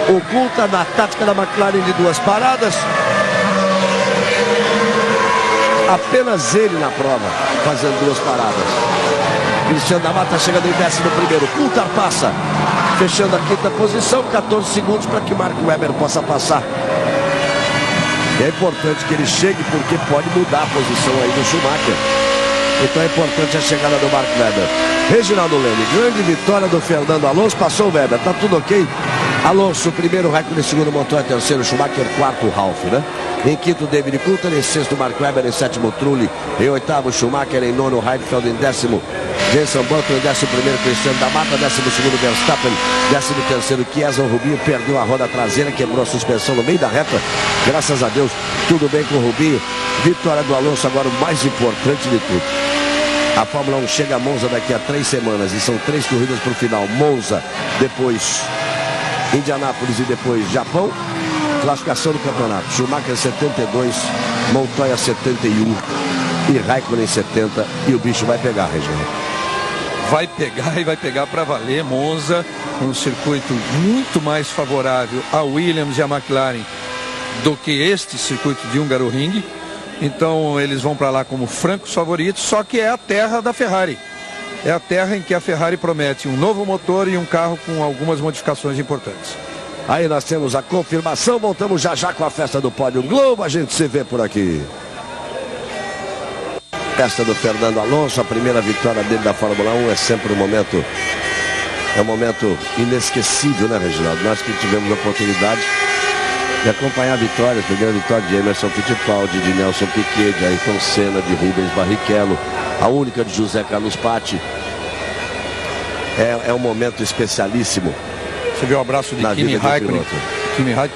Oculta na tática da McLaren de 2 paradas. Apenas ele na prova, fazendo 2 paradas. Cristiano da Mata chegando em 11º. Coulthard passa, fechando a 5ª posição. 14 segundos para que Mark Webber possa passar. É importante que ele chegue, porque pode mudar a posição aí do Schumacher. Então é importante a chegada do Mark Webber. Reginaldo Leme, grande vitória do Fernando Alonso, passou o Webber, tá tudo ok? Alonso, primeiro, Raikkonen, segundo, Montoya, terceiro, Schumacher, quarto, Ralf, né? Em quinto, David Coulthard, em sexto, Mark Webber, em sétimo, Trulli, em oitavo, Schumacher, em nono, Heidfeld, em décimo, Jenson Button, em décimo primeiro, Cristiano da Mata, décimo segundo, Verstappen, décimo terceiro, Chiesa. O Rubinho perdeu a roda traseira, quebrou a suspensão no meio da reta, graças a Deus, tudo bem com o Rubinho. Vitória do Alonso, agora o mais importante de tudo. A Fórmula 1 chega a Monza daqui a 3 semanas e são 3 corridas para o final. Monza, depois Indianápolis e depois Japão. Classificação do campeonato: Schumacher 72, Montoya 71 e Raikkonen 70. E o bicho vai pegar, Reginaldo. Vai pegar e vai pegar para valer. Monza, um circuito muito mais favorável a Williams e a McLaren do que este circuito de Hungaroring. Então eles vão para lá como francos favoritos, só que é a terra da Ferrari. É a terra em que a Ferrari promete um novo motor e um carro com algumas modificações importantes. Aí nós temos a confirmação, voltamos já já com a festa do Pódio Globo, a gente se vê por aqui. Festa do Fernando Alonso, a primeira vitória dele da Fórmula 1 é sempre um momento inesquecível, né, Reginaldo? Nós que tivemos a oportunidade de acompanhar a vitória, a primeira vitória de Emerson Fittipaldi, de Nelson Piquet, de Ayrton Senna, de Rubens Barrichello, a única de José Carlos Patti. É um momento especialíssimo. Você viu o abraço de Kimi Raikkonen,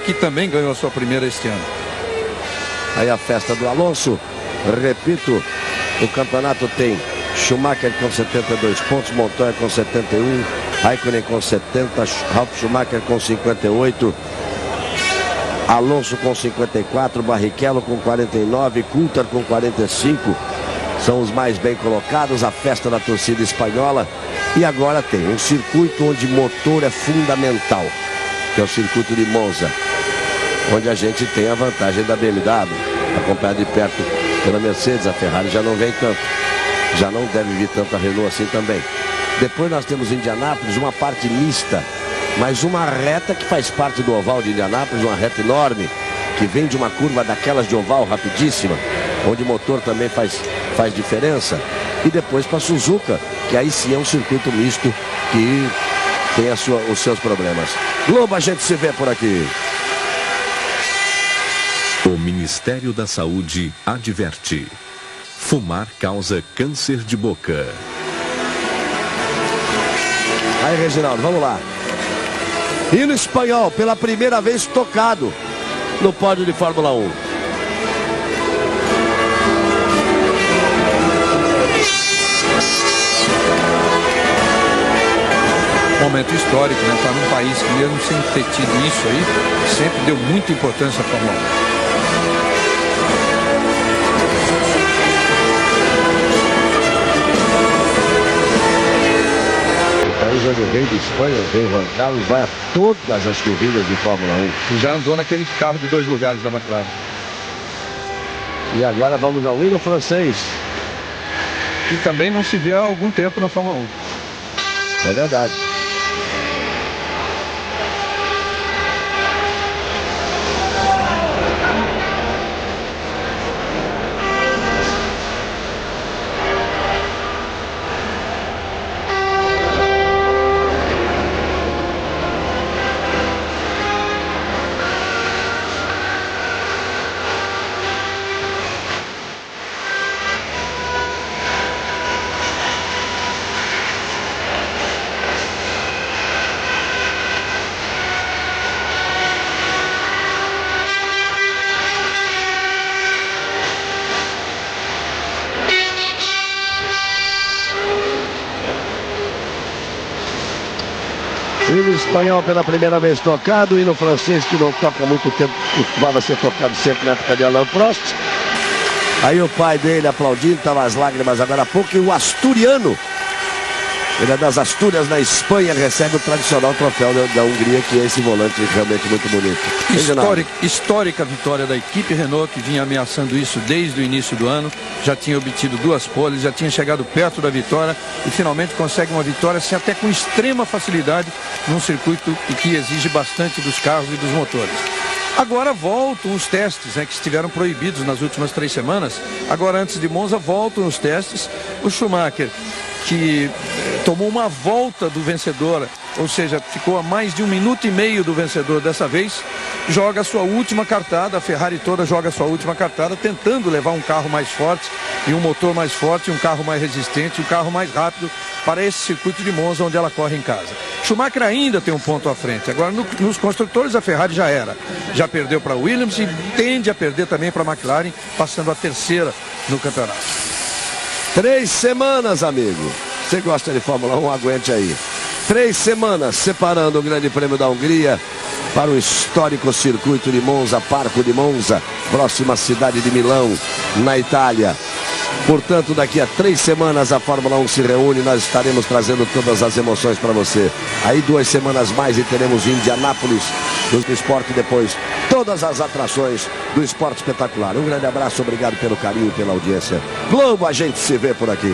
que também ganhou a sua primeira este ano. Aí a festa do Alonso, repito, o campeonato tem Schumacher com 72 pontos, Montoya com 71, Raikkonen com 70, Ralf Schumacher com 58, Alonso com 54, Barrichello com 49, Coulthard com 45. São os mais bem colocados, a festa da torcida espanhola. E agora tem um circuito onde motor é fundamental, que é o circuito de Monza, onde a gente tem a vantagem da BMW, acompanhada de perto pela Mercedes. A Ferrari já não vem tanto, já não deve vir tanto a Renault assim também. Depois nós temos Indianápolis, uma parte mista, mas uma reta que faz parte do oval de Indianápolis, uma reta enorme, que vem de uma curva daquelas de oval rapidíssima, onde o motor também faz diferença. E depois para Suzuka, que aí sim é um circuito misto que tem os seus problemas. Globo, a gente se vê por aqui. O Ministério da Saúde adverte: fumar causa câncer de boca. Aí, Reginaldo, vamos lá. Hino espanhol, pela primeira vez tocado no pódio de Fórmula 1. Momento histórico, né? Está num país que, mesmo sem ter tido isso aí, sempre deu muita importância à Fórmula 1. O país onde o rei de Espanha, o rei Juan Carlos, vai a todas as corridas de Fórmula 1. Já andou naquele carro de 2 lugares da McLaren. E agora vamos ao hino francês. Que também não se vê há algum tempo na Fórmula 1. É verdade. Hino espanhol pela primeira vez tocado, hino francês que não toca há muito tempo, costumava ser tocado sempre na época de Alain Prost. Aí o pai dele aplaudindo, estava as lágrimas agora há pouco, e o asturiano, ele é das Astúrias, na Espanha, recebe o tradicional troféu da Hungria, que é esse volante realmente muito bonito. Histórica vitória da equipe Renault, que vinha ameaçando isso desde o início do ano. Já tinha obtido 2 poles, já tinha chegado perto da vitória e finalmente consegue uma vitória, assim, até com extrema facilidade, num circuito que exige bastante dos carros e dos motores. Agora voltam os testes, né, que estiveram proibidos nas últimas 3 semanas. Agora, antes de Monza, voltam os testes. O Schumacher, que tomou uma volta do vencedor, ou seja, ficou a mais de 1 minuto e meio do vencedor dessa vez, joga a sua última cartada. A Ferrari toda joga a sua última cartada, tentando levar um carro mais forte e um motor mais forte, um carro mais resistente, um carro mais rápido para esse circuito de Monza, onde ela corre em casa. Schumacher ainda tem um ponto à frente. Agora, nos construtores, a Ferrari já perdeu para a Williams e tende a perder também para a McLaren, passando a 3ª no campeonato. 3 semanas, amigo. Você gosta de Fórmula 1? Aguente aí. 3 semanas separando o Grande Prêmio da Hungria para o histórico circuito de Monza, Parco de Monza, próxima cidade de Milão, na Itália. Portanto, daqui a 3 semanas a Fórmula 1 se reúne, nós estaremos trazendo todas as emoções para você. Aí 2 semanas mais e teremos Indianápolis do esporte, depois todas as atrações do esporte espetacular. Um grande abraço, obrigado pelo carinho e pela audiência. Globo, a gente se vê por aqui.